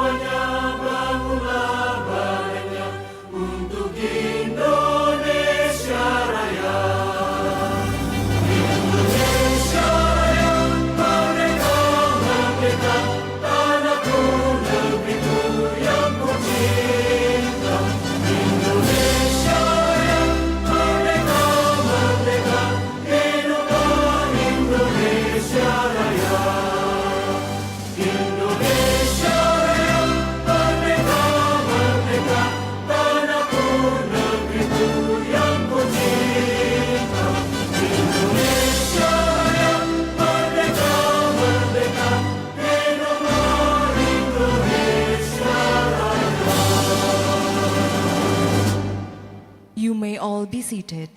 semuanya bangunlah badannya untuk Indonesia Raya. Indonesia Raya, merdeka, merdeka, tanahku, negeriku yang ku cinta. Indonesia Raya, merdeka, merdeka, hiduplah Indonesia Raya. Indonesia Raya, merdeka, merdeka, tanahku, negeriku yang ku cinta. Indonesia Raya, merdeka, merdeka, hiduplah Indonesia Raya. You may all be seated.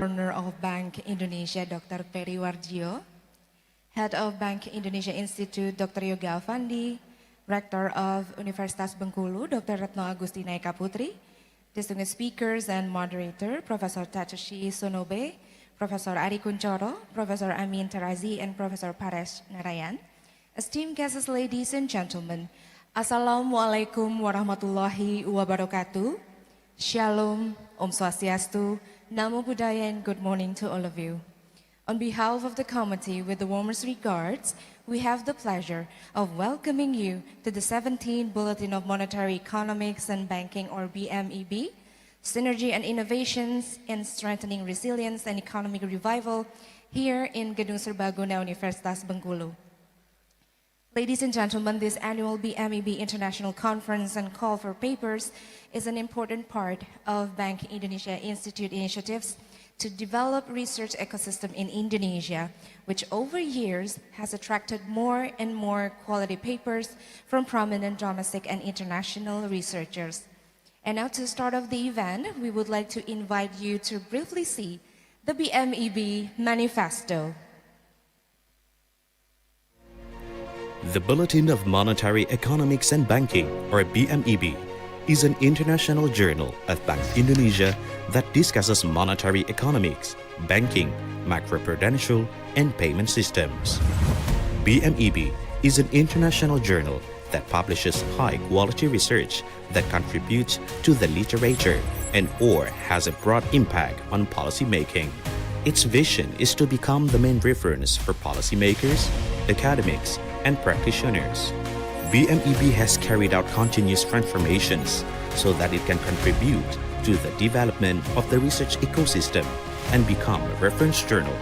Governor of Bank Indonesia, Dr. Peri Warjio, Head of Bank Indonesia Institute, Dr. Yoga Avandi, Rector of Universitas Bengkulu, Dr. Retno Agustina Eka Putri, distinguished speakers and moderator, Professor Tatsushi Sonobe, Professor Ari Kunchoro, Professor Amin Tarazi, and Professor Paresh Narayan. Esteemed guests, ladies and gentlemen, Assalamualaikum warahmatullahi wabarakatuh. Shalom, Om Swastiastu, Namo Buddhaya, and good morning to all of you. On behalf of the committee, with the warmest regards, we have the pleasure of welcoming you to the 17th Bulletin of Monetary Economics and Banking, or BMEB, Synergy and Innovations in Strengthening Resilience and Economic Revival, here in Gedung Serbaguna Universitas Bengkulu. Ladies and gentlemen, this annual BMEB International Conference and Call for Papers is an important part of Bank Indonesia Institute initiatives to develop research ecosystem in Indonesia, which over years has attracted more and more quality papers from prominent domestic and international researchers. And now to start off the event, we would like to invite you to briefly see the BMEB Manifesto. The Bulletin of Monetary Economics and Banking, or BMEB, is an international journal of Bank Indonesia that discusses monetary economics, banking, macroprudential, and payment systems. BMEB is an international journal that publishes high-quality research that contributes to the literature and/or has a broad impact on policy making. Its vision is to become the main reference for policymakers, academics, and practitioners. BMEB has carried out continuous transformations so that it can contribute to the development of the research ecosystem and become a reference journal.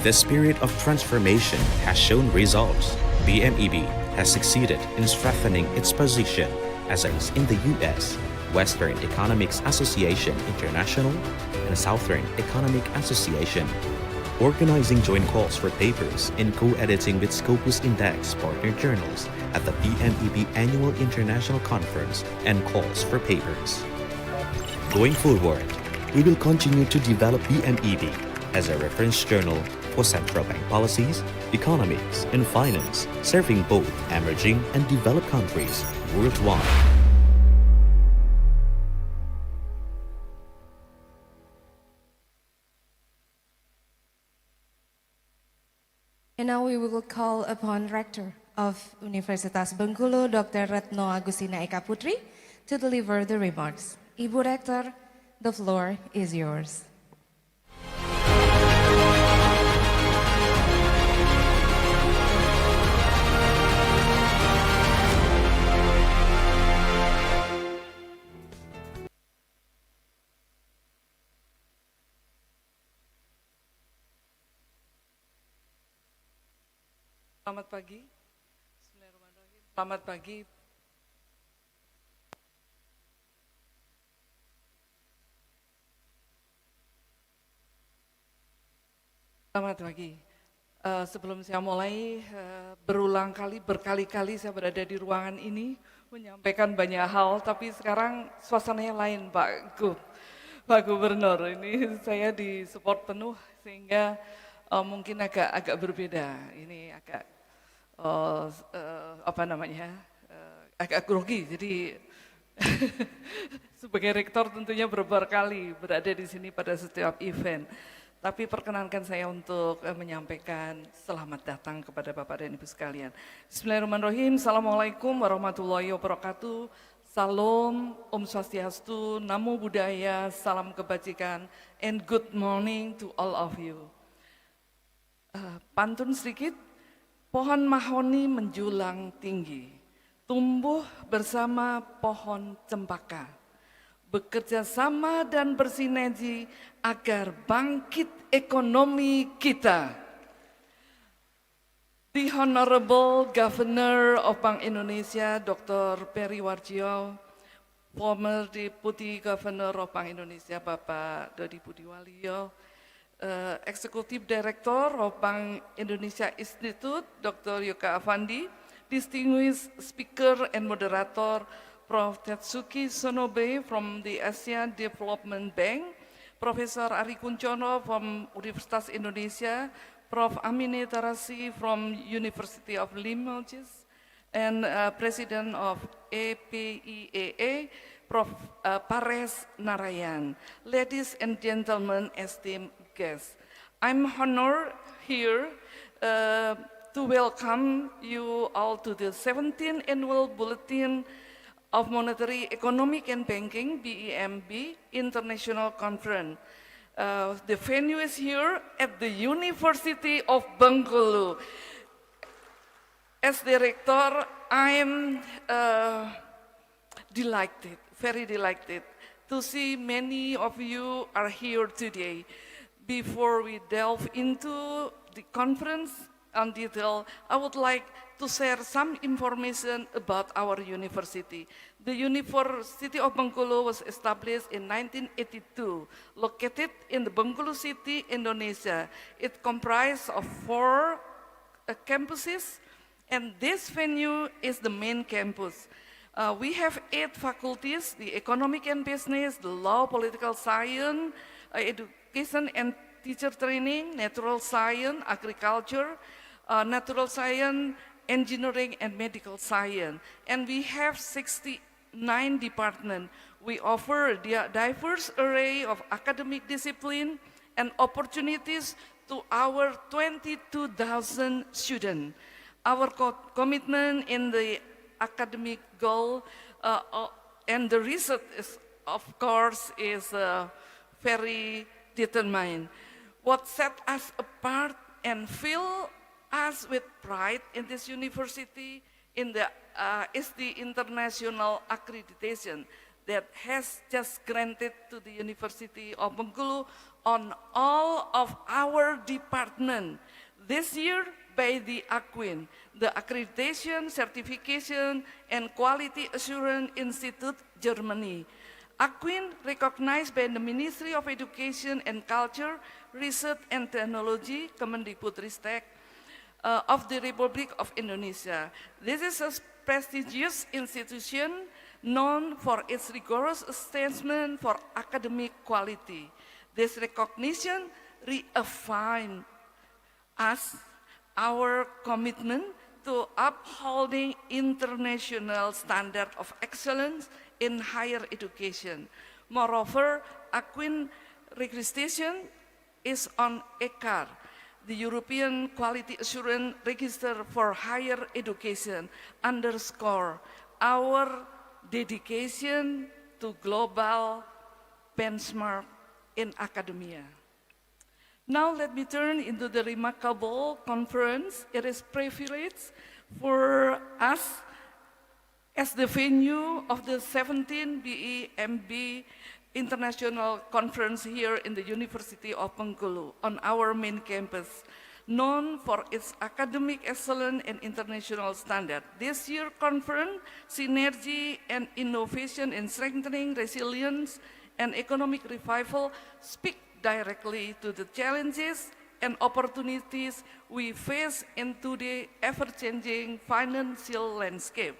The spirit of transformation has shown results. BMEB has succeeded in strengthening its position as is in the US, Western Economics Association International, and Southern Economic Association, organizing joint calls for papers and co-editing with Scopus Index partner journals at the BMEB Annual International Conference and calls for papers. Going forward, we will continue to develop BMEB as a reference journal for central bank policies, economics, and finance, serving both emerging and developed countries worldwide. And now we will call upon Rector of Universitas Bengkulu, Dr. Retno Agustina Eka Putri, to deliver the remarks. Ibu Rector, the floor is yours. Selamat pagi. Selamat pagi. Selamat pagi. Sebelum saya mulai, berkali-kali saya berada di ruangan ini menyampaikan banyak hal, tapi sekarang suasananya lain, Pak Gubernur. Ini saya di support penuh sehingga mungkin agak berbeda. Ini agak agak grogi. Jadi sebagai rektor tentunya berkali berada di sini pada setiap event. Tapi perkenankan saya untuk menyampaikan selamat datang kepada Bapak dan Ibu sekalian. Bismillahirrahmanirrahim. Assalamualaikum warahmatullahi wabarakatuh. Salam, Om Swastiastu, Namo Buddhaya, salam kebajikan, and good morning to all of you. Pantun sedikit, pohon mahoni menjulang tinggi, tumbuh bersama pohon cempaka, bekerja sama dan bersinergi agar bangkit ekonomi kita. The Honorable Governor of Bank Indonesia, Dr. Periwarjio, former Deputy Governor of Bank Indonesia, Bapak Dodi Budiwaluyo, Executive Director of Bank Indonesia Institute, Dr. Yoga Afandi, distinguished speaker and moderator, Prof. Tetsuki Sonobe from the Asia Development Bank, Professor Ari Kuncono from Universitas Indonesia, Prof. Amine Tarasi from University of Limoges, and President of APIAA, Prof. Pares Narayan. Ladies and gentlemen, esteemed guests, I'm honored here to welcome you all to the 17th Annual Bulletin of Monetary, Economic and Banking, BMEB, International Conference. The venue is here at the University of Bengkulu. As director, I am delighted, very delighted to see many of you are here today. Before we delve into the conference on detail, I would like to share some information about our university. The University of Bengkulu was established in 1982, located in the Bengkulu city, Indonesia. It comprised of 4 campuses, and this venue is the main campus. We have 8 faculties: the economic and business, the law, political science, education and teacher training, natural science, agriculture, natural science, engineering and medical science. And we have 69 departments. We offer a diverse array of academic discipline and opportunities to our 22,000 students. Our commitment in the academic goal and the research is, of course, is very determined. What set us apart and fill us with pride in this university is the international accreditation that has just granted to the University of Bengkulu on all of our departments. This year by the ACWIN, the Accreditation, Certification, and Quality Assurance Institute, Germany. ACWIN, recognized by the Ministry of Education and Culture, Research and Technology, Kemendikbudristek, of the Republic of Indonesia. This is a prestigious institution known for its rigorous assessment for academic quality. This recognition reaffirms our commitment to upholding international standard of excellence in higher education. Moreover, ACWIN registration is on ECAR, the European Quality Assurance Register for Higher Education, underscore our dedication to global benchmark in academia. Now let me turn into the remarkable conference. It is privilege for us as the venue of the 17th BMEB International Conference here in the University of Bengkulu on our main campus, known for its academic excellence and international standard. This year's conference, Synergy and Innovation in Strengthening Resilience and Economic Revival, speak directly to the challenges and opportunities we face in today's ever-changing financial landscape.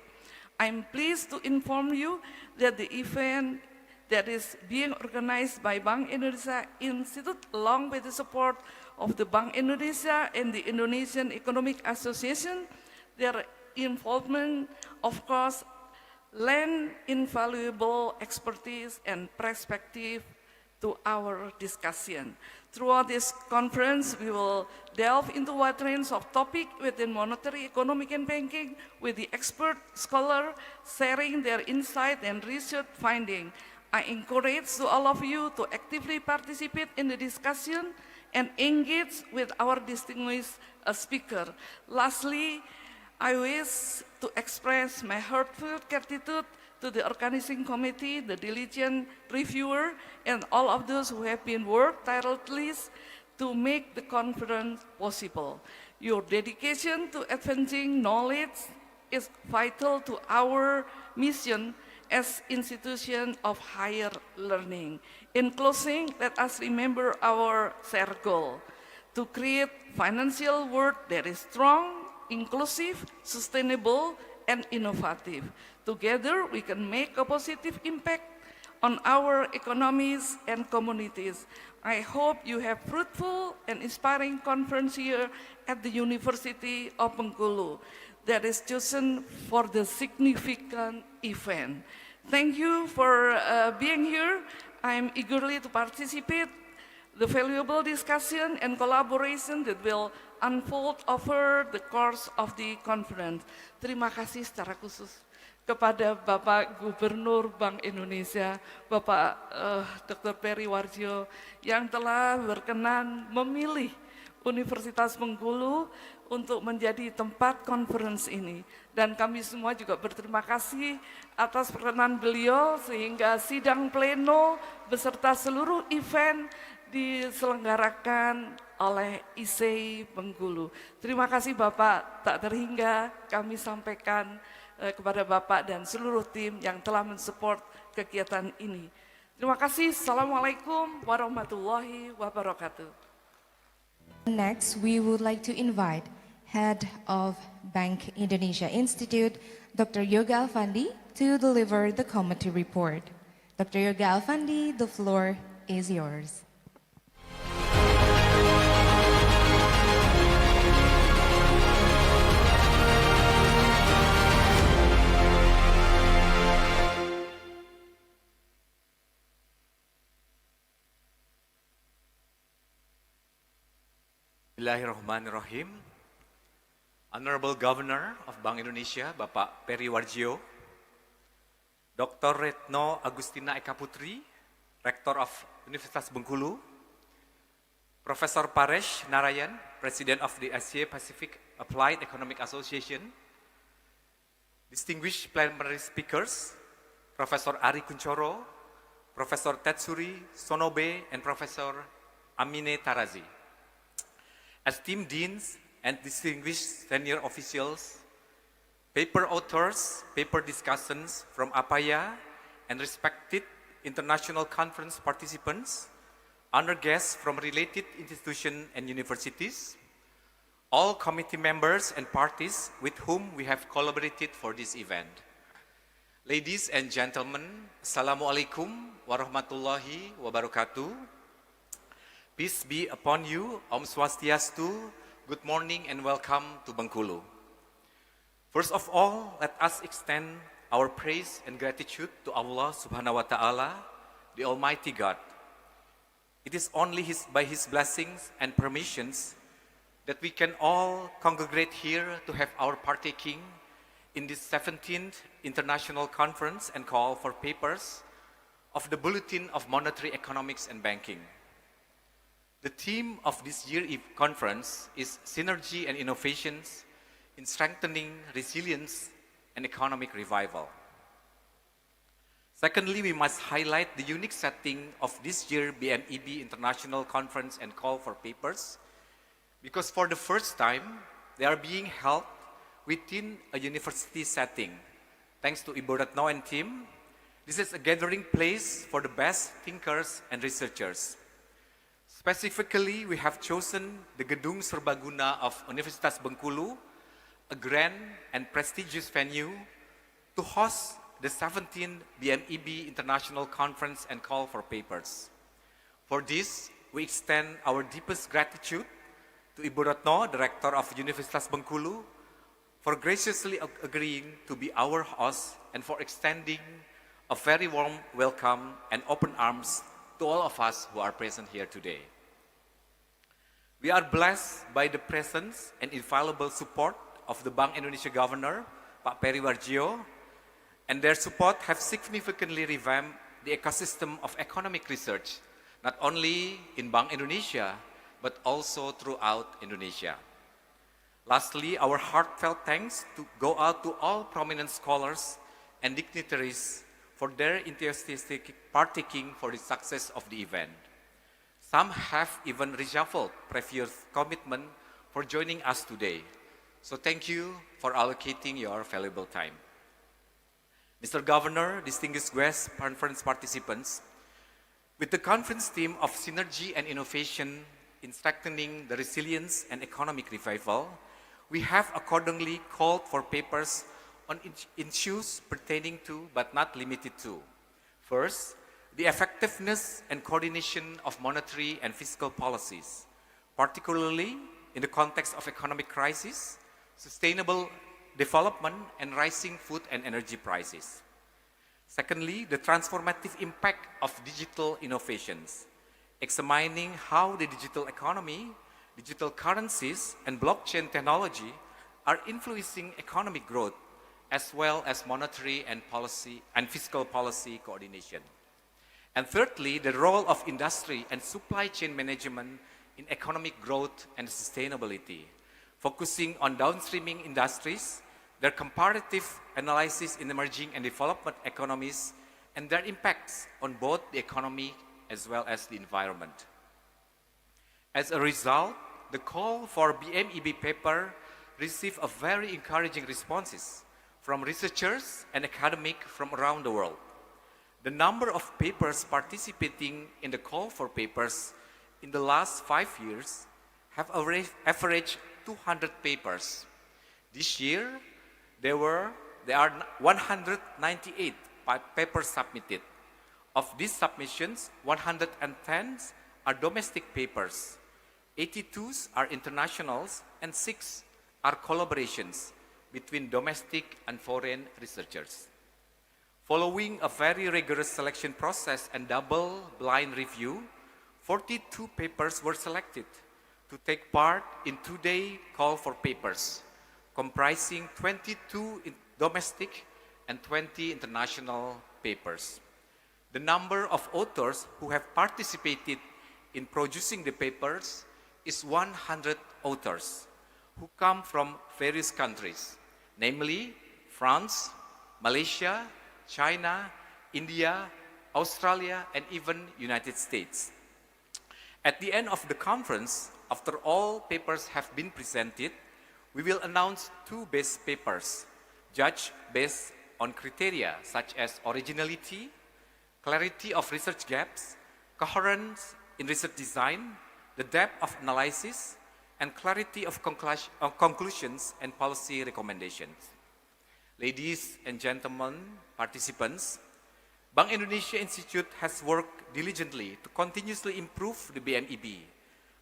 I'm pleased to inform you that the event that is being organized by Bank Indonesia Institute along with the support of the Bank Indonesia and the Indonesian Economic Association, their involvement, of course, lend invaluable expertise and perspective to our discussion. Throughout this conference, we will delve into a wide range of topics within monetary, economic, and banking with the expert scholar sharing their insight and research finding. I encourage to all of you to actively participate in the discussion and engage with our distinguished speaker. Lastly, I wish to express my heartfelt gratitude to the organizing committee, the diligent reviewer, and all of those who have been worked tirelessly to make the conference possible. Your dedication to advancing knowledge is vital to our mission as institution of higher learning. In closing, let us remember our shared goal, to create financial world that is strong, inclusive, sustainable, and innovative. Together, we can make a positive impact on our economies and communities. I hope you have fruitful and inspiring conference here at the University of Bengkulu that is chosen for the significant event. Thank you for being here. I'm eagerly to participate the valuable discussion and collaboration that will unfold over the course of the conference. Terima kasih secara khusus kepada Bapak Gubernur Bank Indonesia, Bapak Dr. Peri Warjio, yang telah berkenan memilih Universitas Bengkulu untuk menjadi tempat conference ini. Dan kami semua juga berterima kasih atas perkenan beliau sehingga sidang pleno beserta seluruh event diselenggarakan oleh ISEI Bengkulu. Terima kasih Bapak, tak terhingga kami sampaikan kepada Bapak dan seluruh tim yang telah mensupport kegiatan ini. Terima kasih. Assalamualaikum warahmatullahi wabarakatuh. Next, we would like to invite Head of Bank Indonesia Institute, Dr. Yoga Alfandi, to deliver the committee report. Dr. Yoga Alfandi, the floor is yours. Bismillahirrahmanirrahim. Honorable Governor of Bank Indonesia, Bapak Peri Warjio, Dr. Retno Agustina Eka Putri, Rektor of Universitas Bengkulu, Profesor Paresh Narayan, President of the Asia Pacific Applied Economic Association, distinguished plenary speakers, Profesor Ari Kunchoro, Profesor Tetsuri Sonobe, and Profesor Amine Tarazi. Esteemed deans and distinguished senior officials, paper authors, paper discussants from APAYA, and respected international conference participants, honor guests from related institutions and universities, all committee members and parties with whom we have collaborated for this event. Ladies and gentlemen, Assalamualaikum warahmatullahi wabarakatuh. Peace be upon you, Om Swastiastu, good morning and welcome to Bengkulu. First of all, let us extend our praise and gratitude to Allah Subhanahu wa Ta'ala, the Almighty God. It is only by His blessings and permissions that we can all congregate here to have our partaking in this 17th International Conference and Call for Papers of the Bulletin of Monetary Economics and Banking. The theme of this year's conference is Synergy and Innovations in Strengthening Resilience and Economic Revival. Secondly, we must highlight the unique setting of this year's BMEB International Conference and Call for Papers, because for the first time, they are being held within a university setting. Thanks to Ibu Retno and team, this is a gathering place for the best thinkers and researchers. Specifically, we have chosen the Gedung Serbaguna of Universitas Bengkulu, a grand and prestigious venue, to host the 17th BMEB International Conference and Call for Papers. For this, we extend our deepest gratitude to Ibu Retno, Director of Universitas Bengkulu, for graciously agreeing to be our host and for extending a very warm welcome and open arms to all of us who are present here today. We are blessed by the presence and invaluable support of the Bank Indonesia Governor, Pak Peri Warjio, and their support have significantly revamped the ecosystem of economic research, not only in Bank Indonesia, but also throughout Indonesia. Lastly, our heartfelt thanks go out to all prominent scholars and dignitaries for their enthusiastic partaking for the success of the event. Some have even reshuffled previous commitment for joining us today. So thank you for allocating your valuable time. Mr. Governor, distinguished guests, conference participants, with the conference theme of synergy and innovation in strengthening the resilience and economic revival, we have accordingly called for papers on issues pertaining to, but not limited to, first, the effectiveness and coordination of monetary and fiscal policies, particularly in the context of economic crisis, sustainable development, and rising food and energy prices. Secondly, the transformative impact of digital innovations, examining how the digital economy, digital currencies, and blockchain technology are influencing economic growth, as well as monetary and policy and fiscal policy coordination. And thirdly, the role of industry and supply chain management in economic growth and sustainability, focusing on downstreaming industries, their comparative analysis in emerging and development economies, and their impacts on both the economy as well as the environment. As a result, the call for BMEB paper received a very encouraging responses from researchers and academics from around the world. The number of papers participating in the call for papers in the last 5 years have averaged 200 papers. This year, there are 198 papers submitted. Of these submissions, 110 are domestic papers, 82 are internationals, and 6 are collaborations between domestic and foreign researchers. Following a very rigorous selection process and double-blind review, 42 papers were selected to take part in two-day call for papers, comprising 22 domestic and 20 international papers. The number of authors who have participated in producing the papers is 100 authors who come from various countries, namely France, Malaysia, China, India, Australia, and even United States. At the end of the conference, after all papers have been presented, we will announce 2 best papers, judged based on criteria such as originality, clarity of research gaps, coherence in research design, the depth of analysis, and clarity of conclusions and policy recommendations. Ladies and gentlemen, participants, Bank Indonesia Institute has worked diligently to continuously improve the BMEB,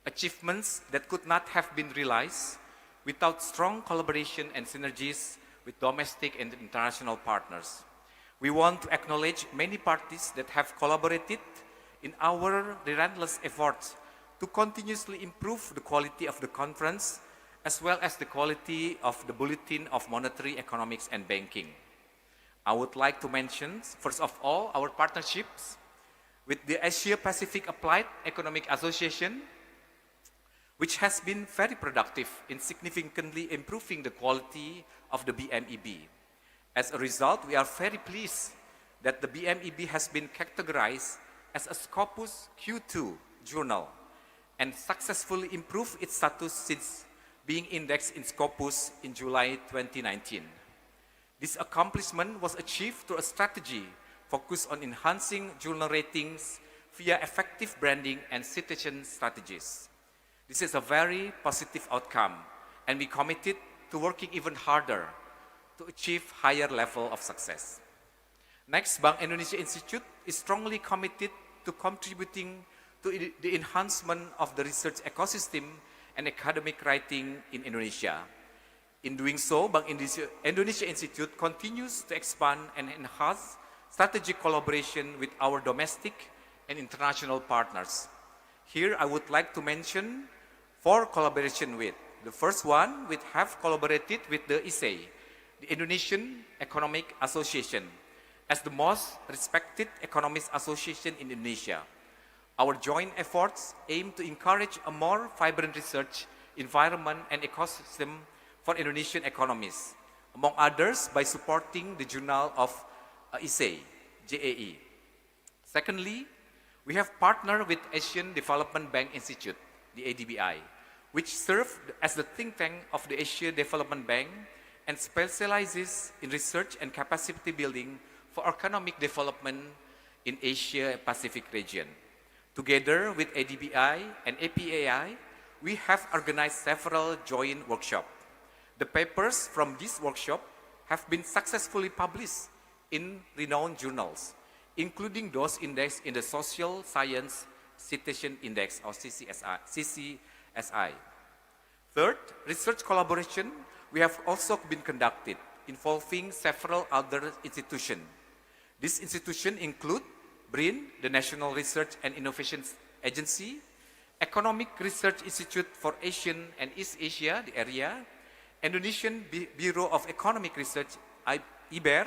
achievements that could not have been realized without strong collaboration and synergies with domestic and international partners. We want to acknowledge many parties that have collaborated in our relentless efforts to continuously improve the quality of the conference as well as the quality of the Bulletin of Monetary Economics and Banking. I would like to mention, first of all, our partnerships with the Asia Pacific Applied Economic Association, which has been very productive in significantly improving the quality of the BMEB. As a result, we are very pleased that the BMEB has been categorized as a Scopus Q2 journal and successfully improved its status since being indexed in Scopus in July 2019. This accomplishment was achieved through a strategy focused on enhancing journal ratings via effective branding and citizen strategies. This is a very positive outcome, and we committed to working even harder to achieve higher level of success. Next, Bank Indonesia Institute is strongly committed to contributing to the enhancement of the research ecosystem and academic writing in Indonesia. In doing so, Bank Indonesia Institute continues to expand and enhance strategic collaboration with our domestic and international partners. Here, I would like to mention 4 collaboration with. The first one, we have collaborated with the ISE, the Indonesian Economic Association, as the most respected economist association in Indonesia. Our joint efforts aim to encourage a more vibrant research environment and ecosystem for Indonesian economists, among others by supporting the Journal of ISE, JAE. Secondly, we have partnered with Asian Development Bank Institute, the ADBI, which serves as the think tank of the Asia Development Bank and specializes in research and capacity building for economic development in Asia Pacific region. Together with ADBI and APAI, we have organized several joint workshops. The papers from this workshop have been successfully published in renowned journals, including those indexed in the Social Science Citation Index, or CCSI. Third, research collaboration we have also been conducted involving several other institutions. These institutions include BRIN, the National Research and Innovation Agency, Economic Research Institute for Asian and East Asia, the area, Indonesian Bureau of Economic Research, IBER,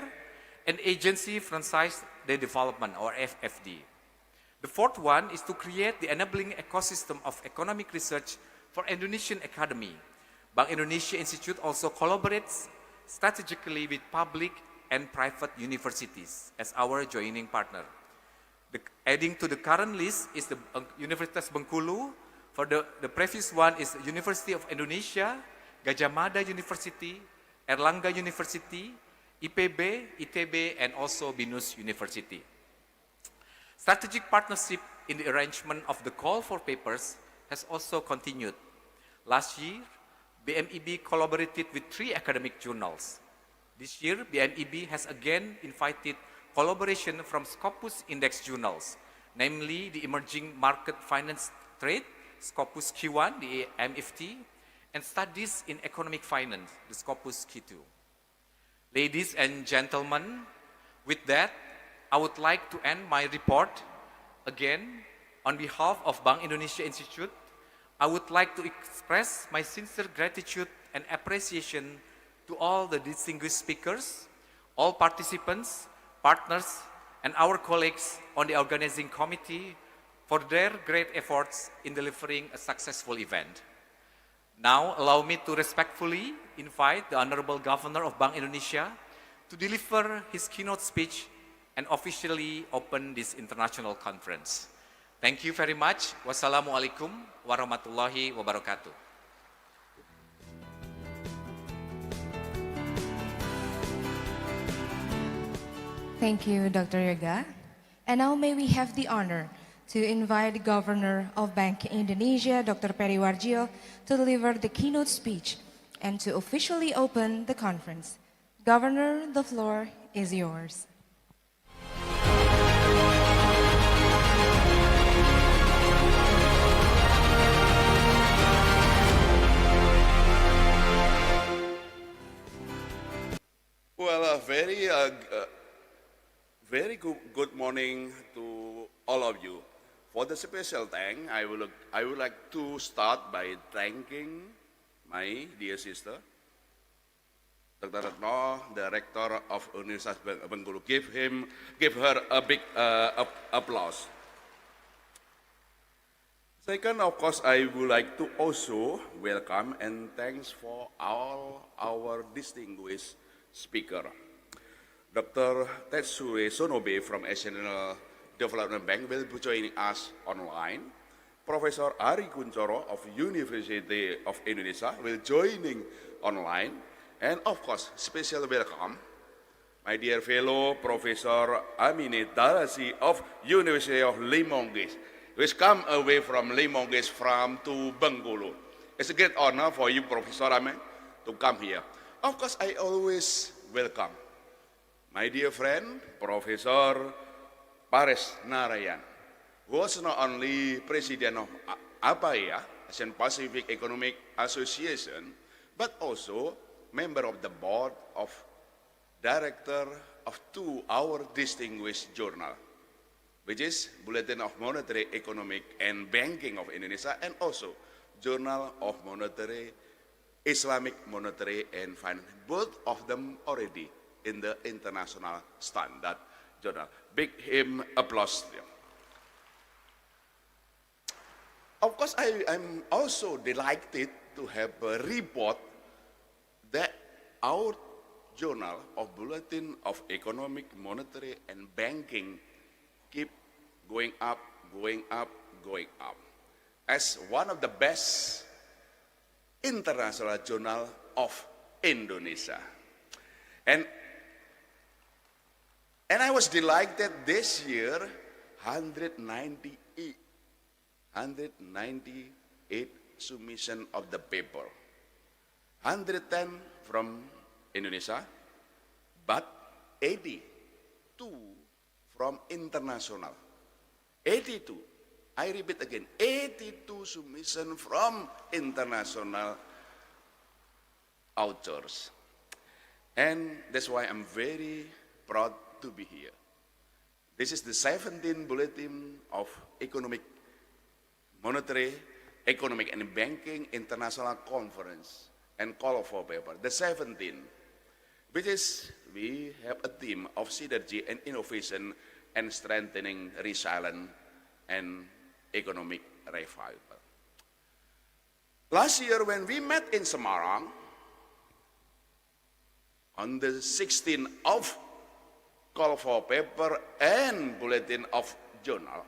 and Agency Franchise Development, or FFD. The fourth one is to create the enabling ecosystem of economic research for Indonesian academy. Bank Indonesia Institute also collaborates strategically with public and private universities as our joining partner. Adding to the current list is the Universitas Bengkulu. For the previous one is University of Indonesia, Gajah Mada University, Erlangga University, IPB, ITB, and also BINUS University. Strategic partnership in the arrangement of the call for papers has also continued. Last year, BMEB collaborated with 3 academic journals. This year, BMEB has again invited collaboration from Scopus Index journals, namely the Emerging Market Finance Trade, Scopus Q1, the MFT, and Studies in Economic Finance, the Scopus Q2. Ladies and gentlemen, with that, I would like to end my report. Again, on behalf of Bank Indonesia Institute, I would like to express my sincere gratitude and appreciation to all the distinguished speakers, all participants, partners, and our colleagues on the organizing committee for their great efforts in delivering a successful event. Now, allow me to respectfully invite the Honorable Governor of Bank Indonesia to deliver his keynote speech and officially open this international conference. Thank you very much. Wassalamualaikum warahmatullahi wabarakatuh. Thank you, Dr. Yoga. And now may we have the honor to invite the Governor of Bank Indonesia, Dr. Periwarjio, to deliver the keynote speech and to officially open the conference. Governor, the floor is yours. Well, very good morning to all of you. For the special thank, I would like to start by thanking my dear sister, Dr. Retno, the rector of Universitas Bengkulu. Give her a big applause. Second, of course, I would like to also welcome and thanks for all our distinguished speaker. Dr. Tetsure Sonobe from Asian Development Bank will be joining us online. Professor Ari Kunchoro of University of Indonesia will joining online. And of course, special welcome my dear fellow Professor Amine Tarazi of University of Limoges, who has come away from Limoges to Bengkulu. It's a great honor for you, Professor Amine, to come here. Of course, I always welcome my dear friend, Professor Pares Narayan, who was not only president of APAEA, Asian Pacific Economic Association, but also member of the board of director of our distinguished journal, which is Bulletin of Monetary, Economic, and Banking of Indonesia, and also Journal of Monetary, Islamic Monetary and Finance. Both of them already in the international standard journal. Big him applause. Of course, I'm also delighted to have a report that our Journal of Bulletin of Economic, Monetary, and Banking keep going up, going up, going up, as one of the best international journal of Indonesia. And I was delighted this year, 198 submission of the paper. 110 from Indonesia, but 82 from international. 82, I repeat again, 82 submission from international authors. And that's why I'm very proud to be here. This is the 17th Bulletin of Economic, Monetary, Economic and Banking International Conference and Call for Paper, the 17th, which is we have a theme of synergy and innovation and strengthening resilience and economic revival. Last year when we met in Semarang, on the 16th of Call for Paper and Bulletin of Journal,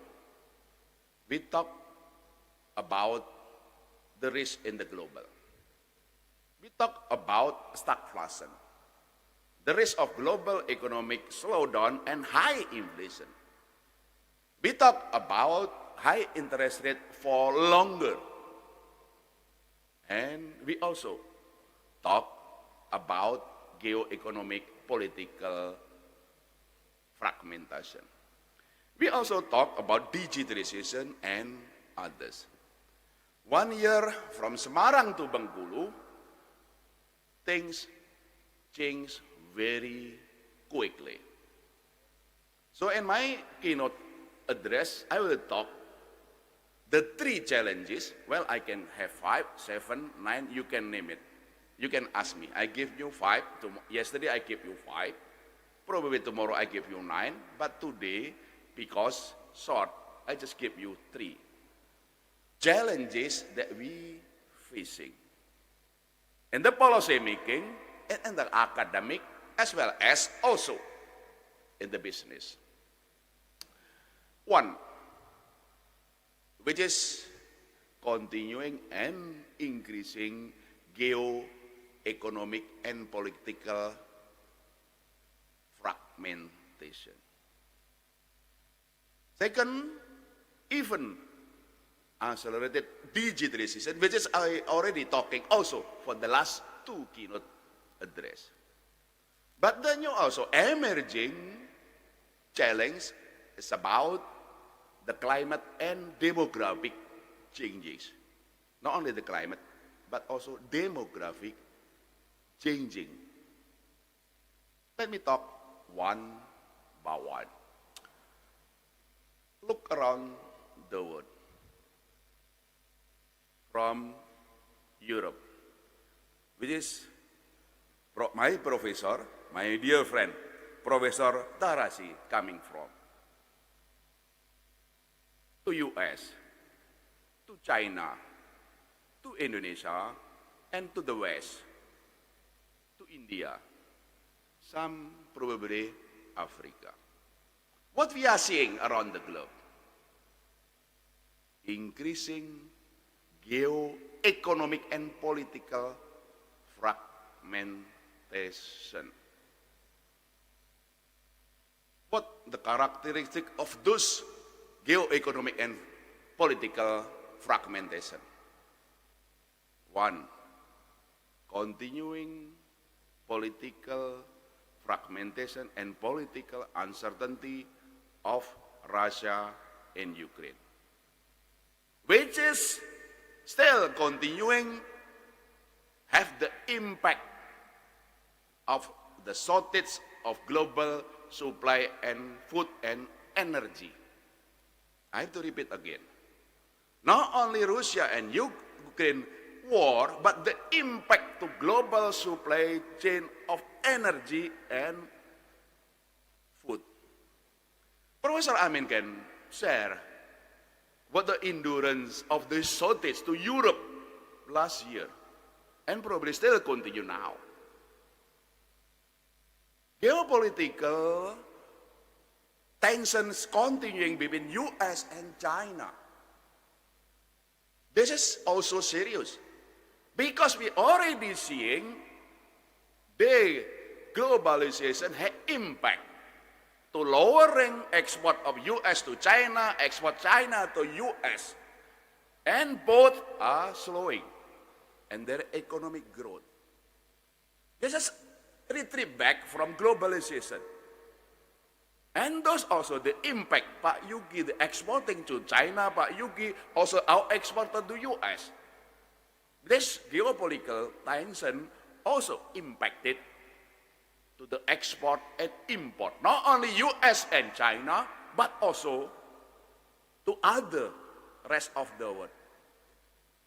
we talked about the risk in the global. We talk about stagflation, the risk of global economic slowdown and high inflation. We talk about high interest rate for longer. And we also talk about geoeconomic political fragmentation. We also talk about digitalization and others. 1 year from Semarang to Bengkulu, things change very quickly. So in my keynote address, I will talk the 3 challenges. Well, I can have 5, 7, 9, you can name it. You can ask me. I give you 5. Yesterday I gave you 5. Probably tomorrow I give you 9. But today, because short, I just give you 3. Challenges that we facing in the policy making and in the academic as well as also in the business. 1, which is continuing and increasing geo-economic and political fragmentation. Second, even accelerated digitalization, which is I already talking also for the last 2 keynote address. But the new also emerging challenge is about the climate and demographic changes. Not only the climate, but also demographic changing. Let me talk one by one. Look around the world. From Europe, which is my professor, my dear friend, Professor Tarazi coming from, to US, to China, to Indonesia, and to the West, to India, some probably Africa. What we are seeing around the globe, increasing geo-economic and political fragmentation. what the characteristic of those geo-economic and political fragmentation. One, continuing political fragmentation and political uncertainty of Russia and Ukraine, which is still continuing, have the impact of the shortage of global supply and food and energy. I have to repeat again. Not only Russia and Ukraine war, but the impact to global supply chain of energy and food. Professor Amin can share what the endurance of the shortage to Europe last year and probably still continue now. Geopolitical tensions continuing between US and China. This is also serious because we already seeing the globalization had impact to lowering export of US to China, export China to US, and both are slowing and their economic growth. This is retreat back from globalization. And those also the impact, Pak Yuki, the exporting to China, Pak Yuki, also our exporter to US. This geopolitical tension also impacted to the export and import, not only US and China, but also to other rest of the world.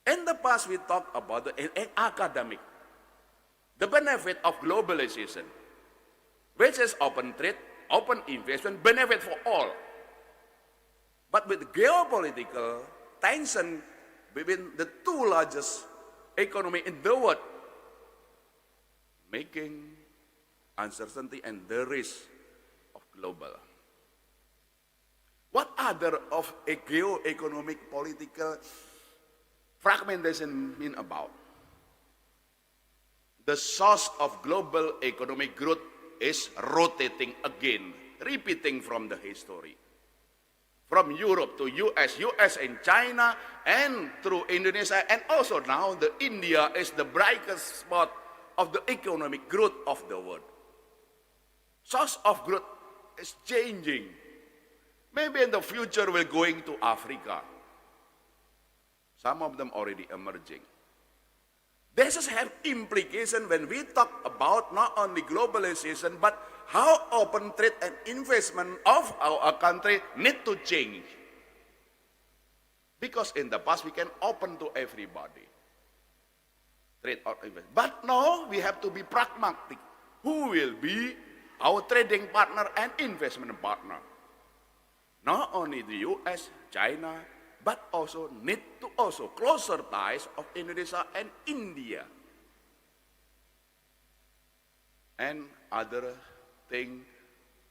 In the past, we talked about the academic, the benefit of globalization, which is open trade, open investment, benefit for all. But with geopolitical tension between the two largest economy in the world, making uncertainty and the risk of global. What other of a geo-economic political fragmentation mean about? The source of global economic growth is rotating again, repeating from the history. From Europe to US, US and China, and through Indonesia, and also now the India is the brightest spot of the economic growth of the world. Source of growth is changing. Maybe in the future we're going to Africa. Some of them already emerging. This has have implication when we talk about not only globalization, but how open trade and investment of our country need to change. Because in the past we can open to everybody. Trade or investment. But now we have to be pragmatic. Who will be our trading partner and investment partner? Not only the US, China, but also need to also closer ties of Indonesia and India. And other thing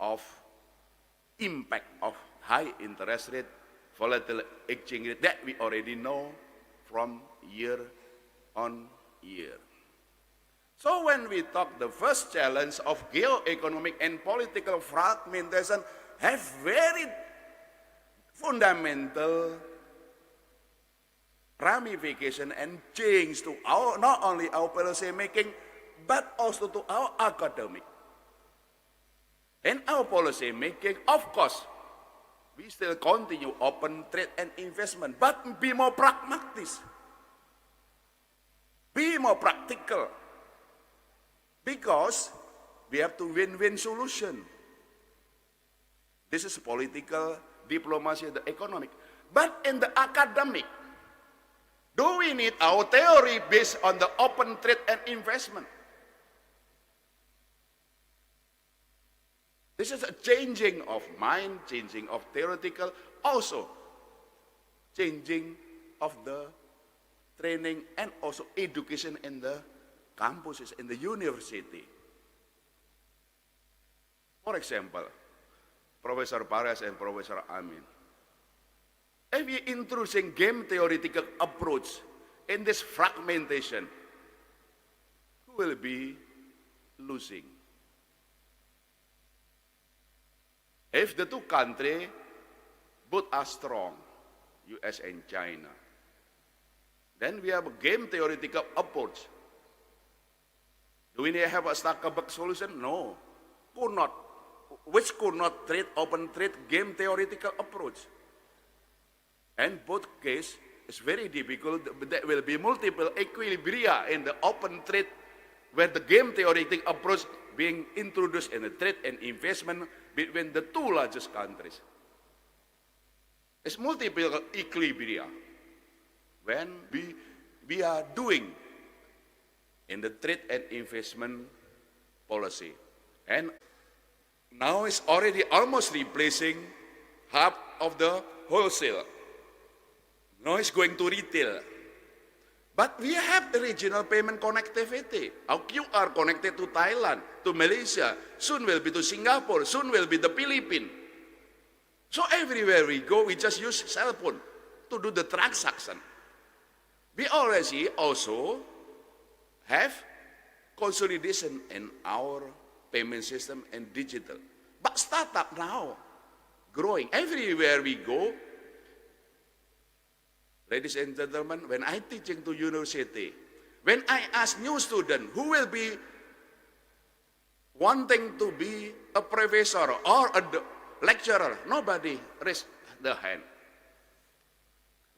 of impact of high interest rate, volatile exchange rate that we already know from year on year. So when we talk the first challenge of geo-economic and political fragmentation have very fundamental ramification and change to our, not only our policy making, but also to our academic. In our policy making, of course, we still continue open trade and investment, but be more pragmatic, be more practical, because we have to win-win solution. This is political, diplomacy, the economic. But in the academic, do we need our theory based on the open trade and investment? This is a changing of mind, changing of theoretical, also changing of the training and also education in the campuses, in the university. For example, Professor Pares and Professor Amin, if we introducing game theoretical approach in this fragmentation, who will be losing? If the two countries both are strong, US and China, then we have a game theoretical approach. Do we have a stackable solution? No, could not. Which could not trade, open trade, game theoretical approach. And both case is very difficult. There will be multiple equilibria in the open trade where the game theoretic approach being introduced in the trade and investment between the two largest countries. It's multiple equilibria when we are doing in the trade and investment policy. And now it's already almost replacing half of the wholesale. Now it's going to retail. But we have the regional payment connectivity. Our QR connected to Thailand, to Malaysia, soon will be to Singapore, soon will be the Philippines. So everywhere we go, we just use cell phone to do the transaction. We already also have consolidation in our payment system and digital. But startup now, growing. Everywhere we go, ladies and gentlemen, when I'm teaching to university, when I ask new student who will be wanting to be a professor or a lecturer, nobody raise the hand.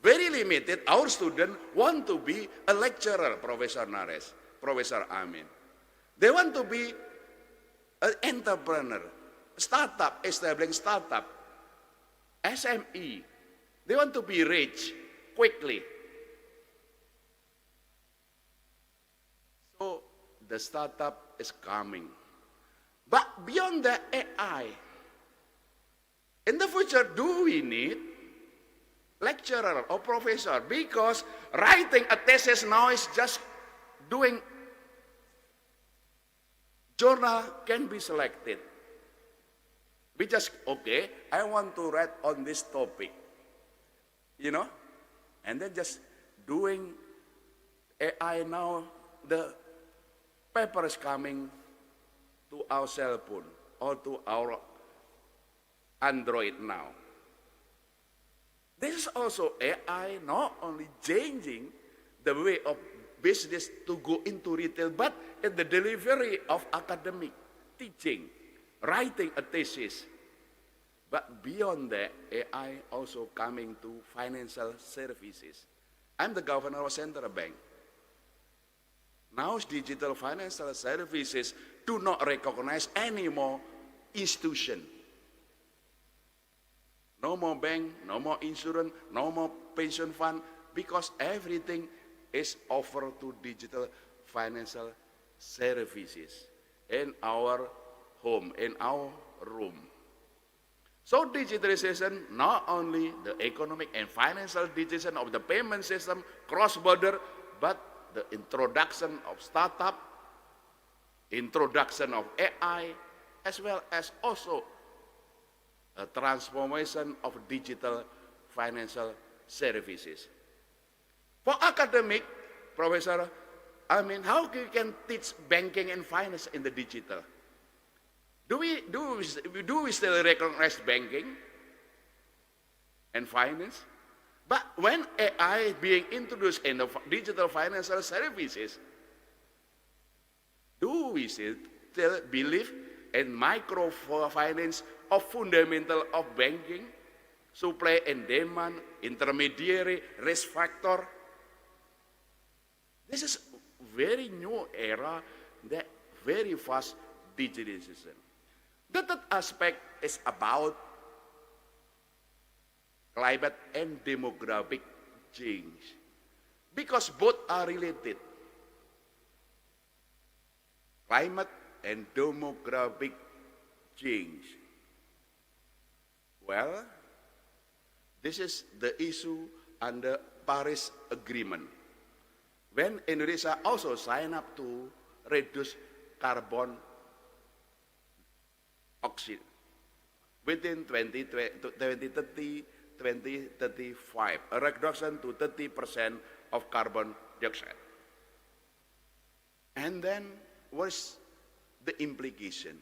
Very limited, our student want to be a lecturer, Professor Nares, Professor Amin. They want to be an entrepreneur, startup, establishing startup, SME. They want to be rich quickly. So the startup is coming. But beyond the AI, in the future, do we need lecturer or professor? Because writing a thesis now is just doing journal can be selected. We just, okay, I want to write on this topic, and then just doing AI now, the paper is coming to our cell phone or to our Android now. This is also AI not only changing the way of business to go into retail, but in the delivery of academic teaching, writing a thesis. But beyond that, AI also coming to financial services. I'm the governor of Central Bank. Now digital financial services do not recognize any more institution. No more bank, no more insurance, no more pension fund, because everything is offered to digital financial services in our home, in our room. So digitalization, not only the economic and financial digitalization of the payment system, cross-border, but the introduction of startup, introduction of AI, as well as also a transformation of digital financial services. For academic, Professor, how we can teach banking and finance in the digital? Do we still recognize banking and finance? But when AI is being introduced in the digital financial services, do we still believe in microfinance of fundamental of banking, supply and demand, intermediary, risk factor? This is very new era, that very fast digitalization. The third aspect is about climate and demographic change, because both are related. Climate and demographic change. Well, this is the issue under Paris Agreement, when Indonesia also signed up to reduce carbon oxide within 2030, 2035, a reduction to 30% of carbon dioxide. And then what's the implication?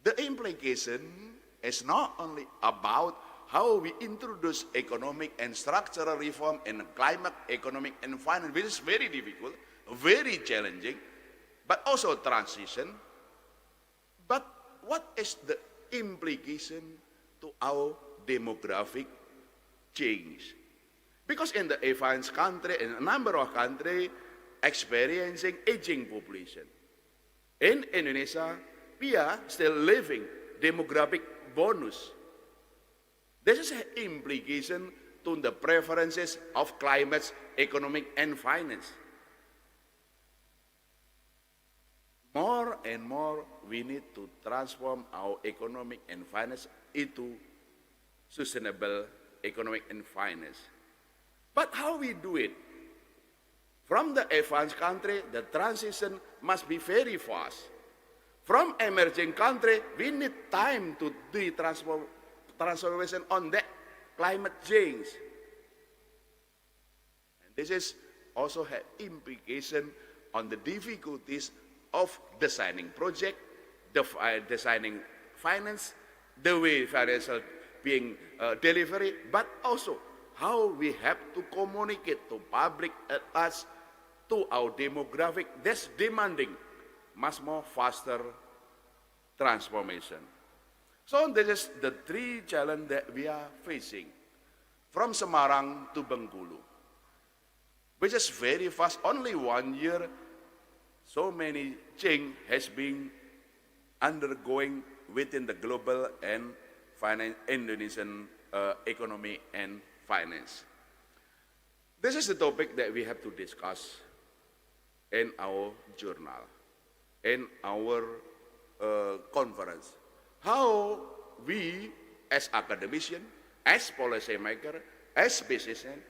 The implication is not only about how we introduce economic and structural reform in climate, economic and finance, which is very difficult, very challenging, but also transition. But what is the implication to our demographic change? Because in the advanced country, in a number of countries, experiencing aging population. In Indonesia, we are still living demographic bonus. This is an implication to the preferences of climate, economic, and finance. More and more, we need to transform our economic and finance into sustainable economic and finance. But how we do it? From the advanced country, the transition must be very fast. From emerging country, we need time to do transformation on that climate change. And this is also have implication on the difficulties of designing project, designing finance, the way financial being delivery, but also how we have to communicate to public at large, to our demographic that's demanding much more faster transformation. So this is the three challenges that we are facing from Semarang to Bengkulu, which is very fast. Only 1 year, so many change has been undergoing within the global and Indonesian economy and finance. This is the topic that we have to discuss in our journal, in our conference. How we as academician, as policymaker, as businessmen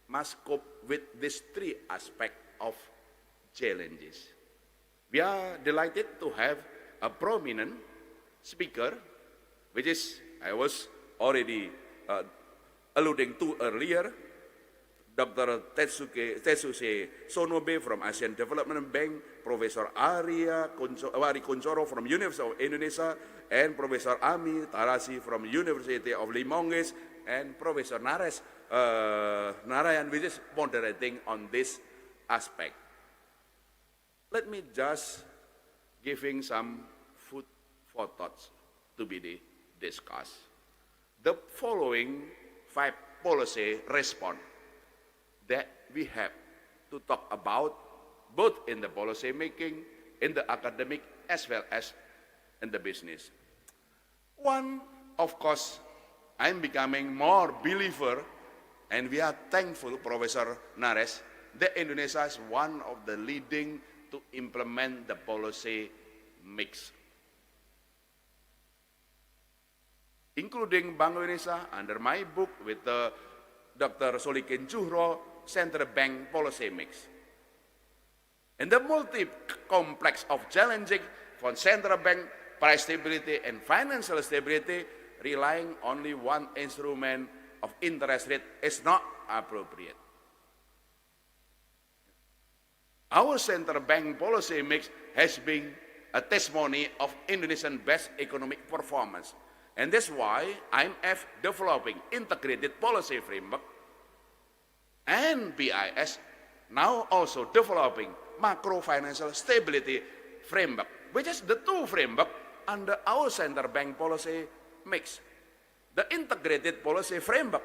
must cope with these three aspects of challenges. We are delighted to have a prominent speaker, which is, I was already alluding to earlier, Dr. Tetsuke Sonobe from Asian Development Bank, Professor Ari Kunchoro from University of Indonesia, and Professor Ami Tarasi from University of Limoges, and Professor Narayan, which is moderating on this aspect. Let me just giving some food for thoughts to be discussed. The following 5 policy response that we have to talk about both in the policy making, in the academic, as well as in the business. One, of course, I'm becoming more believer, and we are thankful, Professor Nares, that Indonesia is one of the leading to implement the policy mix, including Bank Indonesia, under my book with Dr. Solikin Juhro, Central Bank Policy Mix. And the multi-complex of challenging for central bank price stability and financial stability, relying only one instrument of interest rate is not appropriate. Our central bank policy mix has been a testimony of Indonesian best economic performance. And that's why IMF developing integrated policy framework, and BIS now also developing macro financial stability framework, which is the two framework under our central bank policy mix. The integrated policy framework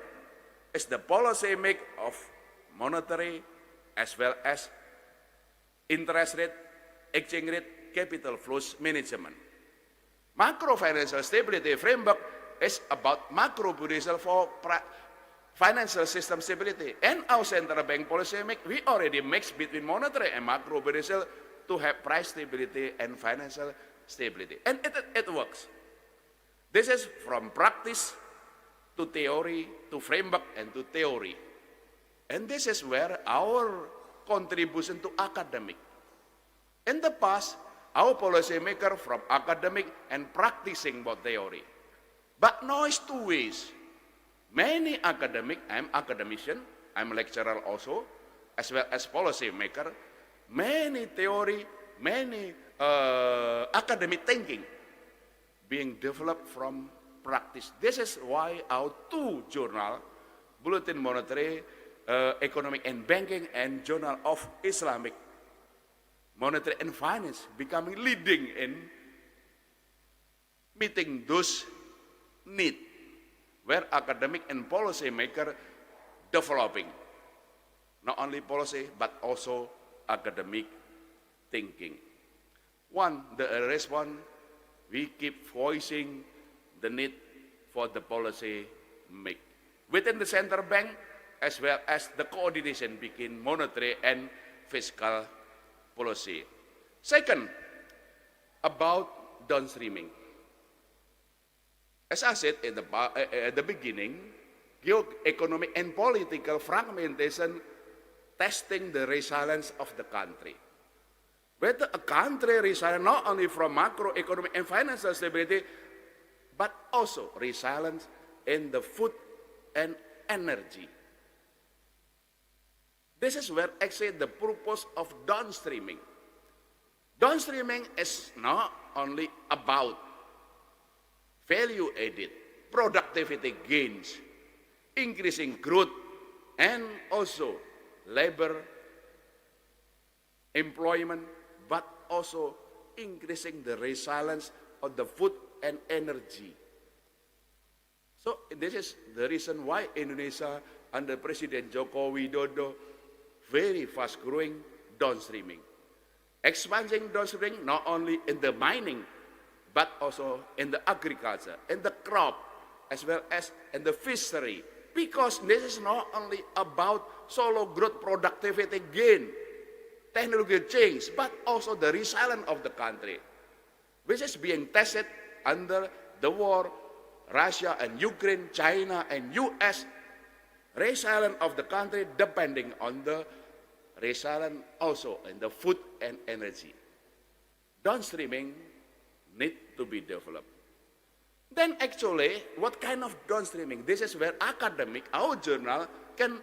is the policy mix of monetary as well as interest rate, exchange rate, capital flows management. Macro financial stability framework is about macro-prudential for financial system stability. And our central bank policy we already mix between monetary and macro-prudential to have price stability and financial stability. And it works. This is from practice to theory to framework and to theory. And this is where our contribution to academic. In the past, our policymaker from academic and practicing both theory. But now it's two ways. Many academic, I'm academician, I'm a lecturer also, as well as policymaker, many theory, many academic thinking being developed from practice. This is why our two journal, Bulletin Monetary, Economic and Banking, and Journal of Islamic Monetary and Finance, becoming leading in meeting those needs, where academic and policy maker developing not only policy but also academic thinking. One, the response, we keep voicing the need for the policy make within the central bank, as well as the coordination between monetary and fiscal policy. Second, about downstreaming. As I said at the beginning, geo-economic and political fragmentation testing the resilience of the country. Whether a country resilient not only from macroeconomic and financial stability, but also resilience in the food and energy. This is where actually the purpose of downstreaming. Downstreaming is not only about value added, productivity gains, increasing growth, and also labor employment, but also increasing the resilience of the food and energy. So this is the reason why Indonesia under President Joko Widodo very fast growing downstreaming. Expanding downstreaming not only in the mining, but also in the agriculture, in the crop, as well as in the fishery. Because this is not only about solo growth productivity gain, technology change, but also the resilience of the country, which is being tested under the war, Russia and Ukraine, China and US, resilience of the country depending on the resilience also in the food and energy. Downstreaming need to be developed. Then actually, what kind of downstreaming? This is where academic, our journal, can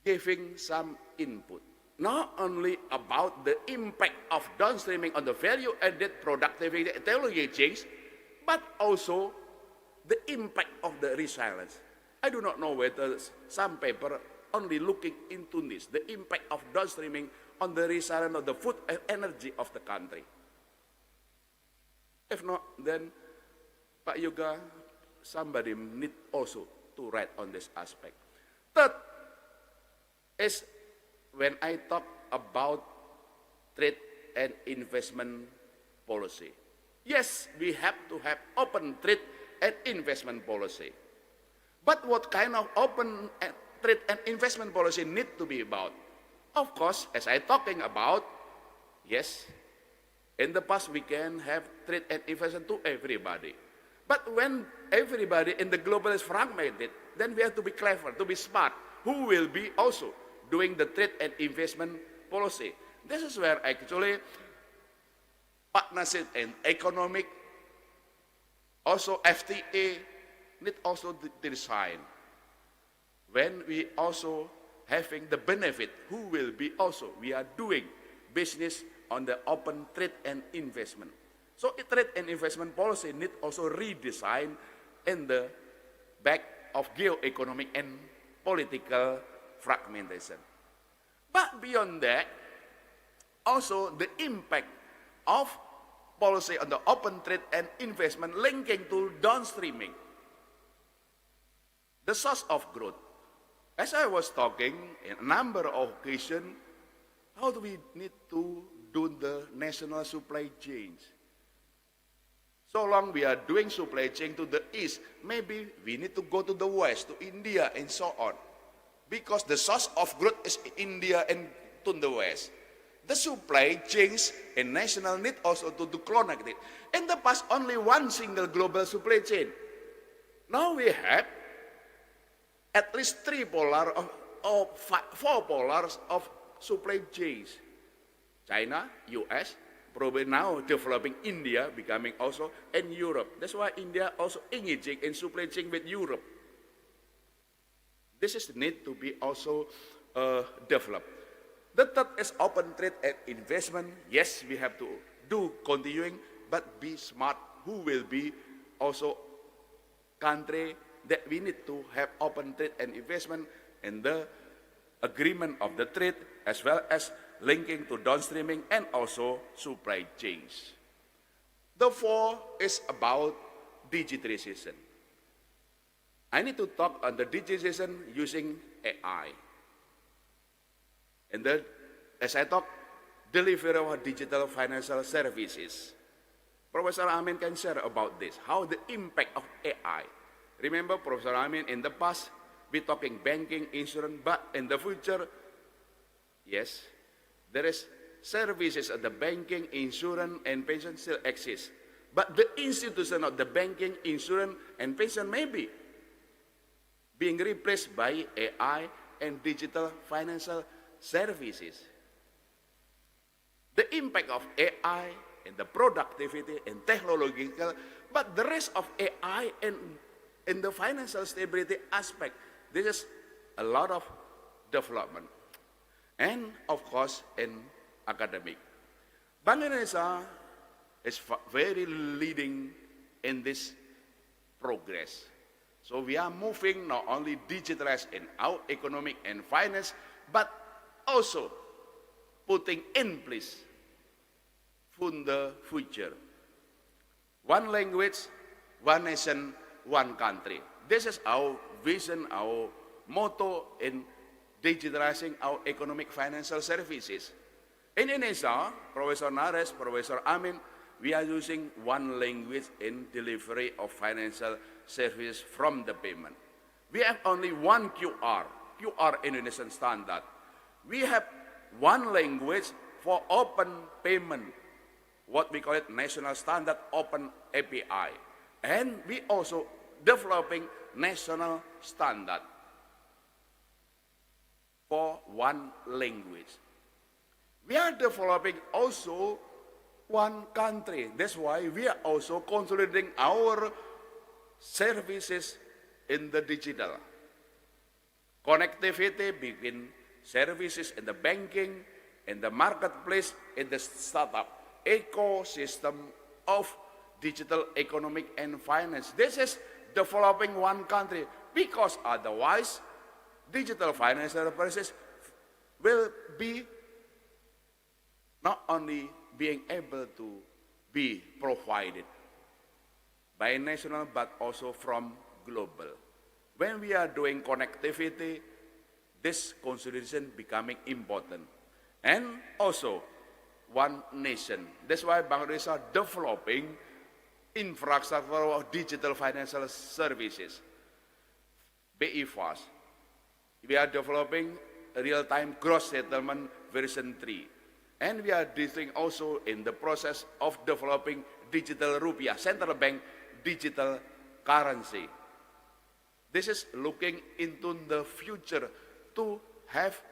giving some input. Not only about the impact of downstreaming on the value-added productivity technology change, but also the impact of the resilience. I do not know whether some paper only looking into this, the impact of downstreaming on the resilience of the food and energy of the country. If not, then Pak Yoga, somebody need also to write on this aspect. Third is when I talk about trade and investment policy. Yes, we have to have open trade and investment policy. But what kind of open trade and investment policy need to be about? Of course, as I talking about, yes, in the past we can have trade and investment to everybody. But when everybody in the global is fragmented, then we have to be clever, to be smart. Who will be also doing the trade and investment policy? This is where actually partnership and economic, also FTA, need also to design. When we also having the benefit, who will be also, we are doing business on the open trade and investment. So trade and investment policy need also redesign in the back of geo-economic and political fragmentation. But beyond that, also the impact of policy on the open trade and investment linking to downstreaming, the source of growth. As I was talking in a number of occasions, how do we need to do the national supply chains? So long we are doing supply chain to the east, maybe we need to go to the west, to India and so on. Because the source of growth is India and to the west. The supply chains and national need also to connect it. In the past, only one single global supply chain. Now we have at least four polars of supply chains. China, US, probably now developing India, becoming also, and Europe. That's why India also engaging in supply chain with Europe. This is the need to be also developed. The third is open trade and investment. Yes, we have to do continuing, but be smart who will be also country that we need to have open trade and investment and the agreement of the trade, as well as linking to downstreaming and also supply chains. The fourth is about digitalization. I need to talk on the digitalization using AI. And then, as I talk, delivery of digital financial services. Professor Amin can share about this, how the impact of AI. Remember, Professor Amin, in the past, we talking banking, insurance, but in the future, yes, there is services of the banking, insurance, and pension still exist. But the institution of the banking, insurance, and pension may be being replaced by AI and digital financial services. The impact of AI and the productivity and technological, but the rest of AI and in the financial stability aspect, this is a lot of development. And of course, in academic. Bank Indonesia is very leading in this progress. So we are moving not only digitalized in our economic and finance, but also putting in place for the future. One language, one nation, one country. This is our vision, our motto in digitalizing our economic financial services. In Indonesia, Professor Nares, Professor Amin, we are using one language in delivery of financial services from the payment. We have only one QR Indonesian standard. We have one language for open payment, what we call it national standard open API. And we also developing national standard for one language. We are developing also one country. That's why we are also consolidating our services in the digital. Connectivity between services in the banking, in the marketplace, in the startup ecosystem of digital economic and finance. This is developing one country, because otherwise digital financial services will be not only being able to be provided by national but also from global. When we are doing connectivity, this consideration becoming important. And also one nation. That's why Bank Indonesia developing infrastructure of digital financial services, BI-FAS. We are developing real-time gross settlement version 3. And we are doing also in the process of developing digital rupiah, central bank digital currency. This is looking into the future to have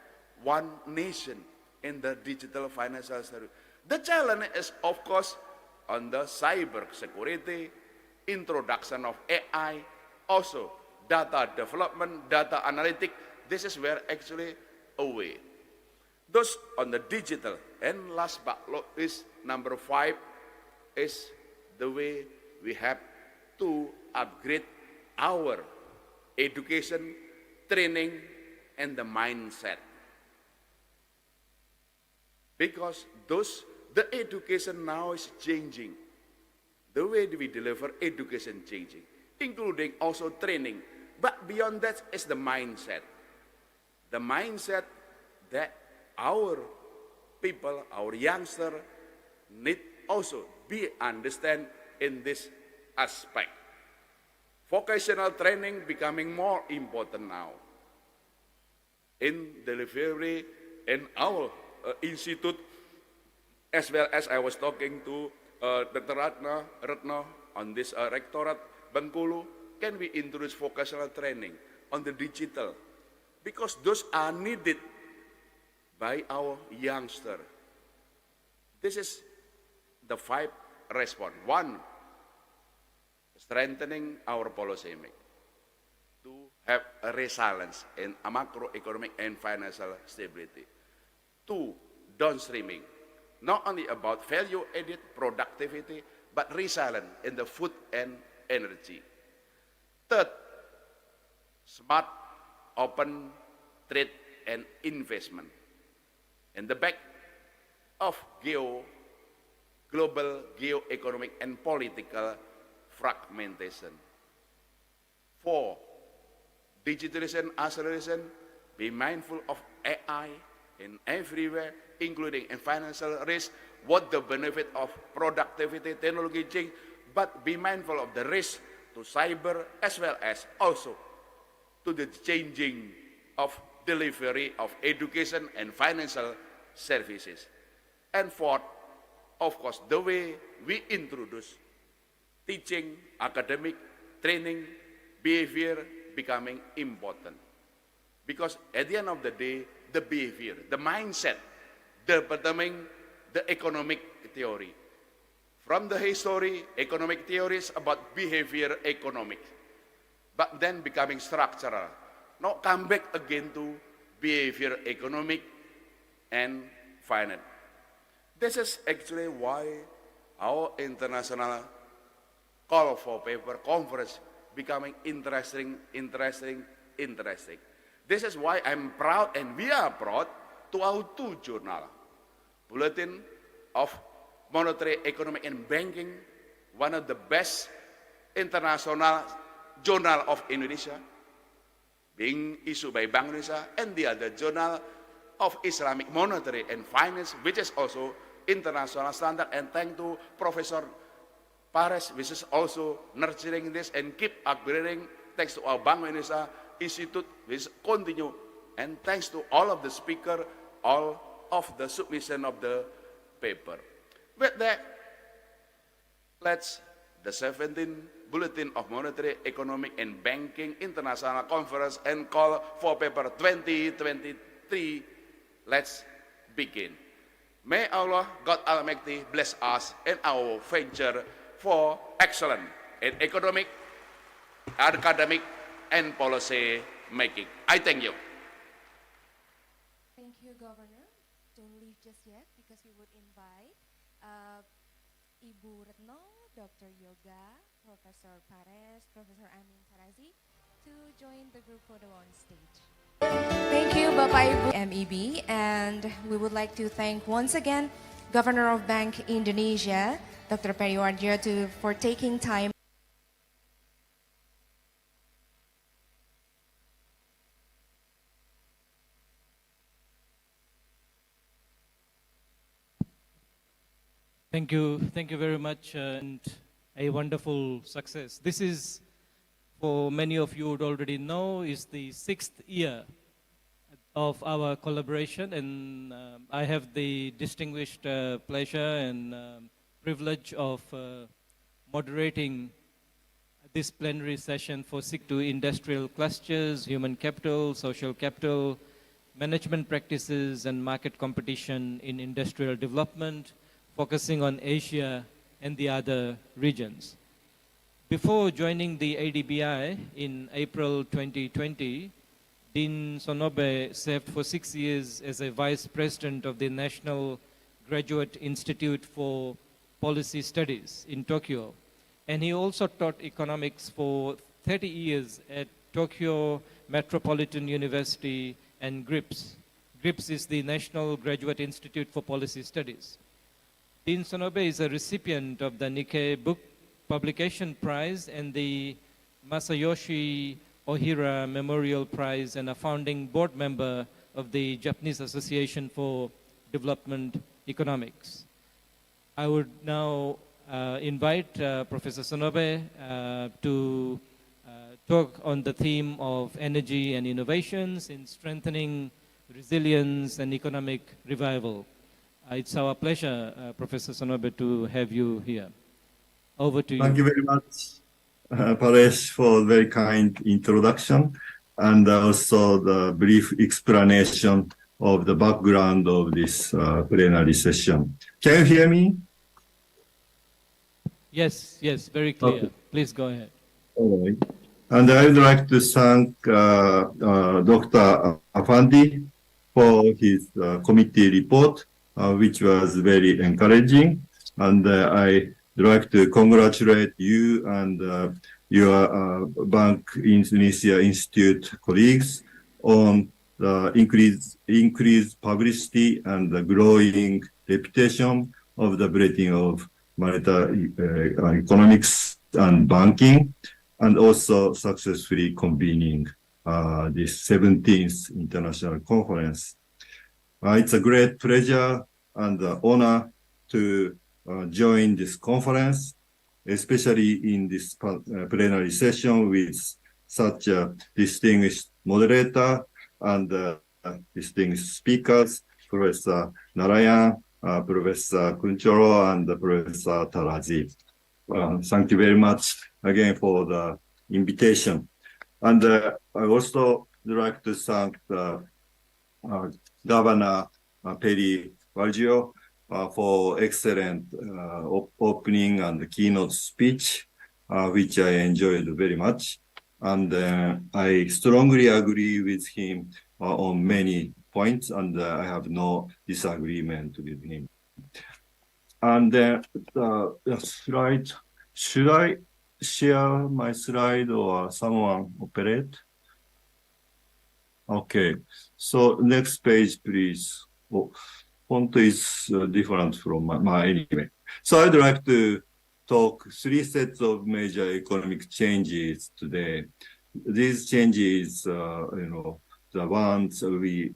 one nation in the digital financial service. The challenge is, of course, on the cyber security, introduction of AI, also data development, data analytics. This is where actually a way. Those on the digital. And last but not least, number 5 is the way we have to upgrade our education, training, and the mindset. Because the education now is changing. The way we deliver education changing, including also training. But beyond that is the mindset. The mindset that our people, our youngsters need also be understand in this aspect. Vocational training becoming more important now. In delivery in our institute, as well as I was talking to Dr. Ratna on this rectorate, Bengkulu, can we introduce vocational training on the digital? Because those are needed by our youngster. This is the 5 response. 1, strengthening our policy make to have a resilience in a macroeconomic and financial stability. 2, downstreaming, not only about value-added productivity, but resilient in the food and energy. Third, smart, open trade and investment. In the back of global geo-economic and political fragmentation. 4, digitalization, acceleration, be mindful of AI in everywhere, including in financial risk, what the benefit of productivity, technology change, but be mindful of the risk to cyber as well as also to the changing of delivery of education and financial services. And fourth, of course, the way we introduce teaching, academic, training, behavior becoming important. Because at the end of the day, the behavior, the mindset, determining the economic theory. From the history, economic theories about behavior economics, but then becoming structural. Now come back again to behavior economic and finance. This is actually why our international call for paper conference becoming interesting. This is why I'm proud and we are proud to our 2 journal. Bulletin of Monetary, Economic and Banking, one of the best international journal of Indonesia, being issued by Bank Indonesia, and the other journal of Islamic Monetary and Finance, which is also international standard, and thanks to Professor Pares, which is also nurturing this and keep upgrading, thanks to our Bank Indonesia Institute, which continue, and thanks to all of the speaker, all of the submission of the paper. With that, let's the 17th Bulletin of Monetary, Economic and Banking International Conference and call for paper 2023. Let's begin. May Allah, God Almighty, bless us and our venture for excellent in economic, academic, and policy making. I thank you. Thank you, Governor. Don't leave just yet because we would invite Ibu Retno, Dr. Yoga, Professor Pares, Professor Amin Tarazi to join the group photo on stage. Thank you, Bapak Ibu MEB, and we would like to thank once again Governor of Bank Indonesia, Dr. Periwarjo, for taking time. Thank you very much, and a wonderful success. This is, for many of you would already know, is the 6th year of our collaboration, and I have the distinguished pleasure and privilege of moderating this plenary session for to industrial clusters, human capital, social capital, management practices, and market competition in industrial development, focusing on Asia and the other regions. Before joining the ADBI in April 2020, Dean Sonobe served for 6 years as a Vice President of the National Graduate Institute for Policy Studies in Tokyo. And he also taught economics for 30 years at Tokyo Metropolitan University and GRIPS. GRIPS is the National Graduate Institute for Policy Studies. Dean Sonobe is a recipient of the Nikkei Book Publication Prize and the Masayoshi Ohira Memorial Prize, and a founding board member of the Japanese Association for Development Economics. I would now invite Professor Sonobe to talk on the theme of energy and innovations in strengthening resilience and economic revival. It's our pleasure, Professor Sonobe, to have you here. Over to you. Thank you very much, Paresh, for very kind introduction and also the brief explanation of the background of this plenary session. Can you hear me? Yes, very clear. Okay. Please go ahead. All right. And I would like to thank Dr. Afandi for his committee report, which was very encouraging. And I like to congratulate you and your Bank Indonesia Institute colleagues on the increased publicity and the growing reputation of the Bulletin of Monetary Economics and Banking, and also successfully convening this 17th International Conference. It's a great pleasure and honor to join this conference, especially in this plenary session with such a distinguished moderator and distinguished speakers, Professor Narayan, Professor Kunchoro, and Professor Taraji. Thank you very much again for the invitation. And I also would like to thank the Governor Perry Vargio for excellent opening and keynote speech, which I enjoyed very much. And I strongly agree with him on many points, and I have no disagreement with him. And the slide, should I share my slide or someone operate? Okay, so next page, please. Oh, font is different from my anyway. So I'd like to talk three sets of major economic changes today. These changes, the ones we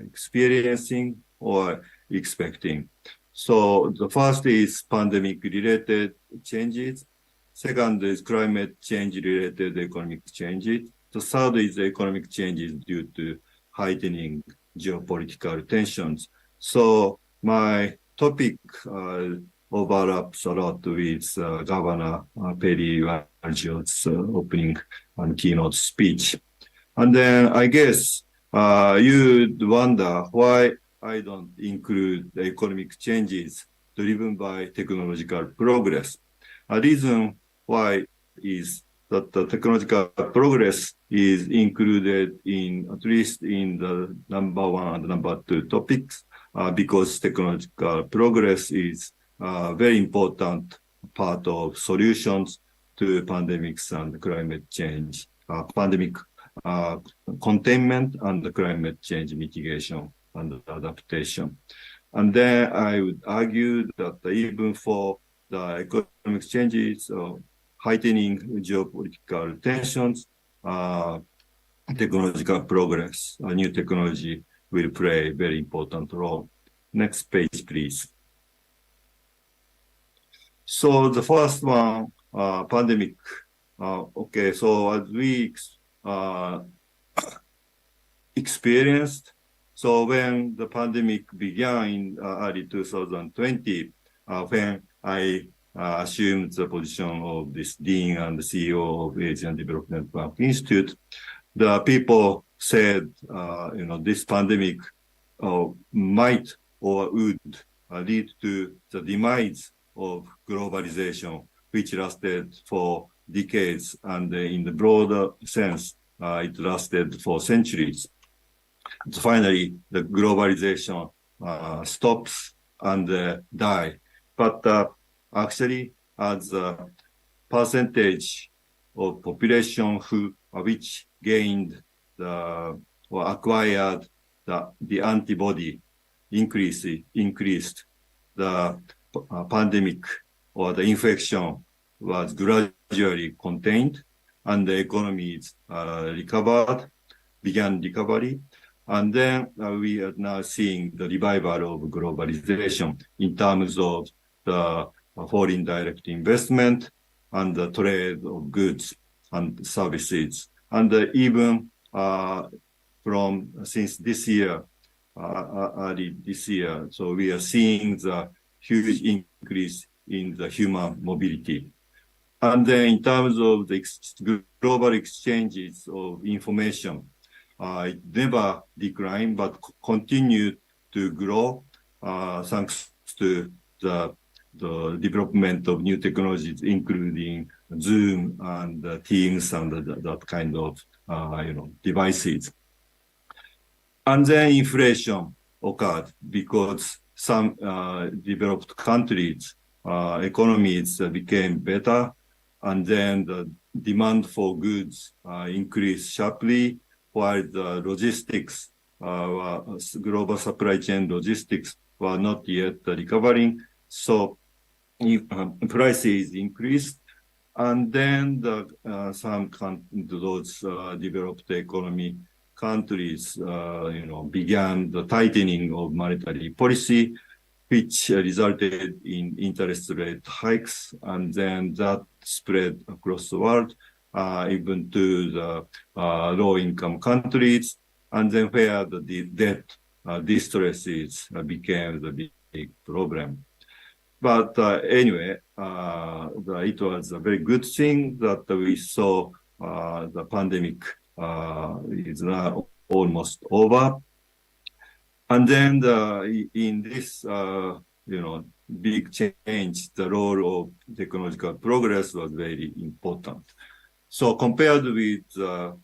experiencing or expecting. So the first is pandemic-related changes. Second is climate change-related economic changes. The third is economic changes due to heightening geopolitical tensions. So my topic overlaps a lot with Governor Perry Vargio's opening and keynote speech. And then I guess you'd wonder why I don't include the economic changes driven by technological progress. A reason why is that the technological progress is included in, at least in the number one and number two topics, because technological progress is a very important part of solutions to pandemics and climate change, pandemic containment and climate change mitigation and adaptation. And then I would argue that even for the economic changes, heightening geopolitical tensions, technological progress, new technology will play a very important role. Next page, please. So the first one, pandemic. Okay, so as we experienced, so when the pandemic began in early 2020, when I assumed the position of this Dean and the CEO of Asian Development Bank Institute, the people said, this pandemic might or would lead to the demise of globalization, which lasted for decades, and in the broader sense, it lasted for centuries. So finally, the globalization stops and die. But actually, as a percentage of population which gained or acquired the antibody increased, the pandemic or the infection was gradually contained, and the economies began recovery. And then we are now seeing the revival of globalization in terms of the foreign direct investment and the trade of goods and services. And even since this year, early this year, so we are seeing the huge increase in the human mobility. And then in terms of the global exchanges of information, it never declined, but continued to grow thanks to the development of new technologies, including Zoom and Teams and that kind of devices. And then inflation occurred because some developed countries economies became better, and then the demand for goods increased sharply, while the logistics, global supply chain logistics were not yet recovering. So prices increased, and then some those developed economy countries, began the tightening of monetary policy, which resulted in interest rate hikes, and then that spread across the world, even to the low-income countries, and then where the debt distresses became the big problem. But anyway, it was a very good thing that we saw the pandemic is now almost over. And then in this, big change, the role of technological progress was very important. So compared with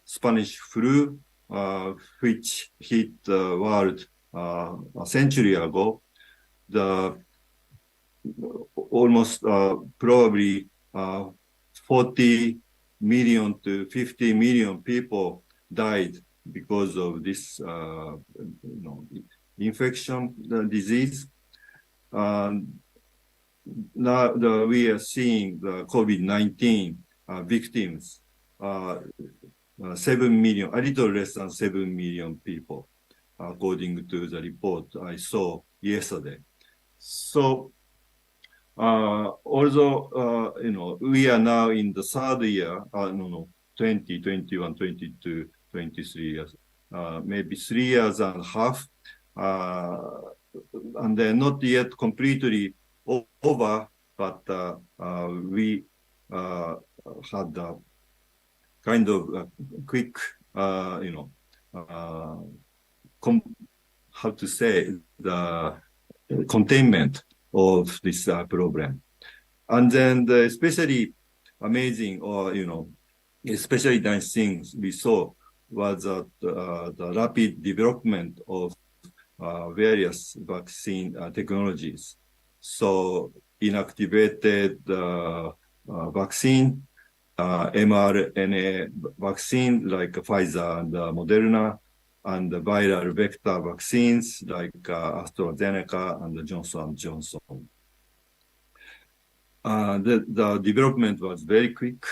Spanish flu, which hit the world a century ago, the almost probably 40 million to 50 million people died because of this infection, the disease. Now we are seeing the COVID-19 victims, 7 million, a little less than 7 million people, according to the report I saw yesterday. So, although, we are now in the third year, 20, 21, 22, 23 years, maybe 3 years and a half, and they're not yet completely over, but we had a kind of quick, how to say, the containment of this problem. And then the especially amazing or, especially nice things we saw was that the rapid development of various vaccine technologies. So inactivated vaccine, mRNA vaccine like Pfizer and Moderna, and the viral vector vaccines like AstraZeneca and Johnson & Johnson. The development was very quick.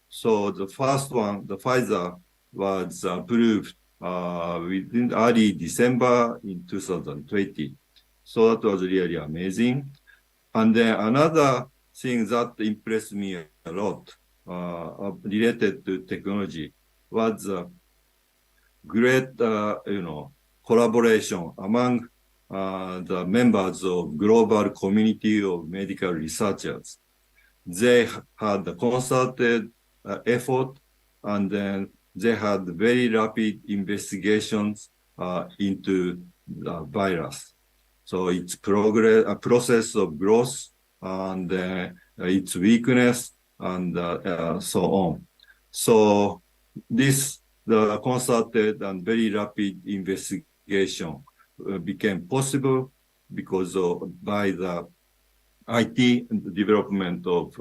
So the first one, the Pfizer, was approved within early December in 2020. So that was really amazing. And then another thing that impressed me a lot related to technology was great, collaboration among the members of global community of medical researchers. They had a concerted effort, and then they had very rapid investigations into the virus. So its progress, a process of growth, and its weakness, and so on. So the concerted and very rapid investigation became possible because by the IT development of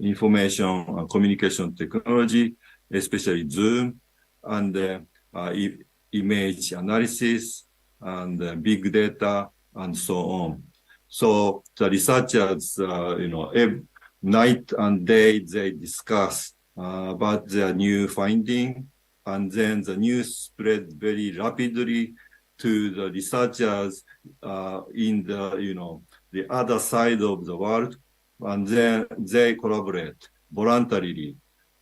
information and communication technology, especially Zoom, and image analysis, and big data, and so on. So the researchers, night and day, they discuss about their new finding, and then the news spread very rapidly to the researchers in the other side of the world, and then they collaborate voluntarily.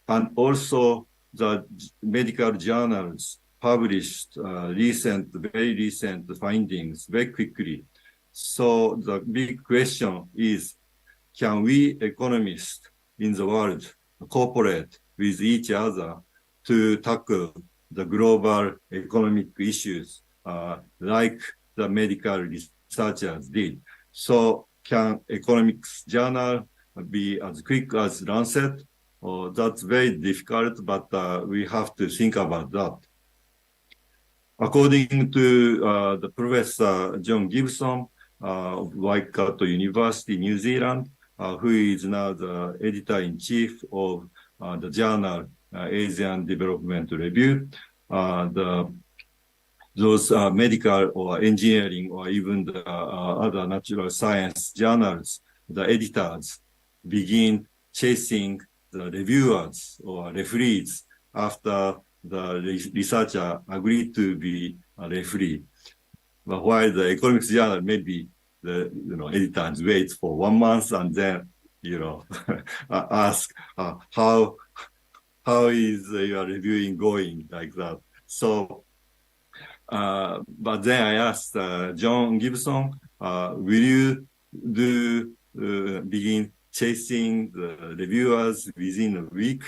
And also the medical journals published very recent findings very quickly. So the big question is, can we economists in the world cooperate with each other to tackle the global economic issues like the medical researchers did? So can economics journal be as quick as Lancet? That's very difficult, but we have to think about that. According to the Professor John Gibson, of Waikato University, New Zealand, who is now the editor-in-chief of the journal Asian Development Review. Those medical or engineering or even the other natural science journals, the editors begin chasing the reviewers or referees after the researcher agreed to be a referee. But while the economics journal, maybe the editors wait for 1 month and then ask how is your reviewing going, like that. So, but then I asked John Gibson, will you begin chasing the reviewers within a week?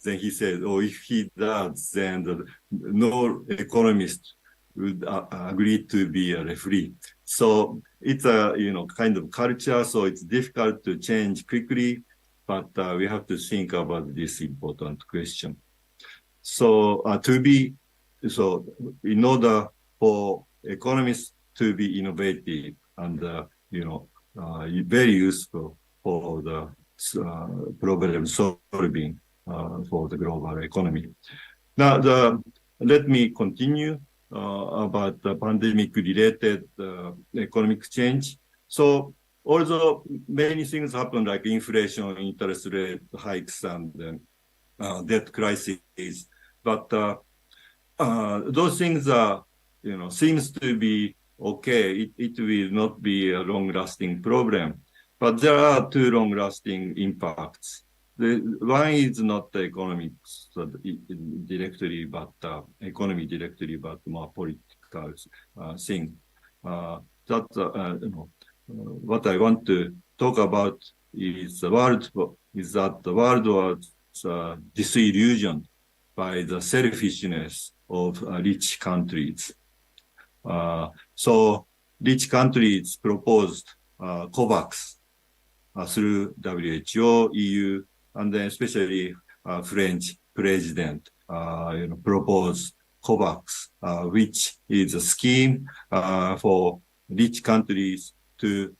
Then he said, oh, if he does, then no economist would agree to be a referee. So it's a kind of culture, so it's difficult to change quickly, but we have to think about this important question. So in order for economists to be innovative and very useful for the problem solving for the global economy. Now, let me continue about the pandemic-related economic change. So, although many things happen like inflation, interest rate hikes, and debt crisis, but those things are, seems to be okay. It will not be a long-lasting problem, but there are two long-lasting impacts. One is not the economics directly, but economy directly, but more political thing. What I want to talk about is the world was disillusioned by the selfishness of rich countries. So rich countries proposed COVAX through WHO, EU, and then especially French president proposed COVAX, which is a scheme for rich countries to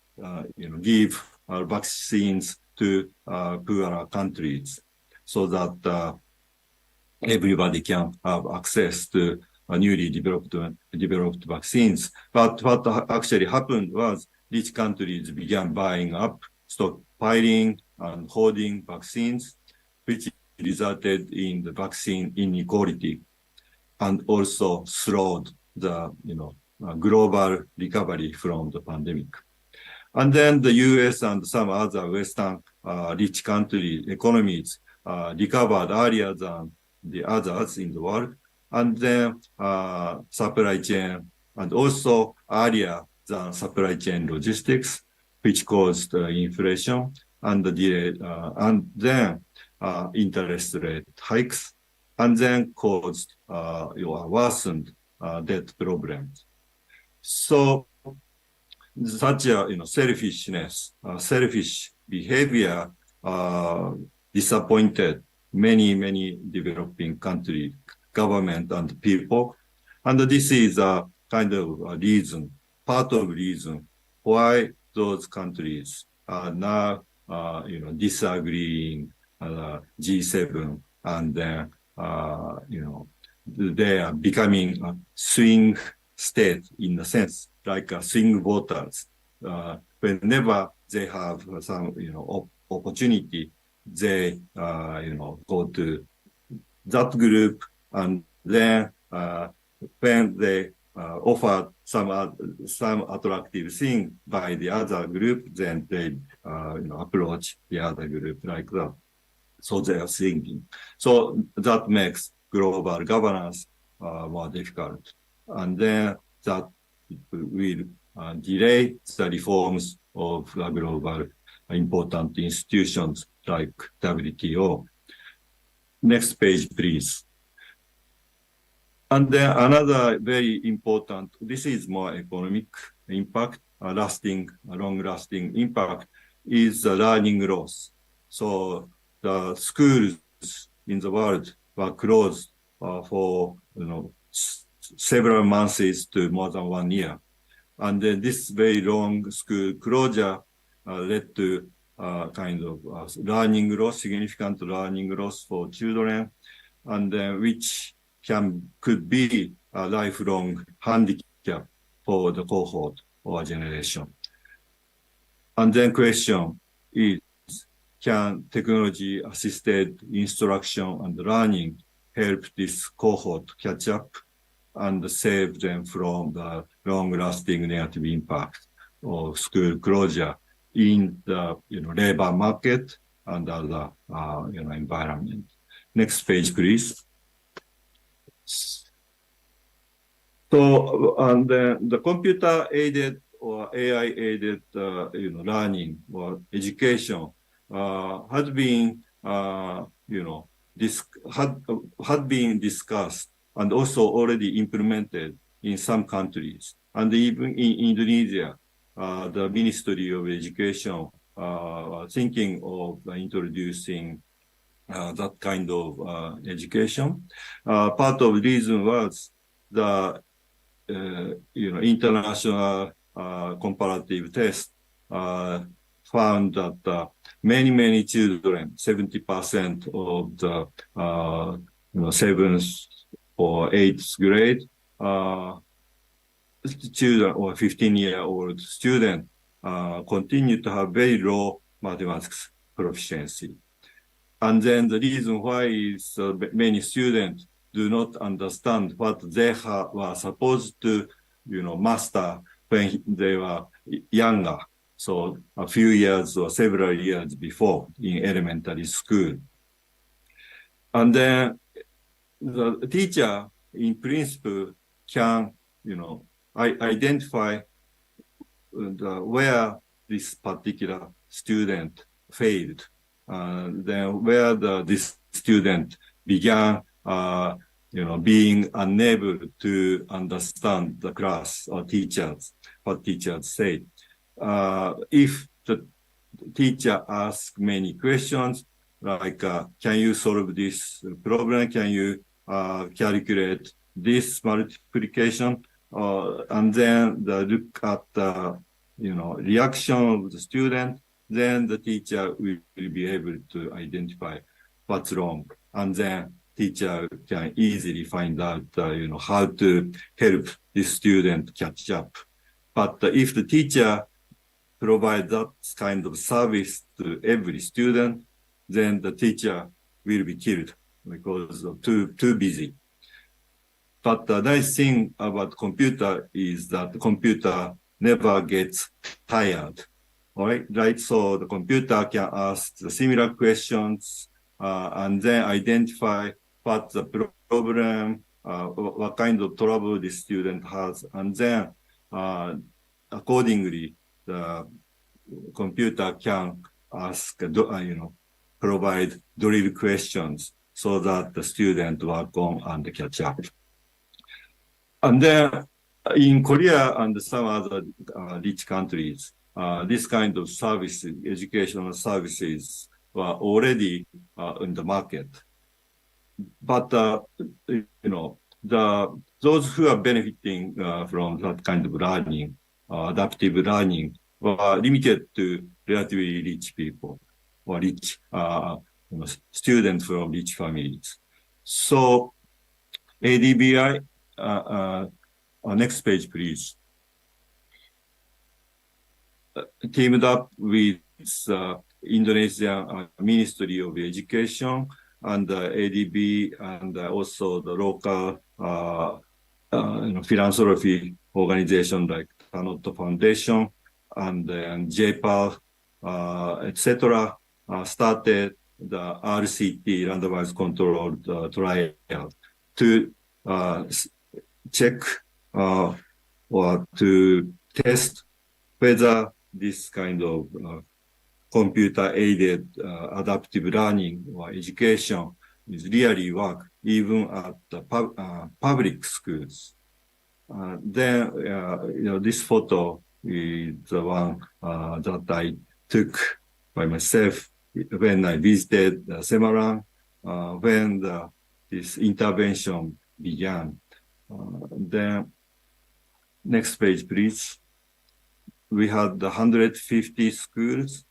give vaccines to poorer countries, so that everybody can have access to newly developed vaccines. But what actually happened was rich countries began buying up, stockpiling, and hoarding vaccines, which resulted in the vaccine inequality and also slowed the global recovery from the pandemic. And then the US and some other Western rich country economies recovered earlier than the others in the world, and then supply chain, and also earlier than supply chain logistics, which caused inflation, and the delay, and then interest rate hikes, and then caused worsened debt problems. So such a selfish behavior disappointed many developing country government and people, and this is a kind of a reason, part of reason why those countries are now disagreeing G7, and then they are becoming a swing state, in a sense, like swing voters. Whenever they have some opportunity, they go to that group, and then when they offer some attractive thing by the other group, then they approach the other group like that. So they are thinking. So that makes global governance more difficult, and then that will delay the reforms of global important institutions like WTO. Next page, please. And then another very important, this is more economic impact, long-lasting impact, is the learning loss. So the schools in the world were closed for several months to more than 1 year. And then this very long school closure led to kind of learning loss, significant learning loss for children, and which could be a lifelong handicap for the cohort or generation. And then question is, can technology-assisted instruction and learning help this cohort catch up and save them from the long-lasting negative impact of school closure in the labor market and other environment? Next page, please. So, and the computer-aided or AI-aided, learning or education had been, had been discussed and also already implemented in some countries, and even in Indonesia, the Ministry of Education thinking of introducing that kind of education. Part of the reason was the international comparative test found that many children, 70% of the 7th or 8th grade children or 15-year-old student continue to have very low mathematics proficiency. And then the reason why is many students do not understand what they were supposed to, master when they were younger. So a few years or several years before in elementary school. And then the teacher, in principle, can, identify where this particular student failed, then where this student began, being unable to understand the class or teachers, what teachers say. If the teacher asks many questions, like, can you solve this problem? Can you calculate this multiplication? And then look at the, reaction of the student, then the teacher will be able to identify what's wrong. And then teacher can easily find out, how to help this student catch up. But if the teacher provides that kind of service to every student, then the teacher will be killed because of too busy. But the nice thing about computer is that the computer never gets tired. All right? So the computer can ask the similar questions and then identify what the problem, what kind of trouble the student has, and then accordingly, the computer can ask, provide drill questions so that the student work on and catch up. And then in Korea and some other rich countries, this kind of services, educational services, were already in the market. But those who are benefiting from that kind of learning, adaptive learning, were limited to relatively rich people or rich students from rich families. So ADBI, next page, please. Teamed up with Indonesian Ministry of Education and ADB and also the local philanthropy organization like Keynote Foundation and JPAL, etc., started the RCT, randomized controlled trial, to check or to test whether this kind of computer-aided adaptive learning or education is really work even at the public schools. Then, this photo is the one that I took by myself when I visited Semarang, when this intervention began. Then, next page, please. we had 150 schools,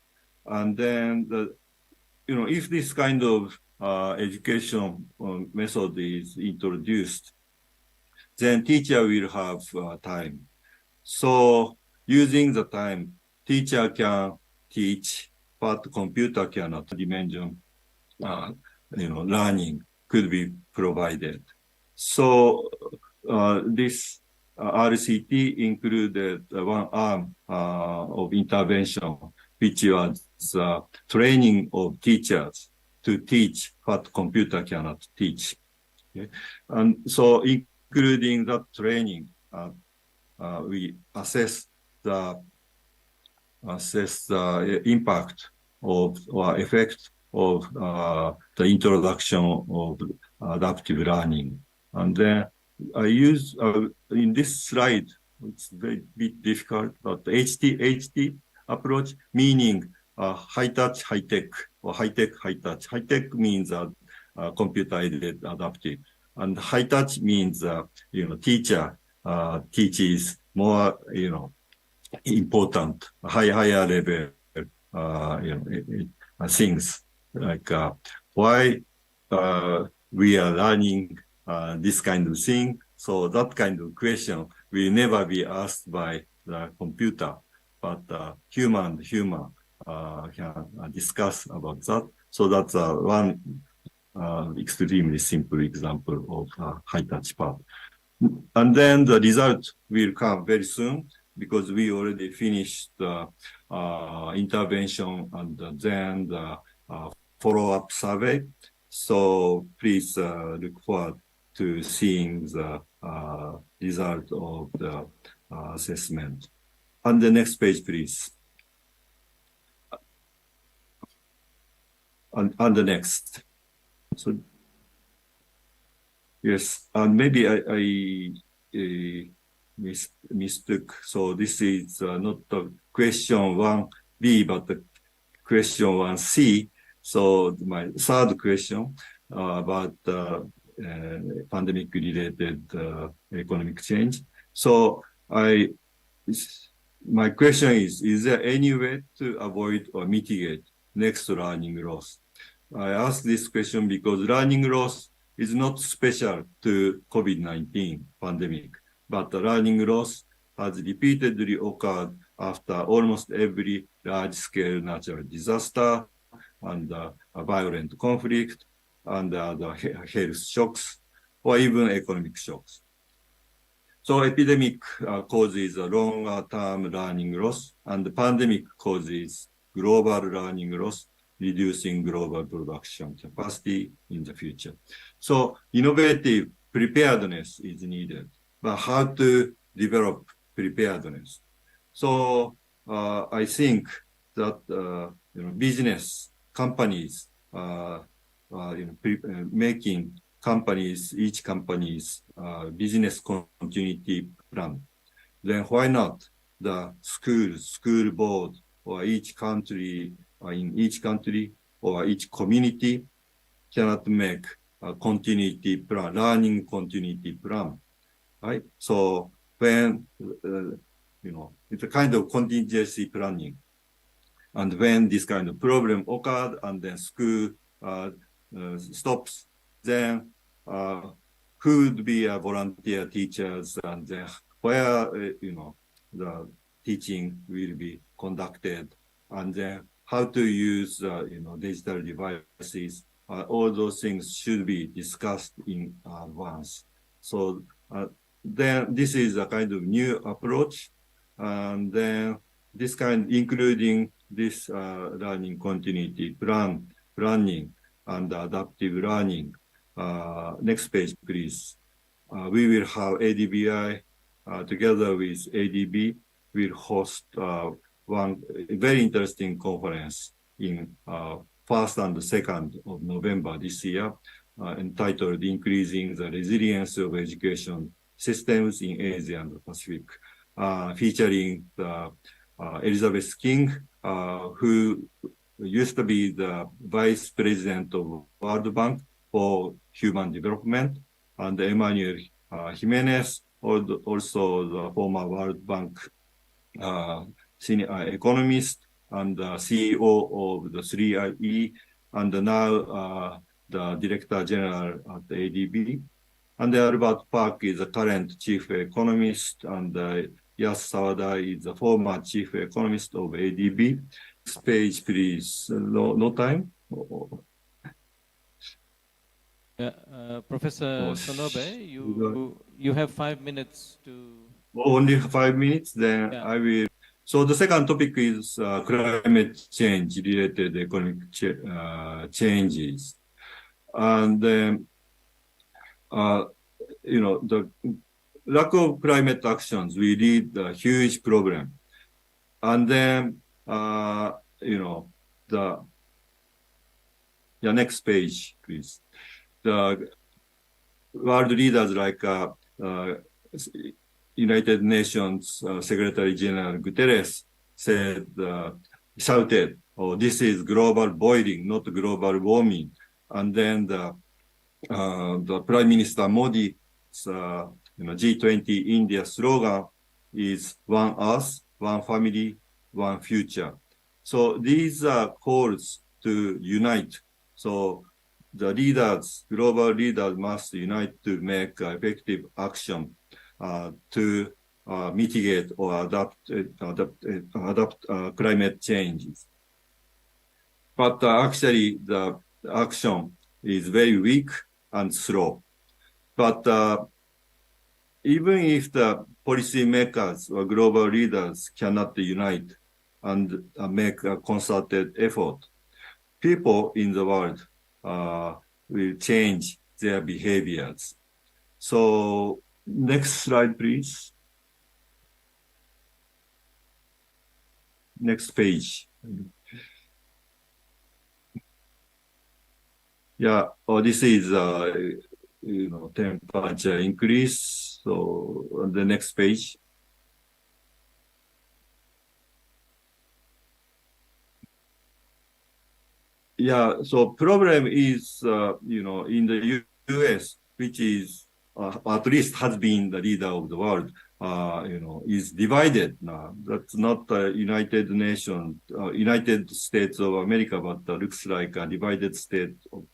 and then if this kind of education method is introduced, then teacher will have time. So using the time, teacher can teach, but computer cannot. Dimension, learning could be provided. So this RCT included one arm of intervention, which was training of teachers to teach what computer cannot teach. Okay? And so including that training, we assess the impact of or effect of the introduction of adaptive learning. And then I use in this slide, it's very bit difficult, but HT approach, meaning high touch, high tech, or high tech, high touch. High tech means computer aided adaptive, and high touch means teacher teaches more important higher level things like why we are learning this kind of thing. So that kind of question will never be asked by the computer, but human can discuss about that. So that's one extremely simple example of high touch part. And then the result will come very soon because we already finished the intervention and then the follow-up survey. So please look forward to seeing the result of the assessment. On the next page, please. On the next. So yes, and maybe I mistook. So this is not the question 1B, but the question 1C. So my third question about pandemic-related economic change. So my question is there any way to avoid or mitigate next learning loss? I ask this question because learning loss is not special to COVID-19 pandemic, but the learning loss has repeatedly occurred after almost every large-scale natural disaster and a violent conflict and the health shocks or even economic shocks. So epidemic causes a longer-term learning loss, and the pandemic causes global learning loss, reducing global production capacity in the future. So innovative preparedness is needed, but how to develop preparedness? So I think that business companies making each company's business continuity plan. Then why not the school board, or each country, in each country or each community cannot make a continuity plan, learning continuity plan, right? So when, it's a kind of contingency planning. And when this kind of problem occurred and then school stops, then who would be a volunteer teachers, and then where, the teaching will be conducted, and then how to use, digital devices. All those things should be discussed in advance. So then this is a kind of new approach, and then this kind, including this learning continuity planning and adaptive learning. Next page, please. We will have ADBI together with ADB. Will host one very interesting conference in 1st and 2nd of November this year, entitled Increasing the Resilience of Education Systems in Asia and the Pacific, featuring Elizabeth King, who used to be the Vice President of World Bank for Human Development, and Emmanuel Jimenez, also the former World Bank senior economist and CEO of the 3IE, and now the Director General at the ADB. And Albert Park is the current Chief Economist, and Yas Sawada is the former Chief Economist of ADB. Next page, please. No time? Professor Sonobe, you have 5 minutes to... Only 5 minutes, then Yeah. I will. So the second topic is climate change related economic changes. And then, the lack of climate actions will lead a huge problem. And then, the next page, please. The world leaders like United Nations Secretary General Guterres shouted, "Oh, this is global boiling, not global warming." And then the Prime Minister Modi's G20 India slogan is "One Earth, One Family, One Future." So these are calls to unite. So the leaders, global leaders, must unite to make effective action to mitigate or adapt climate changes. But actually, the action is very weak and slow. But even if the policymakers or global leaders cannot unite and make a concerted effort, people in the world will change their behaviors. So next slide, please. Next page. Yeah, this is temperature increase. So on the next page. Yeah, so problem is, in the US, which is at least has been the leader of the world, is divided now. That's not United Nations, United States of America, but looks like a divided state of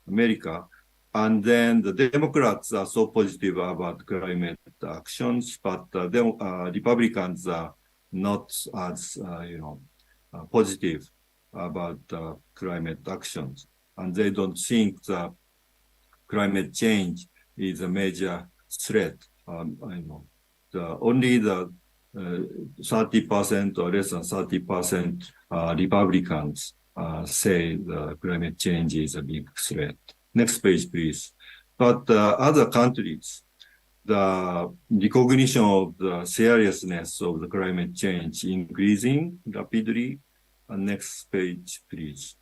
America. And then the Democrats are so positive about climate actions, but the Republicans are not as, positive about climate actions. And they don't think that climate change is a major threat. Only the 30% or less than 30% Republicans say the climate change is a big threat. Next page, please. But other countries, the recognition of the seriousness of the climate change increasing rapidly. Next page, please.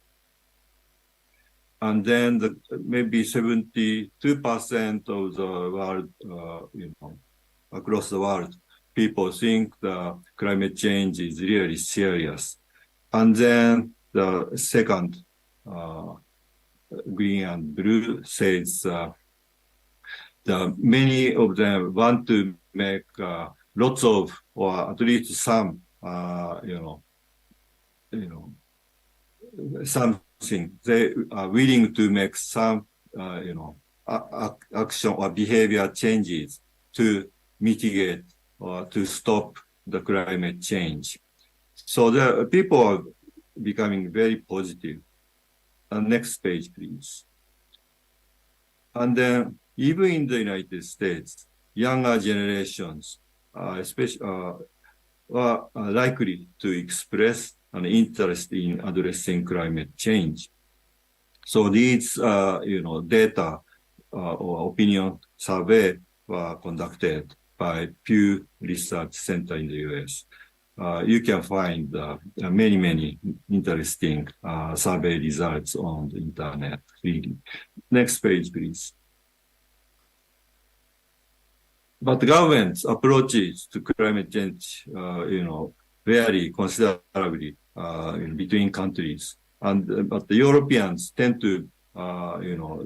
And then maybe 72% of the world, across the world, people think the climate change is really serious. And then the second, green and blue, says many of them want to make lots of, or at least some, something. They are willing to make some, action or behavior changes to mitigate or to stop the climate change. So the people are becoming very positive. Next page, please. And then even in the United States, younger generations, especially, are likely to express an interest in addressing climate change. So these, data or opinion survey were conducted by Pew Research Center in the US. You can find many interesting survey results on the internet. Next page, please. But government's approaches to climate change, vary considerably between countries. But the Europeans tend to,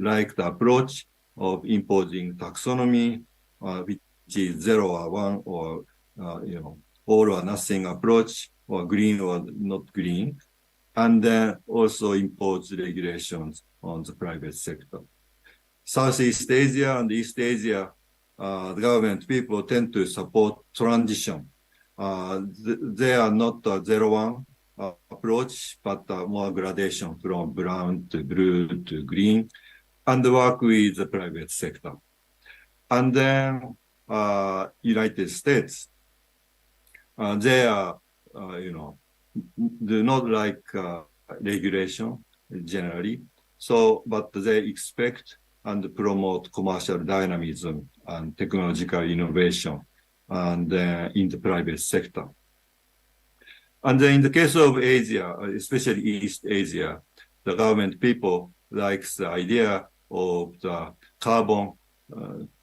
like the approach of imposing taxonomy, which is 0 or 1 or, all or nothing approach, or green or not green, and then also impose regulations on the private sector. Southeast Asia and East Asia, the government people tend to support transition. They are not a 0-1 approach, but more gradation from brown to blue to green, and work with the private sector. And then United States, they are, do not like regulation generally. So, but they expect and promote commercial dynamism and technological innovation and in the private sector. And then in the case of Asia, especially East Asia, the government people likes the idea of the carbon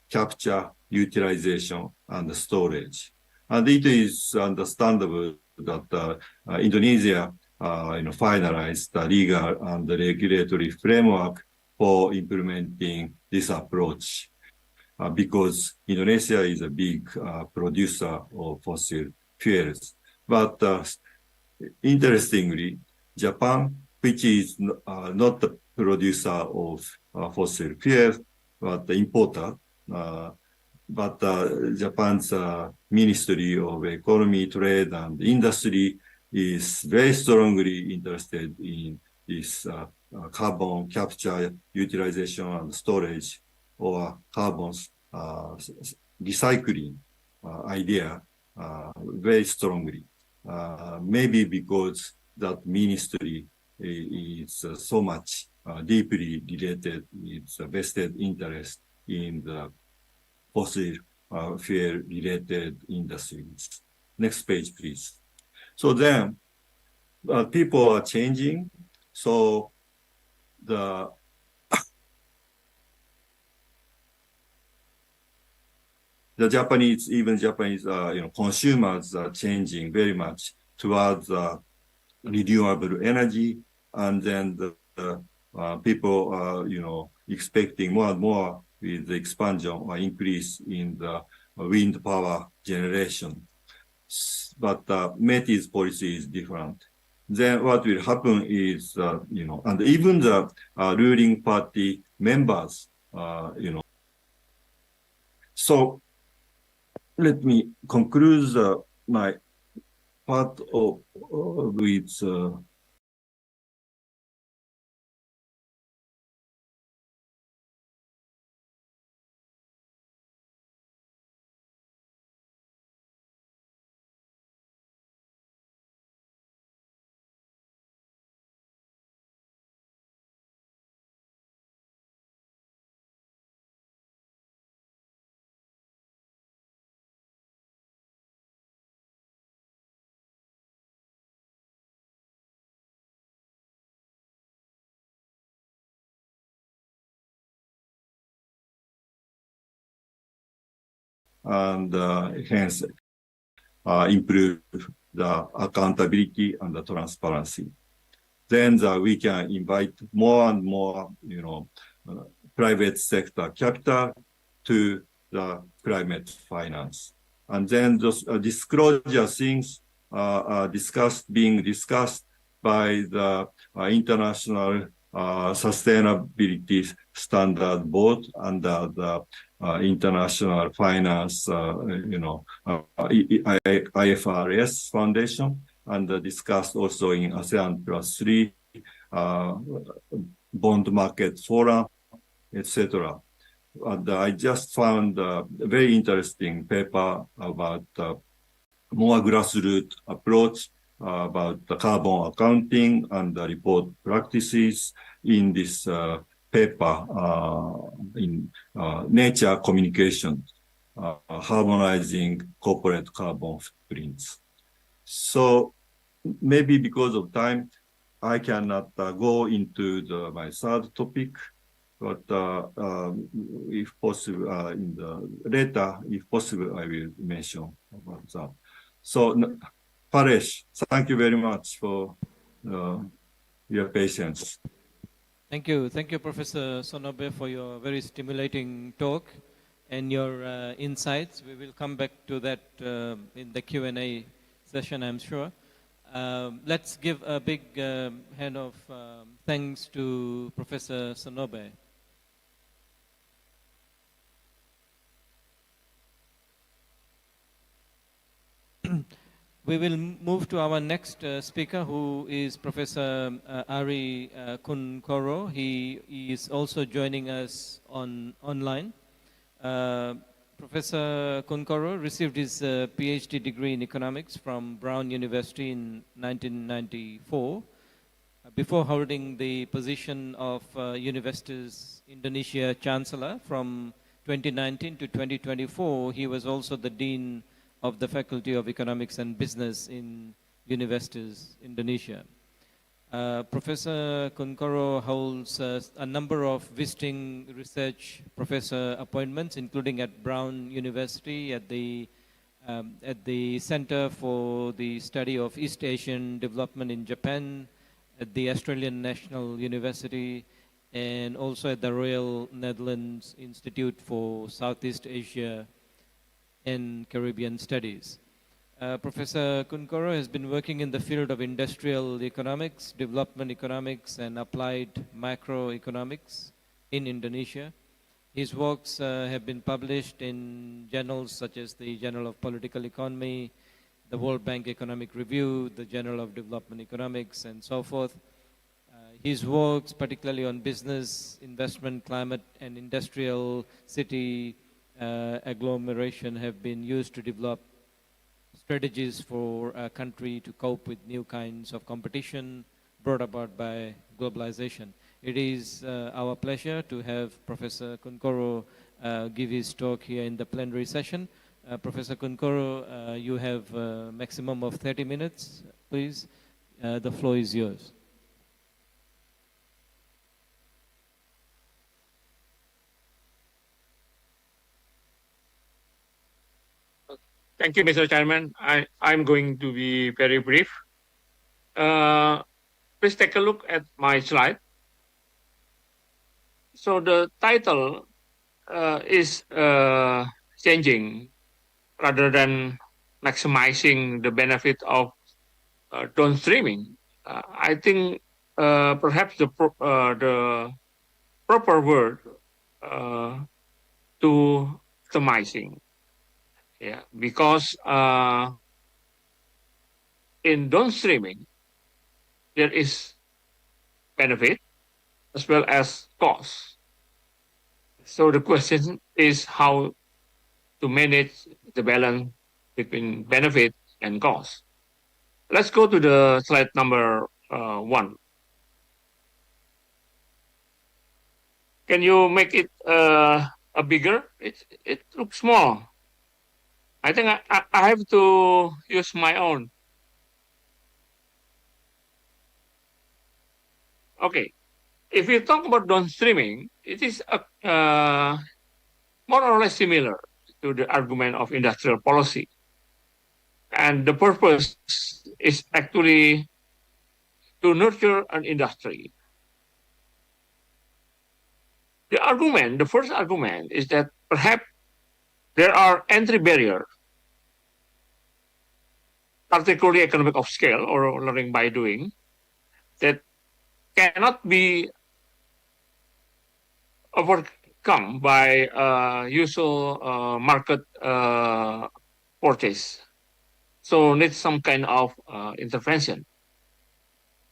capture, utilization, and storage. And it is understandable that Indonesia finalized the legal and the regulatory framework for implementing this approach because Indonesia is a big producer of fossil fuels. But interestingly, Japan, which is not the producer of fossil fuels, but the importer, but Japan's Ministry of Economy, Trade and Industry is very strongly interested in this carbon capture, utilization and storage or carbon recycling idea very strongly. Maybe because that ministry is so much deeply related, it's a vested interest in the fossil fuel related industries. Next page, please. So then people are changing. So the Japanese, even Japanese, consumers are changing very much towards renewable energy, and then the people are, expecting more and more with the expansion or increase in the wind power generation. But METI's policy is different. Then what will happen is, and even the ruling party members, So let me conclude my part with and hence improve the accountability and the transparency. Then we can invite more and more, private sector capital to the climate finance. And then those disclosure things are being discussed by the International Sustainability Standard Board under the International Finance, IFRS Foundation, and discussed also in ASEAN Plus 3 bond market forum, etc. And I just found a very interesting paper about more grassroots approach about the carbon accounting and the report practices in this paper in Nature Communications, harmonizing corporate carbon footprints. So maybe because of time, I cannot go into my third topic, but if possible, later, if possible, I will mention about that. So, Paresh, thank you very much for your patience. Thank you, Professor Sonobe, for your very stimulating talk and your insights. We will come back to that in the Q&A session, I'm sure. Let's give a big hand of thanks to Professor Sonobe. We will move to our next speaker, who is Professor Ari Kunkoro. He is also joining us online. Professor Kunkoro received his PhD degree in economics from Brown University in 1994. Before holding the position of Universitas Indonesia Chancellor from 2019 to 2024, he was also the Dean of the Faculty of Economics and Business in Universitas Indonesia. Professor Kunkoro holds a number of visiting research professor appointments, including at Brown University, at the Center for the Study of East Asian Development in Japan, at the Australian National University, and also at the Royal Netherlands Institute for Southeast Asia and Caribbean Studies. Professor Kunkoro has been working in the field of industrial economics, development economics, and applied macroeconomics in Indonesia. His works have been published in journals such as the Journal of Political Economy, the World Bank Economic Review, the Journal of Development Economics, and so forth. His works, particularly on business, investment, climate, and industrial city agglomeration, have been used to develop strategies for a country to cope with new kinds of competition brought about by globalization. It is our pleasure to have Professor Kunkoro give his talk here in the plenary session. Professor Kunkoro, you have a maximum of 30 minutes, please. The floor is yours. Thank you, Mr. Chairman. I'm going to be very brief. Please take a look at my slide. So the title is changing rather than maximizing the benefit of downstreaming. I think perhaps the proper word to optimizing. Yeah, because in downstreaming, there is benefit as well as cost. So the question is how to manage the balance between benefit and cost. Let's go to the slide number 1. Can you make it a bigger? It looks small. I think I have to use my own. Okay. If you talk about downstreaming, it is more or less similar to the argument of industrial policy. And the purpose is actually to nurture an industry. The first argument is that perhaps there are entry barriers, particularly economic of scale or learning by doing, that cannot be overcome by usual market purchase. So needs some kind of intervention.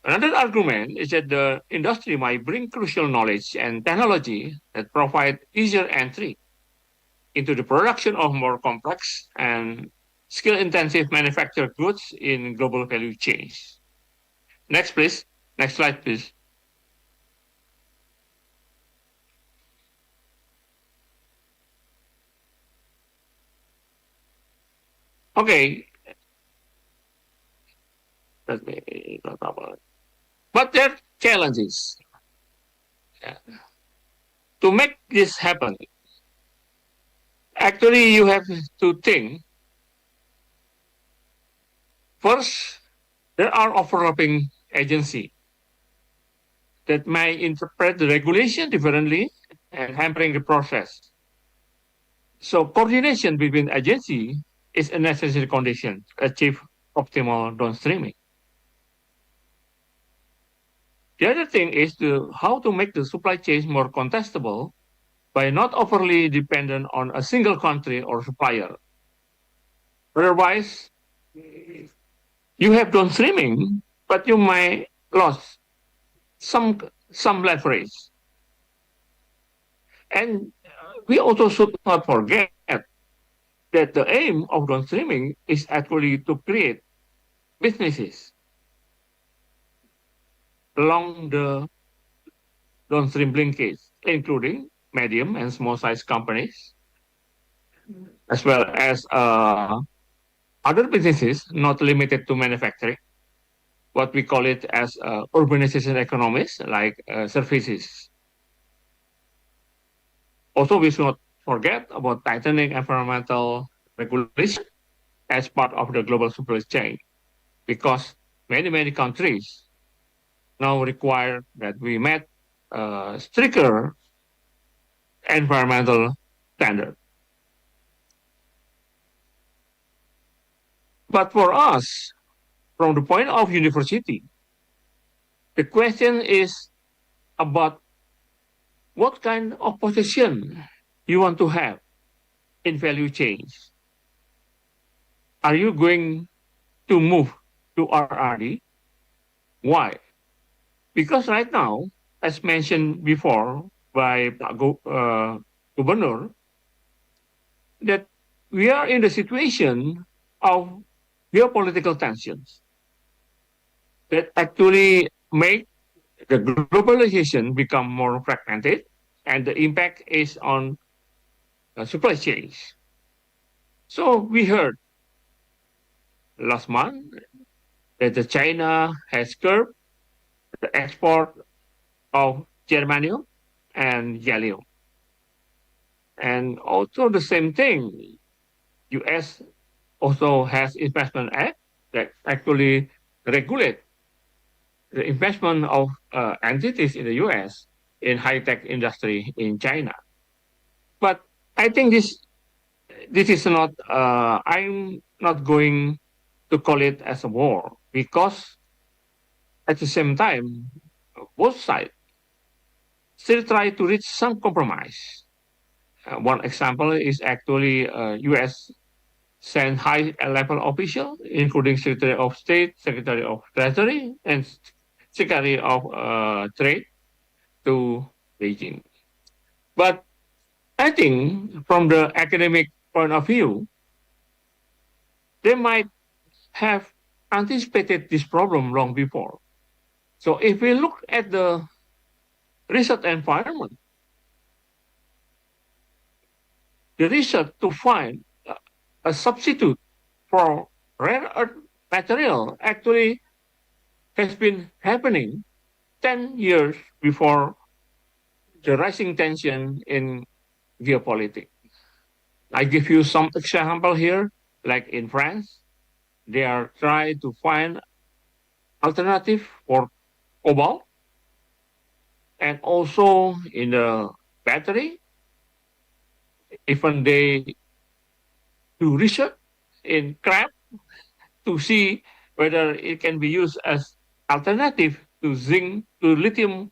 Another argument is that the industry might bring crucial knowledge and technology that provide easier entry into the production of more complex and skill-intensive manufactured goods in global value chains. Next, please. Next slide, please. Okay. But there are challenges. Yeah. To make this happen, actually you have to think. First, there are overlapping agencies that may interpret the regulation differently and hampering the process. So coordination between agencies is a necessary condition to achieve optimal downstreaming. The other thing is how to make the supply chains more contestable by not overly dependent on a single country or supplier. Otherwise, you have downstreaming, but you might lose some leverage. And we also should not forget that the aim of downstreaming is actually to create businesses along the downstream linkage, including medium and small size companies, as well as other businesses not limited to manufacturing, what we call it as urbanization economies, like services. Also, we should not forget about tightening environmental regulation as part of the global supply chain, because many countries now require that we meet stricter environmental standards. But for us, from the point of university, the question is about what kind of position you want to have in value chains. Are you going to move to R&D? Why? Because right now, as mentioned before by Governor, that we are in the situation of geopolitical tensions that actually make the globalization become more fragmented, and the impact is on supply chains. So we heard last month that the China has curbed the export of germanium and gallium. And also the same thing, US also has investment act that actually regulate the investment of entities in the US in high-tech industry in China. But I think this is not, I'm not going to call it as a war, because at the same time, both sides still try to reach some compromise. One example is actually US sent high-level officials, including Secretary of State, Secretary of Treasury, and Secretary of Trade to Beijing. But I think from the academic point of view, they might have anticipated this problem long before. So if we look at the research environment, the research to find a substitute for rare earth material actually has been happening 10 years before the rising tension in geopolitics. I give you some example here, like in France, they are trying to find alternative for cobalt, and also in the battery, even they do research in crab to see whether it can be used as alternative to zinc, to lithium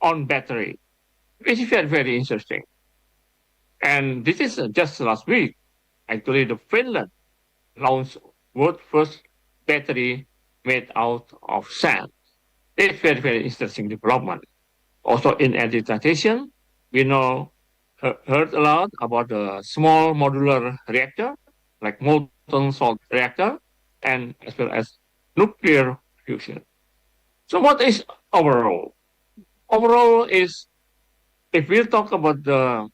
on battery, which is very interesting. And this is just last week. Actually, the Finland launched world first battery made out of sand. It's very interesting development. Also in education, we know heard a lot about the small modular reactor, like molten salt reactor, and as well as nuclear fusion. So what is overall? Overall is, if we talk about the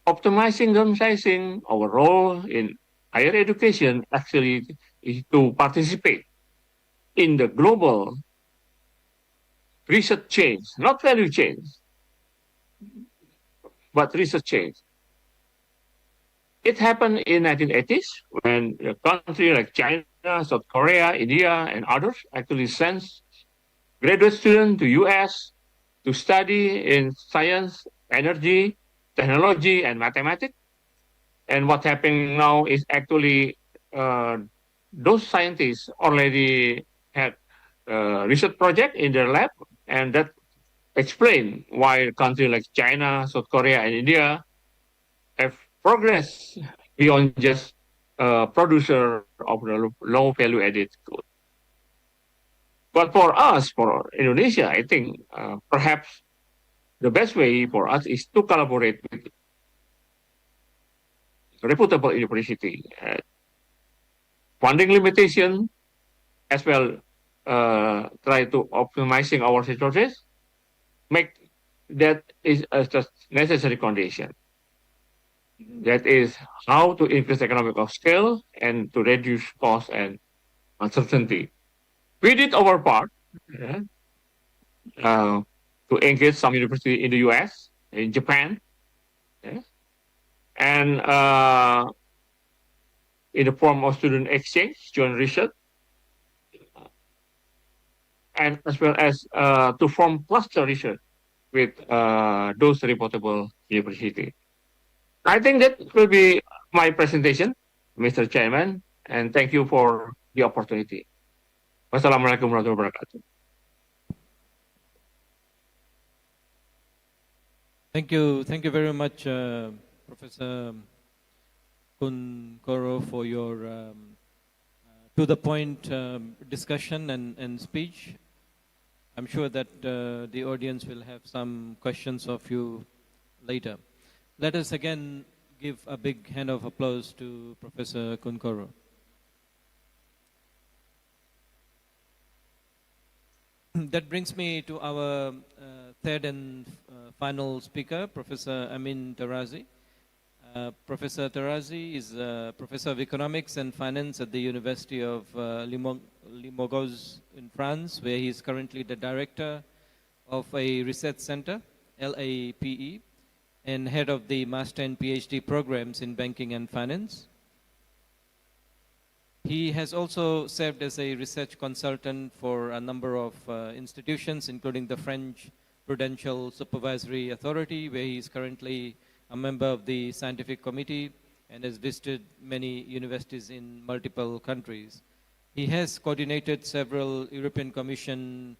optimizing, downsizing, our role in higher education actually is to participate in the global research change, not value change, but research change. It happened in 1980s when a country like China, South Korea, India, and others actually sent graduate students to US to study in science, energy, technology, and mathematics. And what's happening now is actually those scientists already had research project in their lab, and that explain why countries like China, South Korea, and India have progressed beyond just producer of the low value added good. But for us, for Indonesia, I think perhaps the best way for us is to collaborate with reputable university. Funding limitation, as well, try to optimizing our resources, make that is a just necessary condition. That is how to increase economic of scale and to reduce cost and uncertainty. We did our part, yeah, to engage some university in the US, in Japan, yeah, and in the form of student exchange, joint research, and as well as to form cluster research with those reputable university. I think that will be my presentation, Mr. Chairman, and thank you for the opportunity. Wassalamualaikum warahmatullahi wabarakatuh. Thank you very much, Professor Kun Koro, for your to the point discussion and speech. I'm sure that the audience will have some questions of you later. Let us again give a big hand of applause to Professor Kun Koro. That brings me to our third and final speaker, Professor Amin Tarazi. Professor Tarazi is a professor of economics and finance at the University of Limoges in France, where he is currently the director of a research center, LAPE, and head of the master and PhD programs in banking and finance. He has also served as a research consultant for a number of institutions, including the French Prudential Supervisory Authority, where he is currently a member of the scientific committee and has visited many universities in multiple countries. He has coordinated several European Commission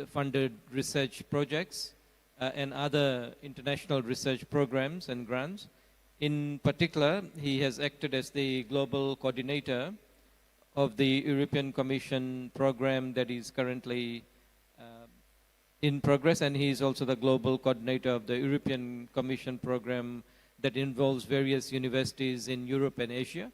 funded research projects and other international research programs and grants. In particular, he has acted as the global coordinator of the European Commission program that is currently in progress, and he is also the global coordinator of the European Commission program that involves various universities in Europe and Asia.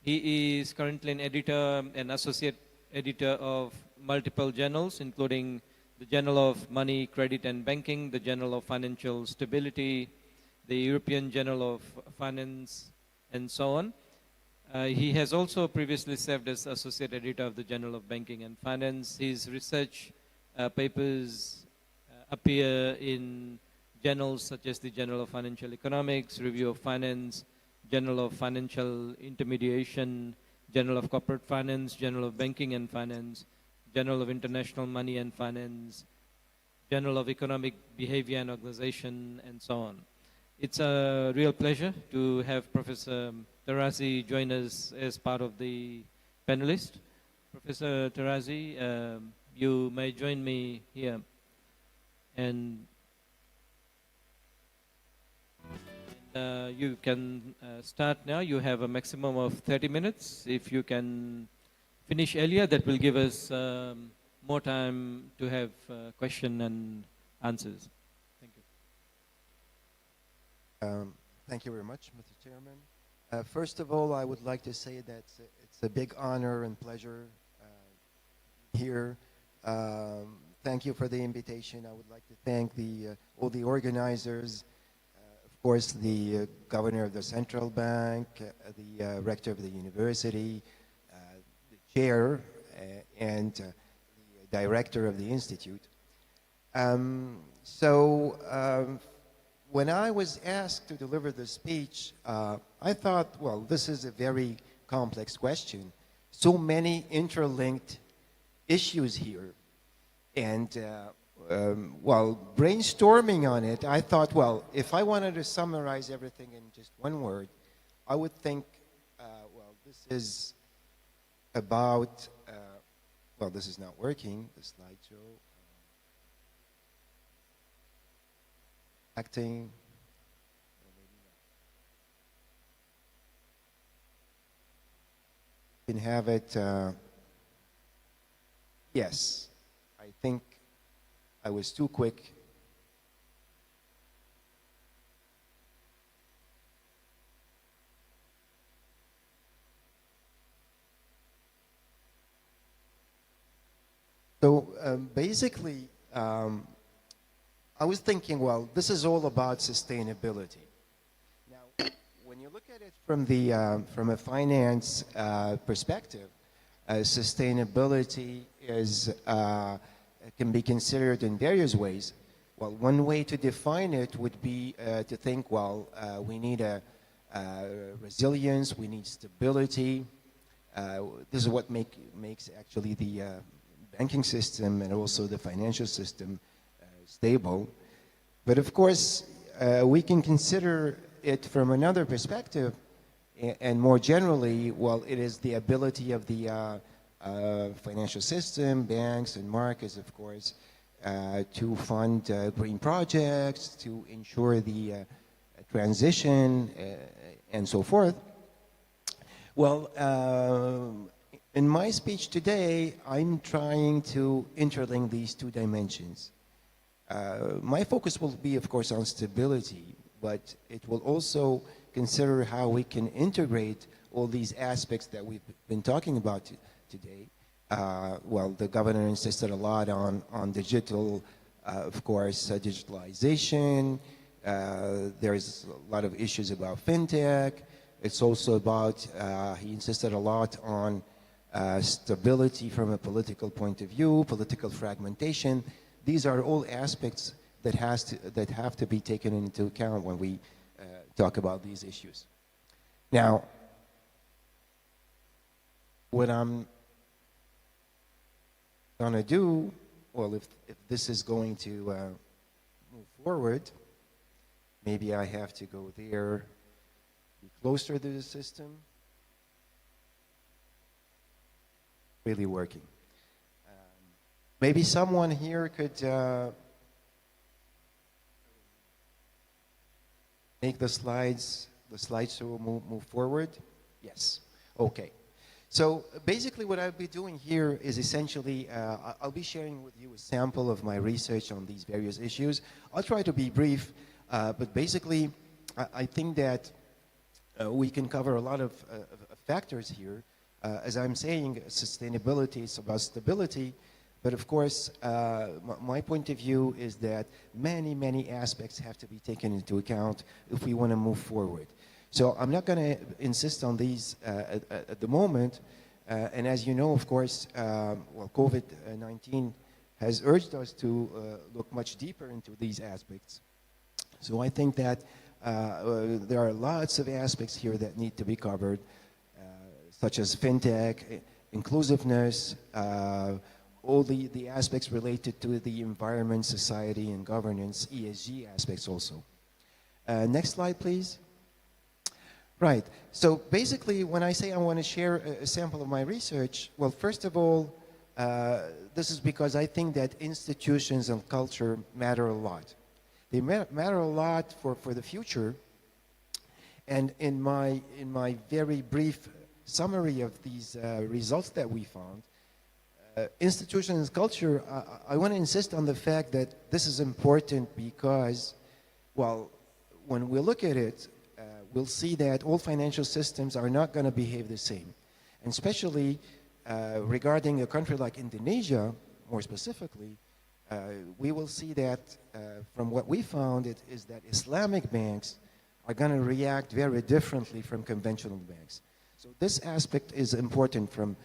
He is currently an editor and associate editor of multiple journals, including the Journal of Money, Credit and Banking, the Journal of Financial Stability, the European Journal of Finance, and so on. He has also previously served as associate editor of the Journal of Banking and Finance. His research papers appear in journals such as the Journal of Financial Economics, Review of Finance, Journal of Financial Intermediation, Journal of Corporate Finance, Journal of Banking and Finance, Journal of International Money and Finance, Journal of Economic Behavior and Organization, and so on. It's a real pleasure to have Professor Tarazi join us as part of the panelists. Professor Tarazi, you may join me here. And you can start now. You have a maximum of 30 minutes. If you can finish earlier, that will give us more time to have question and answers. Thank you. Thank you very much, Mr. Chairman. First of all, I would like to say that it's a big honor and pleasure here. Thank you for the invitation. I would like to thank all the organizers, of course, the governor of the central bank, the rector of the university, the chair, and the director of the institute. When I was asked to deliver the speech, I thought, well, this is a very complex question. So many interlinked issues here. And while brainstorming on it, I thought, well, if I wanted to summarize everything in just one word, I would think, well, this is about, well, this is not working, the slideshow. Acting. You can have it, yes, I think I was too quick. So basically, I was thinking, well, this is all about sustainability. Now, when you look at it from a finance perspective, sustainability can be considered in various ways. Well, one way to define it would be to think, well, we need a resilience, we need stability. This is what makes actually the banking system and also the financial system stable. But of course, we can consider it from another perspective, and more generally, well, it is the ability of the financial system, banks and markets, of course, to fund green projects, to ensure the transition, and so forth. Well, in my speech today, I'm trying to interlink these two dimensions. My focus will be, of course, on stability, but it will also consider how we can integrate all these aspects that we've been talking about today. Well, the governor insisted a lot on digital, of course, digitalization. There's a lot of issues about fintech. It's also about, he insisted a lot on stability from a political point of view, political fragmentation. These are all aspects that have to be taken into account when we talk about these issues. Now, what I'm gonna do, well, if this is going to move forward, maybe I have to go there, be closer to the system. Really working. Maybe someone here could make the slideshow move forward. Yes. Okay. So basically what I'll be doing here is essentially, I'll be sharing with you a sample of my research on these various issues. I'll try to be brief, but basically I think that we can cover a lot of factors here. As I'm saying, sustainability is about stability, but of course, my point of view is that many aspects have to be taken into account if we want to move forward. So I'm not going to insist on these at the moment, and as you know, of course, well, COVID-19 has urged us to look much deeper into these aspects. So I think that there are lots of aspects here that need to be covered, such as fintech, inclusiveness, all the aspects related to the environment, society, and governance, ESG aspects also. Next slide, please. Right, so basically when I say I want to share a sample of my research, well, first of all, this is because I think that institutions and culture matter a lot. They matter a lot for the future, and in my very brief summary of these results that we found, institutions and culture, I want to insist on the fact that this is important because, well, when we look at it, we'll see that all financial systems are not going to behave the same. And especially regarding a country like Indonesia, more specifically, we will see that from what we found is that Islamic banks are going to react very differently from conventional banks. So this aspect is important from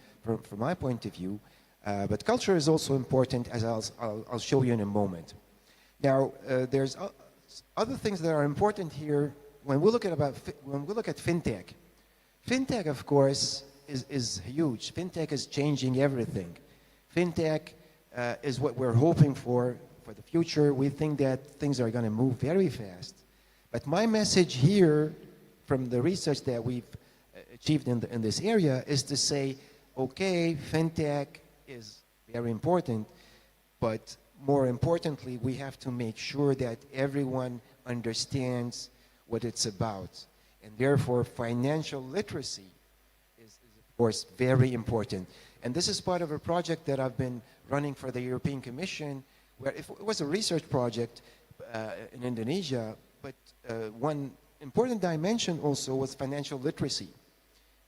my point of view, but culture is also important, as I'll show you in a moment. Now, there's other things that are important here when we look at fintech. Fintech, of course, is huge. Fintech is changing everything. Fintech is what we're hoping for the future. We think that things are going to move very fast. But my message here from the research that we've achieved in this area is to say okay, fintech is very important, but more importantly, we have to make sure that everyone understands what it's about. And therefore, financial literacy is of course, very important. And this is part of a project that I've been running for the European Commission, where it was a research project in Indonesia, but one important dimension also was financial literacy.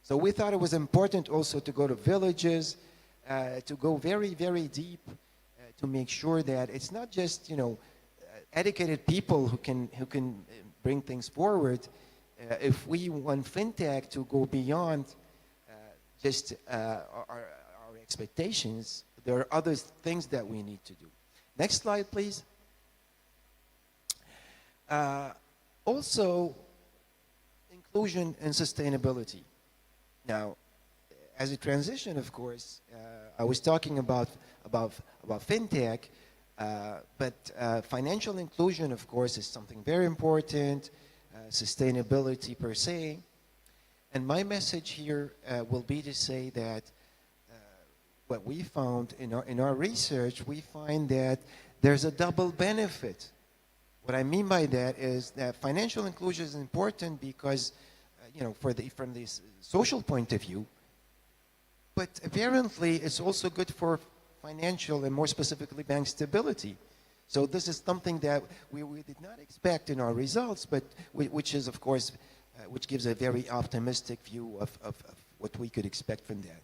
So we thought it was important also to go to villages, to go very, very deep, to make sure that it's not just, you know, educated people who can bring things forward. If we want fintech to go beyond just our expectations, there are other things that we need to do. Next slide, please. Also, inclusion and sustainability. Now, as a transition, of course, I was talking about fintech, but financial inclusion, of course, is something very important, sustainability per se. And my message here will be to say that what we found in our research, we find that there's a double benefit. What I mean by that is that financial inclusion is important because, you know, from the social point of view, but apparently it's also good for financial and more specifically bank stability. So this is something that we did not expect in our results, but which is, of course, which gives a very optimistic view of what we could expect from that.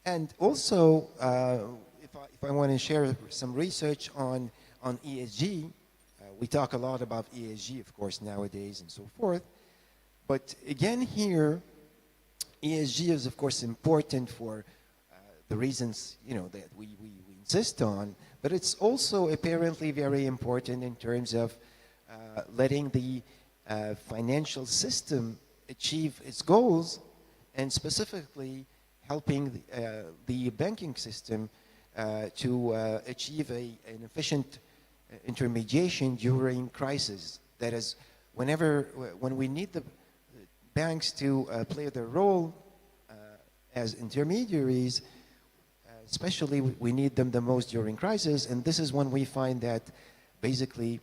And also, if I want to share some research on ESG, we talk a lot about ESG, of course, nowadays and so forth. But again here, ESG is, of course, important for the reasons, you know, that we insist on, but it's also apparently very important in terms of letting the financial system achieve its goals, and specifically helping the banking system to achieve an efficient intermediation during crisis. That is, when we need the banks to play their role as intermediaries, especially we need them the most during crisis, and this is when we find that basically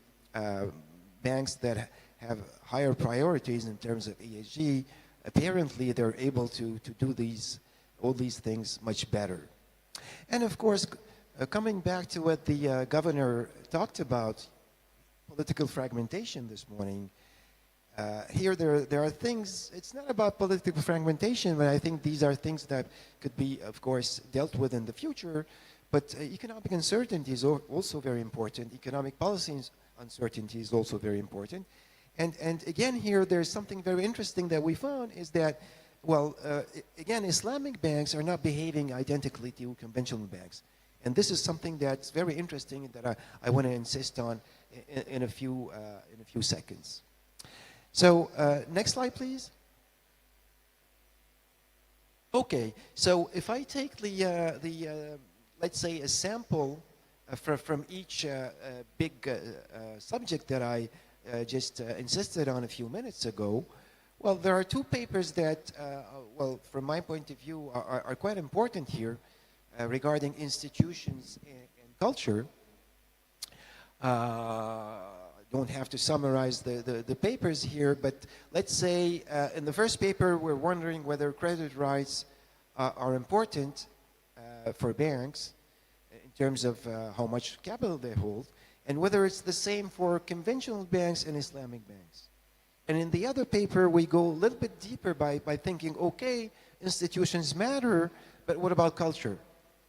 banks that have higher priorities in terms of ESG, apparently they're able to do all these things much better. And of course, coming back to what the governor talked about, political fragmentation this morning, here there are things, it's not about political fragmentation, but I think these are things that could be, of course, dealt with in the future, but economic uncertainty is also very important. Economic policy uncertainty is also very important. And again here, there's something very interesting that we found is that, well, again, Islamic banks are not behaving identically to conventional banks. And this is something that's very interesting that I want to insist on in a few seconds. So next slide, please. Okay, so if I take let's say a sample from each big subject that I just insisted on a few minutes ago, well, there are two papers that, well, from my point of view, are quite important here regarding institutions and culture. Don't have to summarize the papers here, but let's say in the first paper, we're wondering whether credit rights are important for banks in terms of how much capital they hold, and whether it's the same for conventional banks and Islamic banks. And in the other paper, we go a little bit deeper by thinking, okay, institutions matter, but what about culture?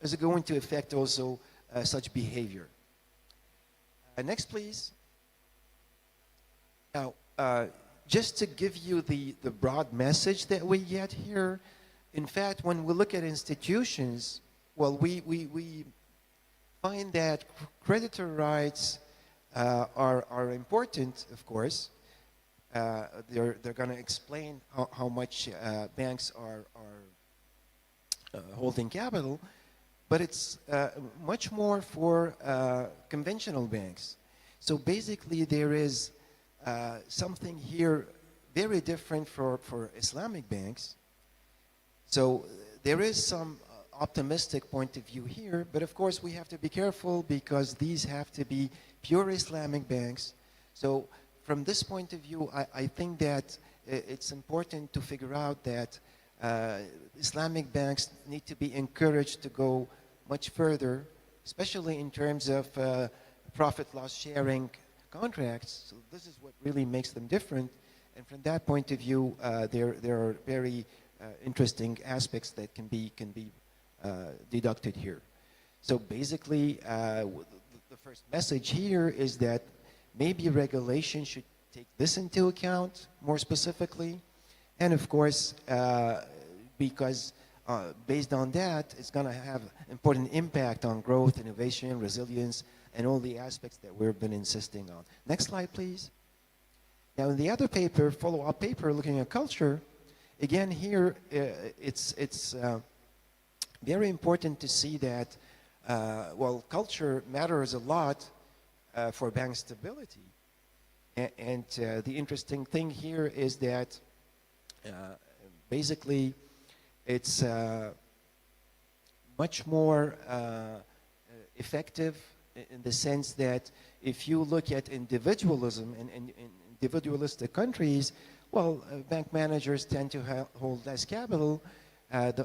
Is it going to affect also such behavior? Next, please. Now, just to give you the broad message that we get here, in fact, when we look at institutions, well, we find that creditor rights are important, of course. They're going to explain how much banks are holding capital, but it's much more for conventional banks. So basically, there is something here very different for Islamic banks. So there is some optimistic point of view here, but of course we have to be careful because these have to be pure Islamic banks. So from this point of view, I think that it's important to figure out that Islamic banks need to be encouraged to go much further, especially in terms of profit loss sharing contracts. So this is what really makes them different. And from that point of view, there are very interesting aspects that can be deducted here. So basically, the first message here is that maybe regulation should take this into account more specifically. And of course, because based on that, it's going to have important impact on growth, innovation, resilience, and all the aspects that we've been insisting on. Next slide, please. Now, in the other paper, follow-up paper looking at culture, again here, it's very important to see that, well, culture matters a lot for bank stability. And the interesting thing here is that basically it's much more effective in the sense that if you look at individualism in individualistic countries, well, bank managers tend to hold less capital,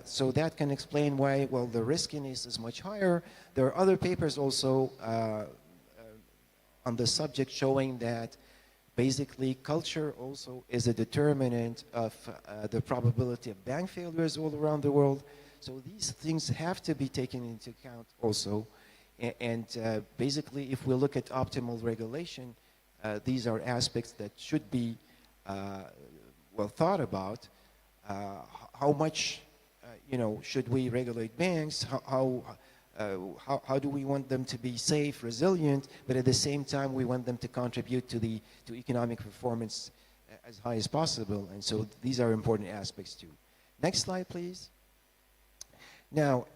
so that can explain why, well, the riskiness is much higher. There are other papers also on the subject showing that basically culture also is a determinant of the probability of bank failures all around the world. So these things have to be taken into account also. And basically, if we look at optimal regulation, these are aspects that should be well thought about. How much, should we regulate banks? How do we want them to be safe, resilient, but at the same time we want them to contribute to economic performance as high as possible? And so these are important aspects too. Next slide, please. Now,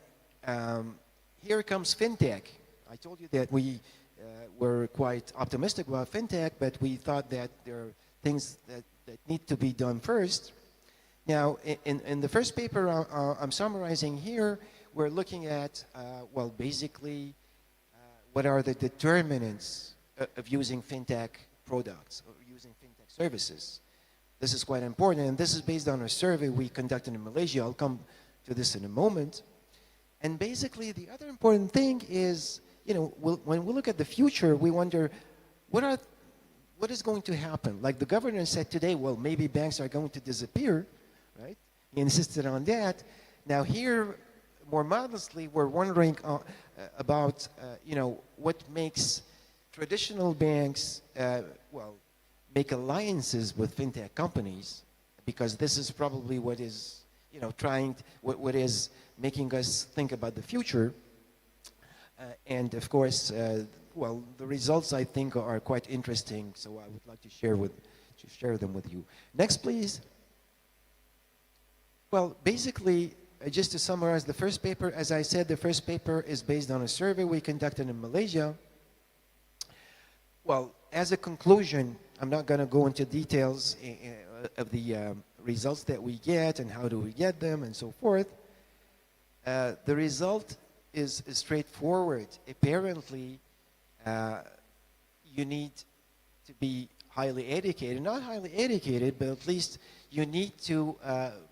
here comes fintech. I told you that we were quite optimistic about fintech, but we thought that there are things that need to be done first. Now, in the first paper I'm summarizing here, we're looking at, well, basically, what are the determinants of using fintech products or using fintech services. This is quite important, and this is based on a survey we conducted in Malaysia. I'll come to this in a moment. And basically, the other important thing is, when we look at the future, we wonder, what is going to happen? Like the governor said today, well, maybe banks are going to disappear, right? He insisted on that. Now here, more modestly, we're wondering about, what makes traditional banks, well, make alliances with fintech companies, because this is probably what is, what is making us think about the future. And of course, well, the results I think are quite interesting, so I would like to share them with you. Next, please. Well, basically, just to summarize the first paper, as I said, the first paper is based on a survey we conducted in Malaysia. Well, as a conclusion, I'm not going to go into details of the results that we get and how do we get them and so forth. The result is straightforward. Apparently, you need to be highly educated, not highly educated, but at least you need to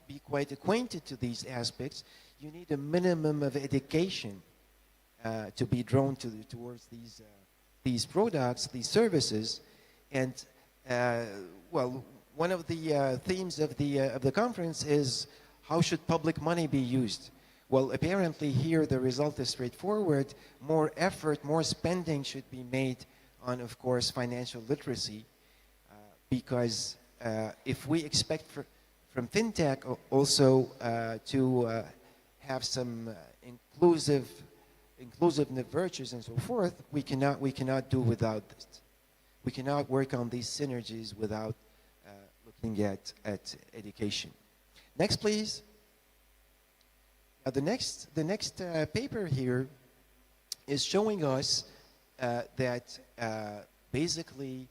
be quite acquainted to these aspects. You need a minimum of education to be drawn towards these products, these services. And well, one of the themes of the conference is how should public money be used? Well, apparently here the result is straightforward. More effort, more spending should be made on, of course, financial literacy, because if we expect from fintech also to have some inclusive virtues and so forth, we cannot do without this. We cannot work on these synergies without looking at education. Next, please. The next paper here is showing us that basically,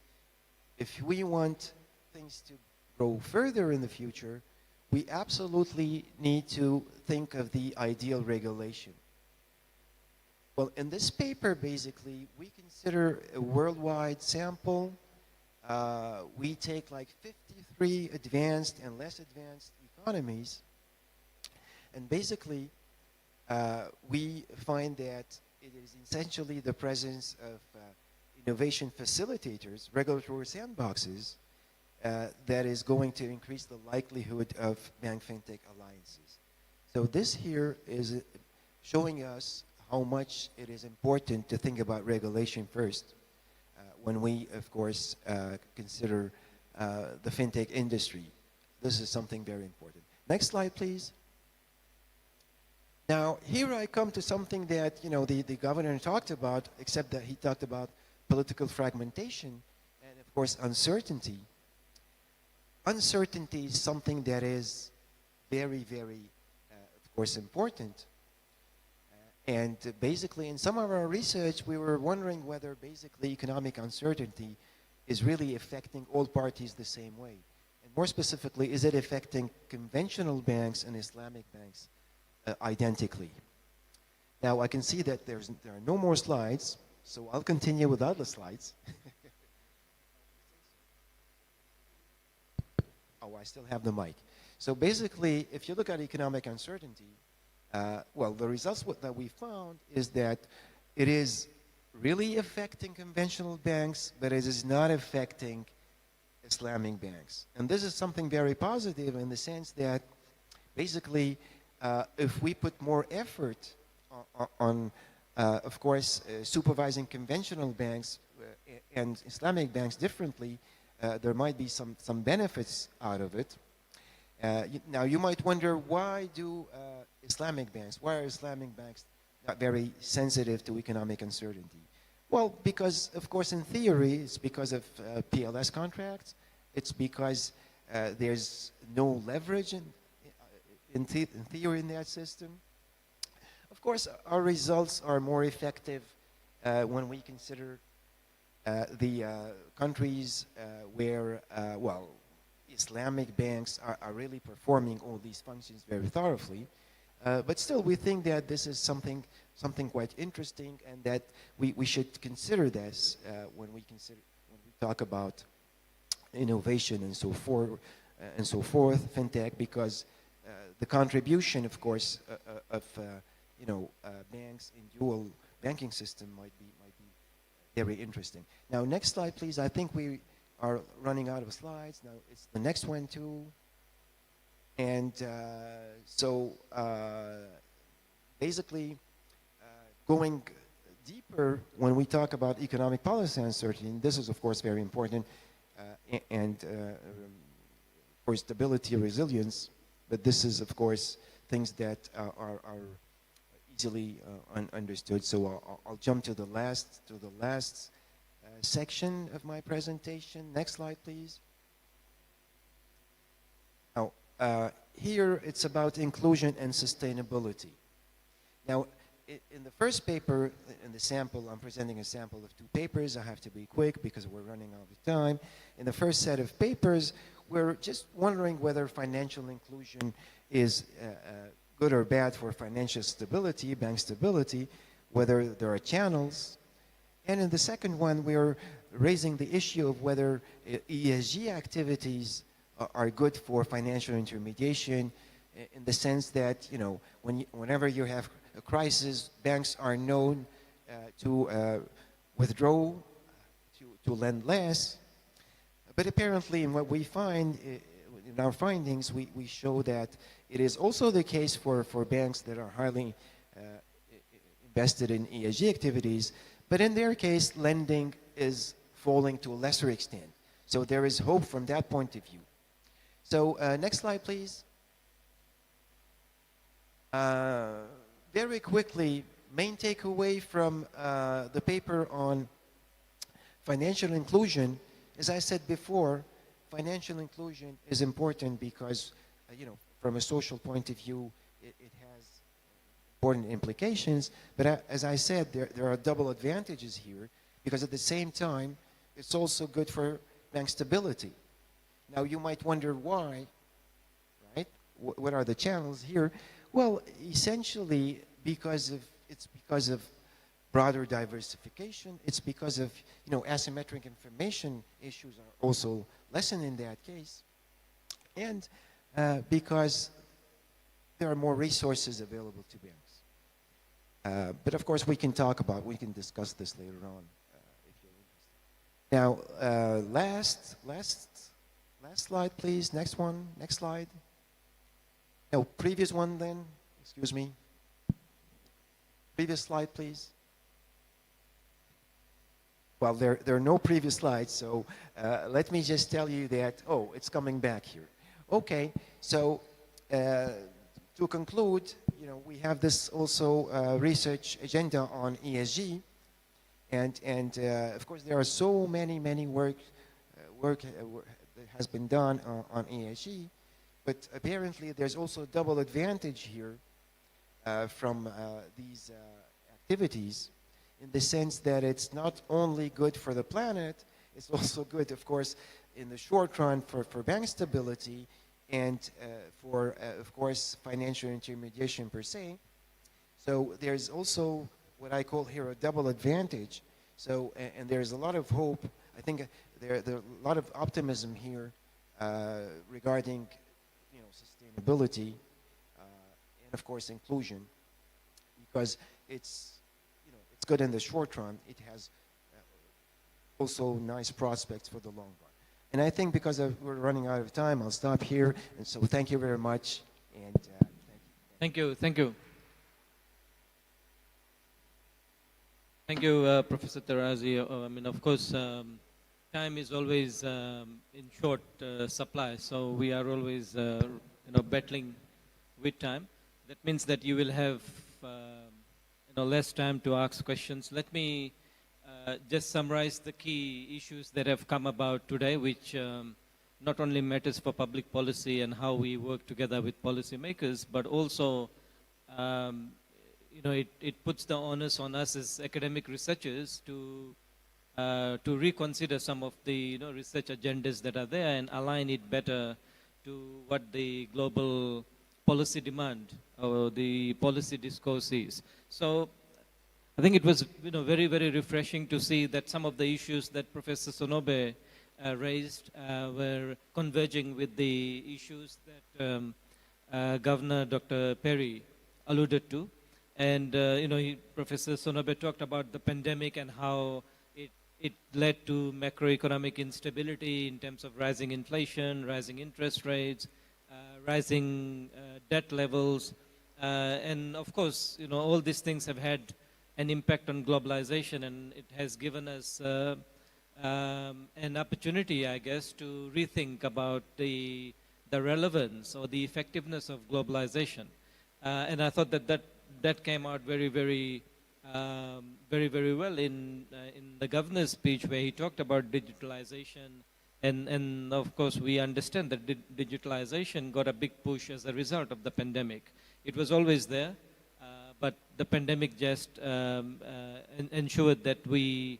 if we want things to grow further in the future, we absolutely need to think of the ideal regulation. Well, in this paper, basically, we consider a worldwide sample. We take like 53 advanced and less advanced economies, and basically, we find that it is essentially the presence of innovation facilitators, regulatory sandboxes, that is going to increase the likelihood of bank fintech alliances. So this here is showing us how much it is important to think about regulation first when we, of course, consider the fintech industry. This is something very important. Next slide, please. Now, here I come to something that, the governor talked about, except that he talked about political fragmentation and, of course, uncertainty. Uncertainty is something that is very, very, of course, important. And basically, in some of our research, we were wondering whether basically economic uncertainty is really affecting all parties the same way. And more specifically, is it affecting conventional banks and Islamic banks identically? Now, I can see that there are no more slides, so I'll continue without the slides. Oh, I still have the mic. So basically, if you look at economic uncertainty, well, the results that we found is that it is really affecting conventional banks, but it is not affecting Islamic banks. And this is something very positive in the sense that basically, if we put more effort on of course, supervising conventional banks and Islamic banks differently, there might be some benefits out of it. Now, you might wonder, why do why are Islamic banks not very sensitive to economic uncertainty? Well, because, of course, in theory, it's because of PLS contracts. It's because there's no leverage in theory in that system. Of course, our results are more effective when we consider the countries where, well, Islamic banks are really performing all these functions very thoroughly. But still, we think that this is something quite interesting, and that we should consider this when we talk about innovation and so forth, fintech, because the contribution, of course, of banks in dual banking system might be very interesting. Now, next slide, please. I think we are running out of slides. Now, it's the next one too. And so basically, going deeper when we talk about economic policy uncertainty, this is, of course, very important, and for stability and resilience, but this is, of course, things that are easily understood. So I'll jump to the last section of my presentation. Next slide, please. Now, here it's about inclusion and sustainability. Now, in the first paper, in the sample, I'm presenting a sample of 2 papers. I have to be quick because we're running out of time. In the first set of papers, we're just wondering whether financial inclusion is good or bad for financial stability, bank stability, whether there are channels. And in the second one, we're raising the issue of whether ESG activities are good for financial intermediation, in the sense that, whenever you have a crisis, banks are known to withdraw, to lend less. But apparently, in what we find, in our findings, we show that it is also the case for banks that are highly invested in ESG activities, but in their case, lending is falling to a lesser extent. So there is hope from that point of view. So next slide, please. Very quickly, main takeaway from the paper on financial inclusion. As I said before, financial inclusion is important because, from a social point of view, it has important implications. But as I said, there are double advantages here, because at the same time, it's also good for bank stability. Now, you might wonder why, right? what are the channels here? Well, essentially, because of broader diversification. It's because of, asymmetric information issues are also lessened in that case. And because there are more resources available to banks. But of course, we can discuss this later on if you're interested. Now, last slide, please. Next one, next slide. No, previous one then, excuse me. Previous slide, please. Well, there are no previous slides, so let me just tell you that, it's coming back here. Okay, so to conclude, we have this also research agenda on ESG, and of course there are so many work that has been done on ESG, but apparently there's also a double advantage here from these activities, in the sense that it's not only good for the planet, it's also good, of course, in the short run for bank stability and for, of course, financial intermediation per se. So there's also what I call here a double advantage. So, and there's a lot of hope. I think there are a lot of optimism here regarding, sustainability and, of course, inclusion, because it's good in the short run. It has also nice prospects for the long run. And I think because we're running out of time, I'll stop here. And so thank you very much. And thank you. Thank you. Thank you, Professor Tarazi. Of course, time is always in short supply, so we are always, battling with time. That means that you will have less time to ask questions. Let me just summarize the key issues that have come about today, which not only matters for public policy and how we work together with policymakers, but also it puts the onus on us as academic researchers to reconsider some of the research agendas that are there and align it better to what the global policy demand or the policy discourse is. So I think it was very, very refreshing to see that some of the issues that Professor Sonobe raised were converging with the issues that Governor Dr. Perry alluded to. And Professor Sonobe talked about the pandemic and how it led to macroeconomic instability in terms of rising inflation, rising interest rates, rising debt levels, and of course, all these things have had an impact on globalization, and it has given us an opportunity, I guess, to rethink about the relevance or the effectiveness of globalization. And I thought that came out very, very well in the governor's speech, where he talked about digitalization. And of course, we understand that digitalization got a big push as a result of the pandemic. It was always there, but the pandemic just ensured that we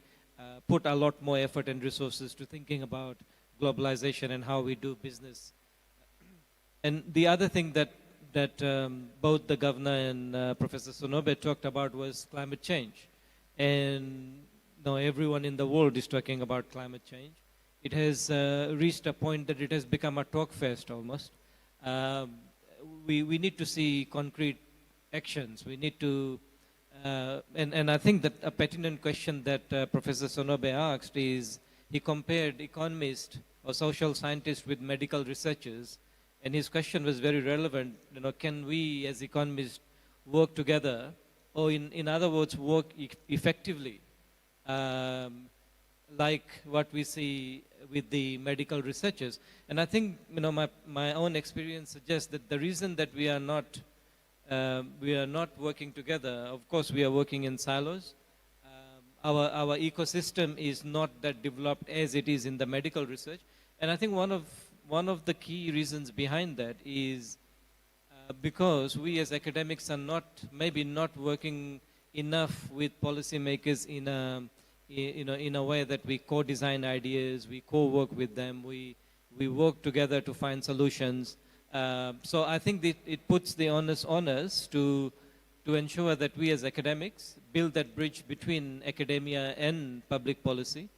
put a lot more effort and resources to thinking about globalization and how we do business. And the other thing that both the governor and Professor Sonobe talked about was climate change. And now everyone in the world is talking about climate change. It has reached a point that it has become a talk fest almost. We need to see concrete actions. We need to, and I think that a pertinent question that Professor Sonobe asked is, he compared economists or social scientists with medical researchers, and his question was very relevant. Can we as economists work together, or in other words, work effectively, like what we see with the medical researchers? And I think my own experience suggests that the reason that we are not working together, of course we are working in silos. Our ecosystem is not that developed as it is in the medical research, and I think one of the key reasons behind that is because we as academics are maybe not working enough with policymakers in a way that we co-design ideas, we co-work with them, we work together to find solutions. So I think that it puts the onus on us to ensure that we as academics build that bridge between academia and public policy.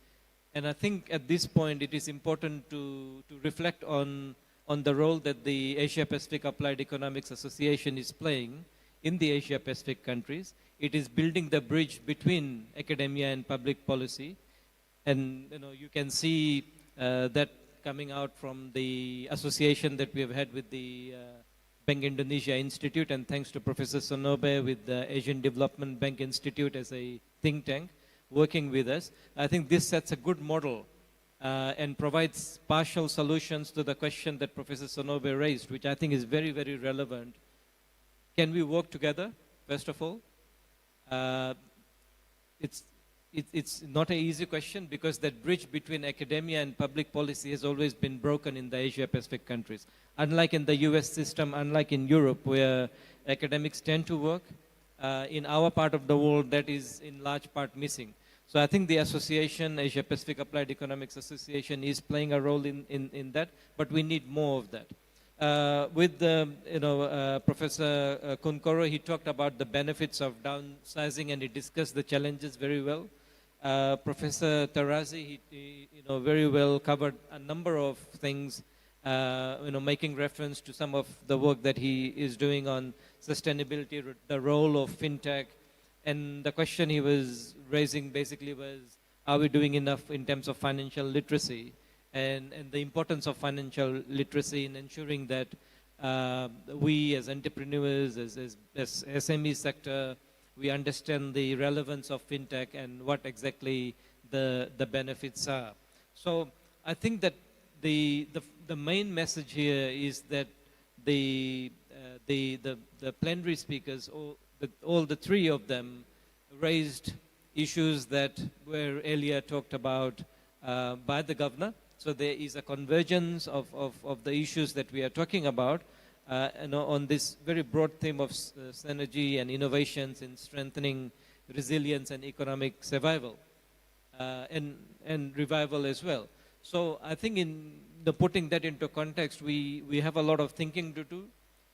And I think at this point it is important to reflect on the role that the Asia Pacific Applied Economics Association is playing in the Asia Pacific countries. It is building the bridge between academia and public policy. And you can see that coming out from the association that we have had with the Bank Indonesia Institute, and thanks to Professor Sonobe with the Asian Development Bank Institute as a think tank working with us. I think this sets a good model and provides partial solutions to the question that Professor Sonobe raised, which I think is very, very relevant. Can we work together, first of all? It's not an easy question because that bridge between academia and public policy has always been broken in the Asia Pacific countries. Unlike in the US system, unlike in Europe where academics tend to work, in our part of the world that is in large part missing. So I think the association, Asia Pacific Applied Economics Association, is playing a role in that, but we need more of that. With Professor Kunkoro, he talked about the benefits of downsizing and he discussed the challenges very well. Professor Tarazi, he very well covered a number of things, making reference to some of the work that he is doing on sustainability, the role of fintech, and the question he was raising basically was, are we doing enough in terms of financial literacy and the importance of financial literacy in ensuring that we as entrepreneurs, as SME sector, we understand the relevance of fintech and what exactly the benefits are. So I think that the main message here is that the plenary speakers, all the three of them, raised issues that were earlier talked about by the governor. So there is a convergence of the issues that we are talking about on this very broad theme of synergy and innovations in strengthening resilience and economic survival and revival as well. So I think in putting that into context, we have a lot of thinking to do.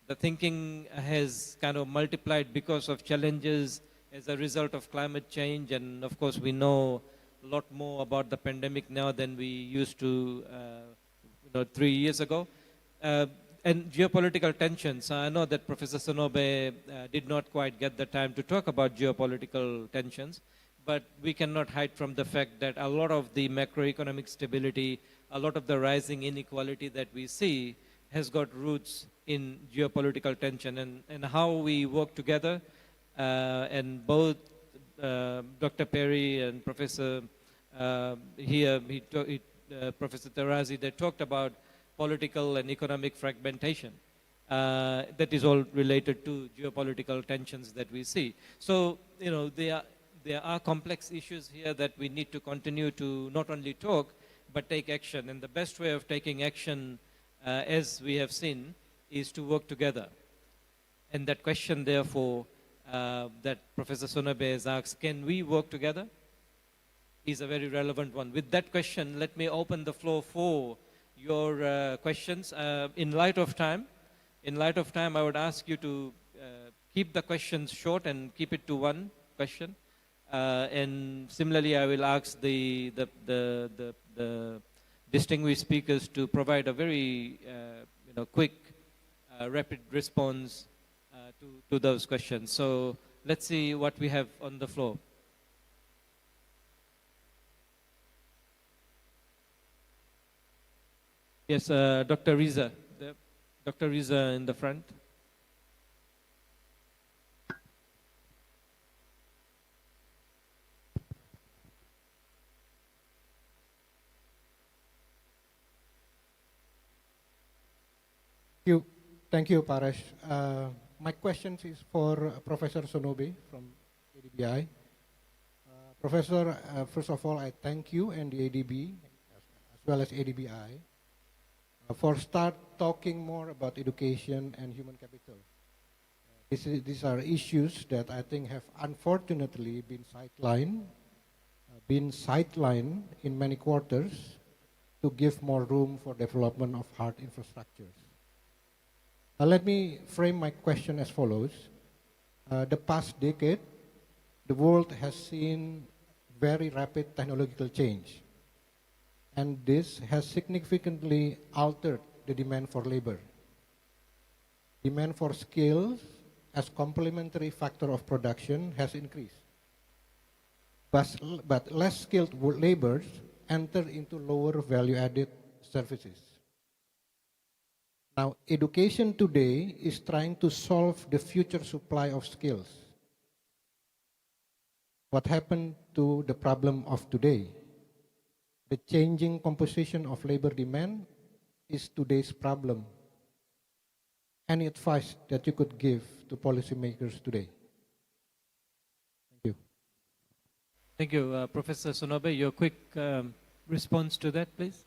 The thinking has kind of multiplied because of challenges as a result of climate change, and of course we know a lot more about the pandemic now than we used to 3 years ago. And geopolitical tensions. I know that Professor Sonobe did not quite get the time to talk about geopolitical tensions, but we cannot hide from the fact that a lot of the macroeconomic stability, a lot of the rising inequality that we see has got roots in geopolitical tension, and how we work together. And both Dr. Perry and Professor Professor Tarazi, they talked about political and economic fragmentation. That is all related to geopolitical tensions that we see. So, there are complex issues here that we need to continue to not only talk, but take action. And the best way of taking action, as we have seen, is to work together. And that question, therefore, that Professor Sonobe has asked, can we work together, is a very relevant one. With that question, let me open the floor for your questions. In light of time, I would ask you to keep the questions short and keep it to one question. And similarly, I will ask the distinguished speakers to provide a very quick, rapid response to those questions. So let's see what we have on the floor. Yes, Dr. Riza. Dr. Riza in the front. Thank you, Paresh. My question is for Professor Sonobe from ADBI. Professor, first of all, I thank you and the ADB, as well as ADBI, for start talking more about education and human capital. These are issues that I think have unfortunately been sidelined in many quarters to give more room for development of hard infrastructures. Let me frame my question as follows. The past decade, the world has seen very rapid technological change, and this has significantly altered the demand for labor. Demand for skills as complementary factor of production has increased. But less skilled laborers enter into lower value-added services. Now, education today is trying to solve the future supply of skills. What happened to the problem of today? The changing composition of labor demand is today's problem. Any advice that you could give to policymakers today? Thank you. Thank you, Professor Sonobe. Your quick response to that, please.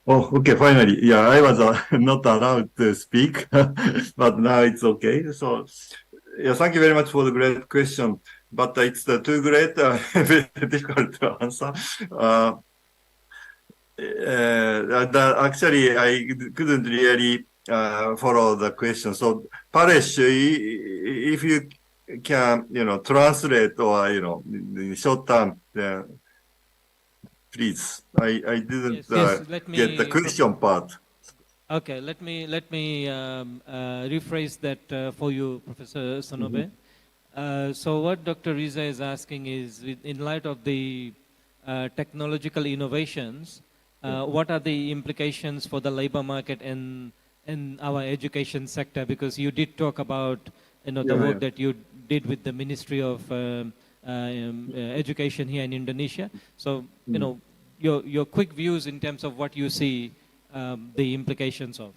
Oh, okay, finally. Yeah, I was not allowed to speak, but now it's okay. So, yeah, thank you very much for the great question. But it's too great, very difficult to answer. Actually, I couldn't really follow the question. So, Paresh, if you can, translate or, in short term, please. I didn't Yes, let me get the question part. Okay, let me rephrase that for you, Professor Sonobe. So what Dr. Riza is asking is, in light of the technological innovations, what are the implications for the labor market and our education sector? Because you did talk about the work that you did with the Ministry of Education here in Indonesia. So your quick views in terms of what you see the implications of.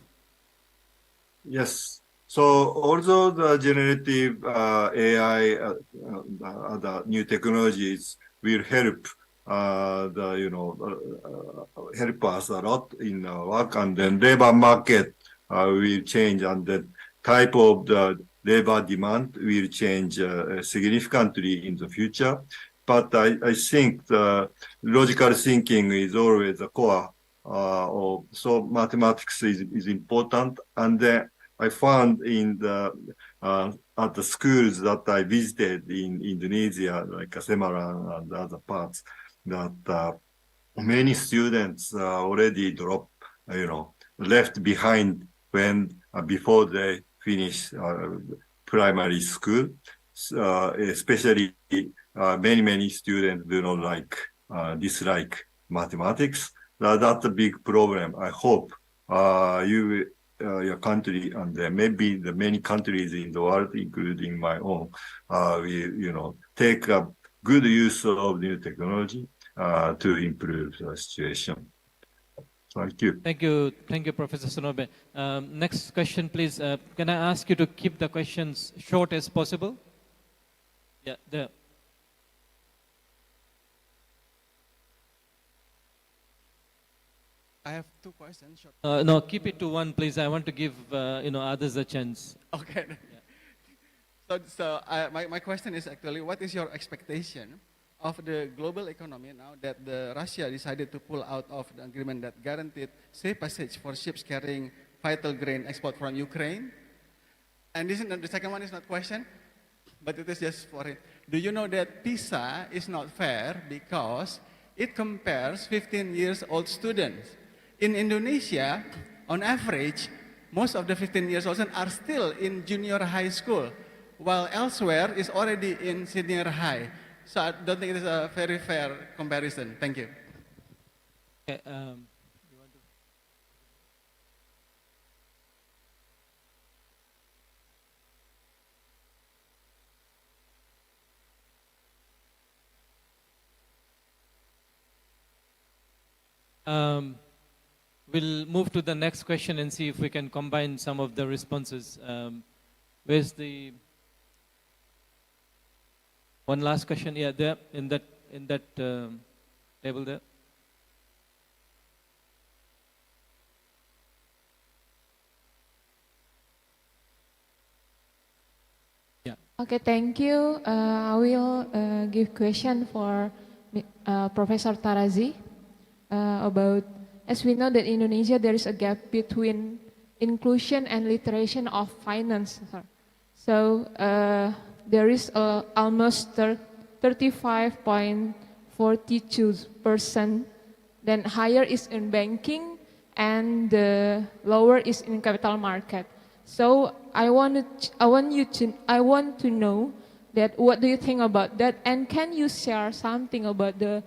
Yes. So although the generative AI, the new technologies will help help us a lot in our work, and then labor market will change, and the type of the labor demand will change significantly in the future. But I think the logical thinking is always the core. So mathematics is important, and I found in the at the schools that I visited in Indonesia, like Semarang and other parts, that many students already left behind when before they finish primary school. Especially many students do not dislike mathematics. That's a big problem. I hope your country and maybe the many countries in the world, including my own, will take a good use of new technology to improve the situation. Thank you. Thank you, Professor Sonobe. Next question, please. Can I ask you to keep the questions short as possible? Yeah, there. I have two questions. No, keep it to one, please. I want to give others a chance. Okay. Yeah. My question is actually, what is your expectation of the global economy now that Russia decided to pull out of the agreement that guaranteed safe passage for ships carrying vital grain export from Ukraine? And this is the second one is not question, but it is just for it. Do you know that PISA is not fair because it compares 15 years old students? In Indonesia, on average, most of the 15 years old are still in junior high school, while elsewhere is already in senior high. So I don't think it is a very fair comparison. Thank you. Okay, we'll move to the next question and see if we can combine some of the responses. Where's the one last question? Yeah, there in that table there. Yeah. Okay, thank you. I will give question for Professor Tarazi about, as we know that in Indonesia there is a gap between inclusion and literation of finance. So there is almost 35.42%. Then higher is in banking and the lower is in capital market. So I want to know that what do you think about that, and can you share something about the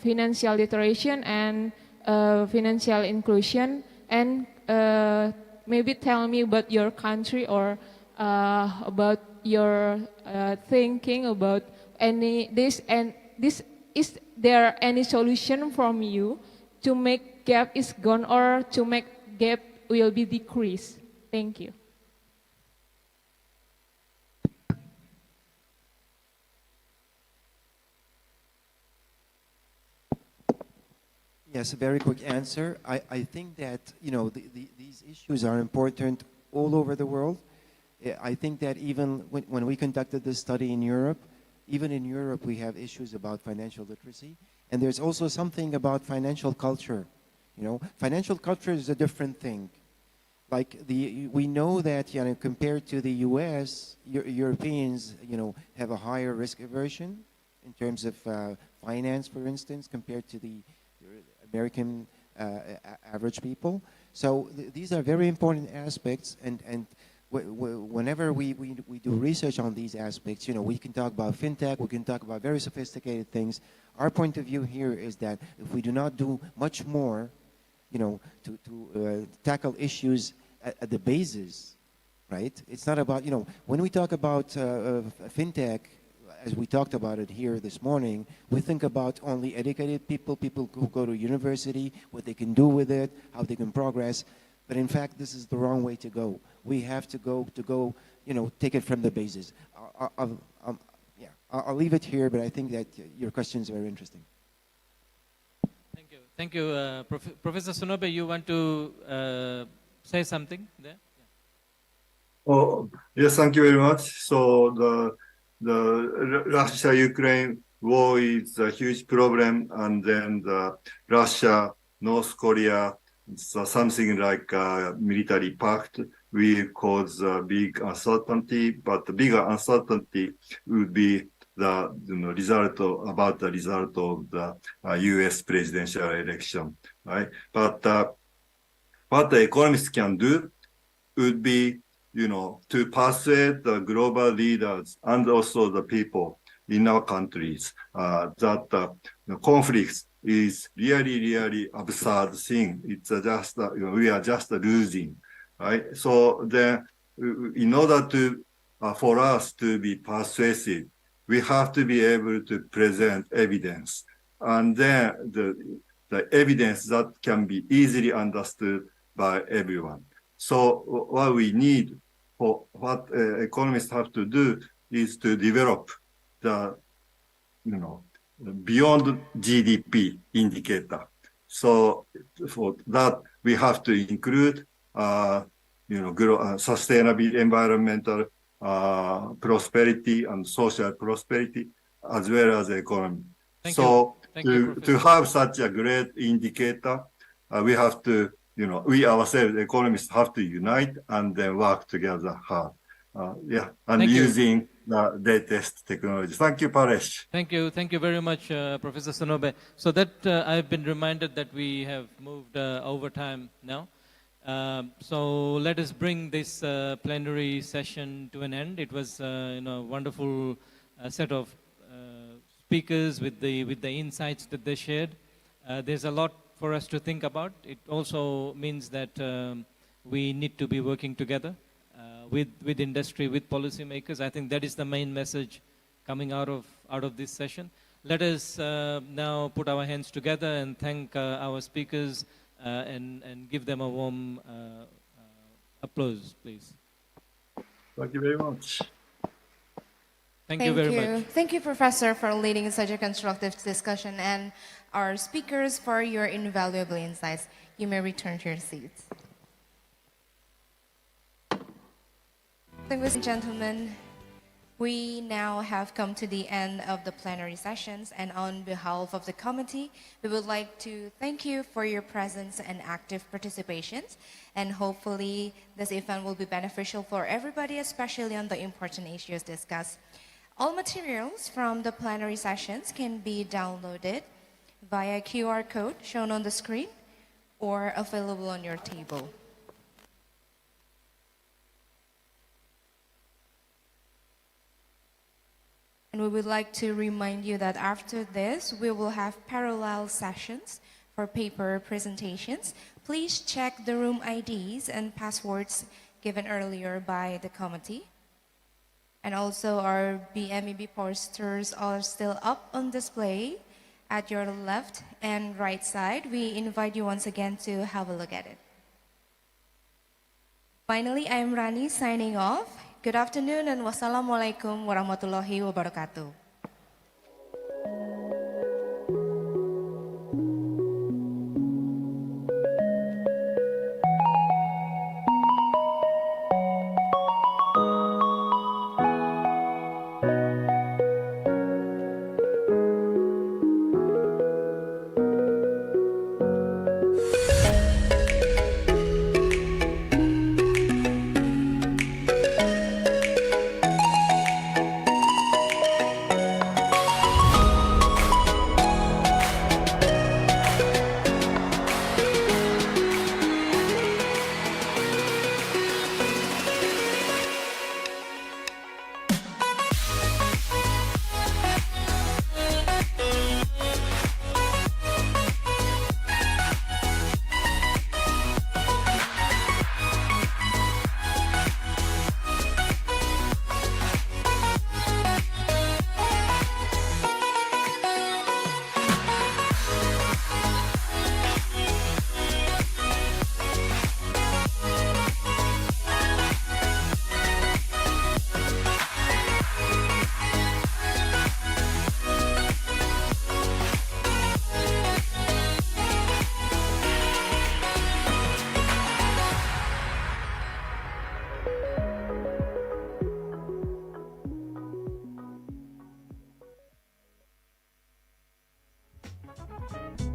financial literation and financial inclusion, and maybe tell me about your country or about your thinking about this is there any solution from you to make gap is gone or to make gap will be decreased? Thank you. Yes, a very quick answer. I think that, these issues are important all over the world. I think that even when we conducted this study in Europe, even in Europe we have issues about financial literacy. And there's also something about financial culture. Financial culture is a different thing. Like we know that, compared to the US, Europeans, have a higher risk aversion in terms of finance, for instance, compared to the American average people. So these are very important aspects, and whenever we do research on these aspects, we can talk about fintech, we can talk about very sophisticated things. Our point of view here is that if we do not do much more, to tackle issues at the basis, right? It's not about, when we talk about fintech, as we talked about it here this morning, we think about only educated people who go to university, what they can do with it, how they can progress. But in fact, this is the wrong way to go. We have to go, take it from the basis. I'll leave it here, but I think that your question is very interesting. Thank you. Professor Sonobe, you want to say something there? Yeah. Oh, yes, thank you very much. So the Russia-Ukraine war is a huge problem, and then the Russia, North Korea, so something like a military pact will cause a big uncertainty, but the bigger uncertainty would be the result of the U.S. presidential election, right? But what the economists can do would be, to persuade the global leaders and also the people in our countries that the conflicts is really absurd thing. It's just we are just losing, right? So then, in order to for us to be persuasive, we have to be able to present evidence, and then the evidence that can be easily understood by everyone. So what we need, for what economists have to do, is to develop the beyond GDP indicator. So for that, we have to include sustainable environmental prosperity and social prosperity, as well as economy. Thank so you, to have such a great indicator, we have to, we ourselves, economists, have to unite and then work together hard. Using the latest technology. Thank you, Paresh. Thank you very much, Professor Sonobe. So that I've been reminded that we have moved over time now. So let us bring this plenary session to an end. It was a wonderful set of speakers with the insights that they shared. There's a lot for us to think about. It also means that we need to be working together with industry, with policymakers. I think that is the main message coming out of this session. Let us now put our hands together and thank our speakers and give them a warm applause, please. Thank you very much. Thank you very much. Thank you, Professor, for leading such a constructive discussion, and our speakers for your invaluable insights. You may return to your seats. Ladies and gentlemen, We now have come to the end of the plenary sessions, and on behalf of the committee, we would like to thank you for your presence and active participation, and hopefully this event will be beneficial for everybody, especially on the important issues discussed. All materials from the plenary sessions can be downloaded via QR code shown on the screen or available on your table. And we would like to remind you that after this, we will have parallel sessions for paper presentations. Please check the room IDs and passwords given earlier by the committee. And also our BMEB posters are still up on display at your left and right side. We invite you once again to have a look at it. Finally, I am Rani signing off. Good afternoon and wassalamualaikum warahmatullahi wabarakatuh.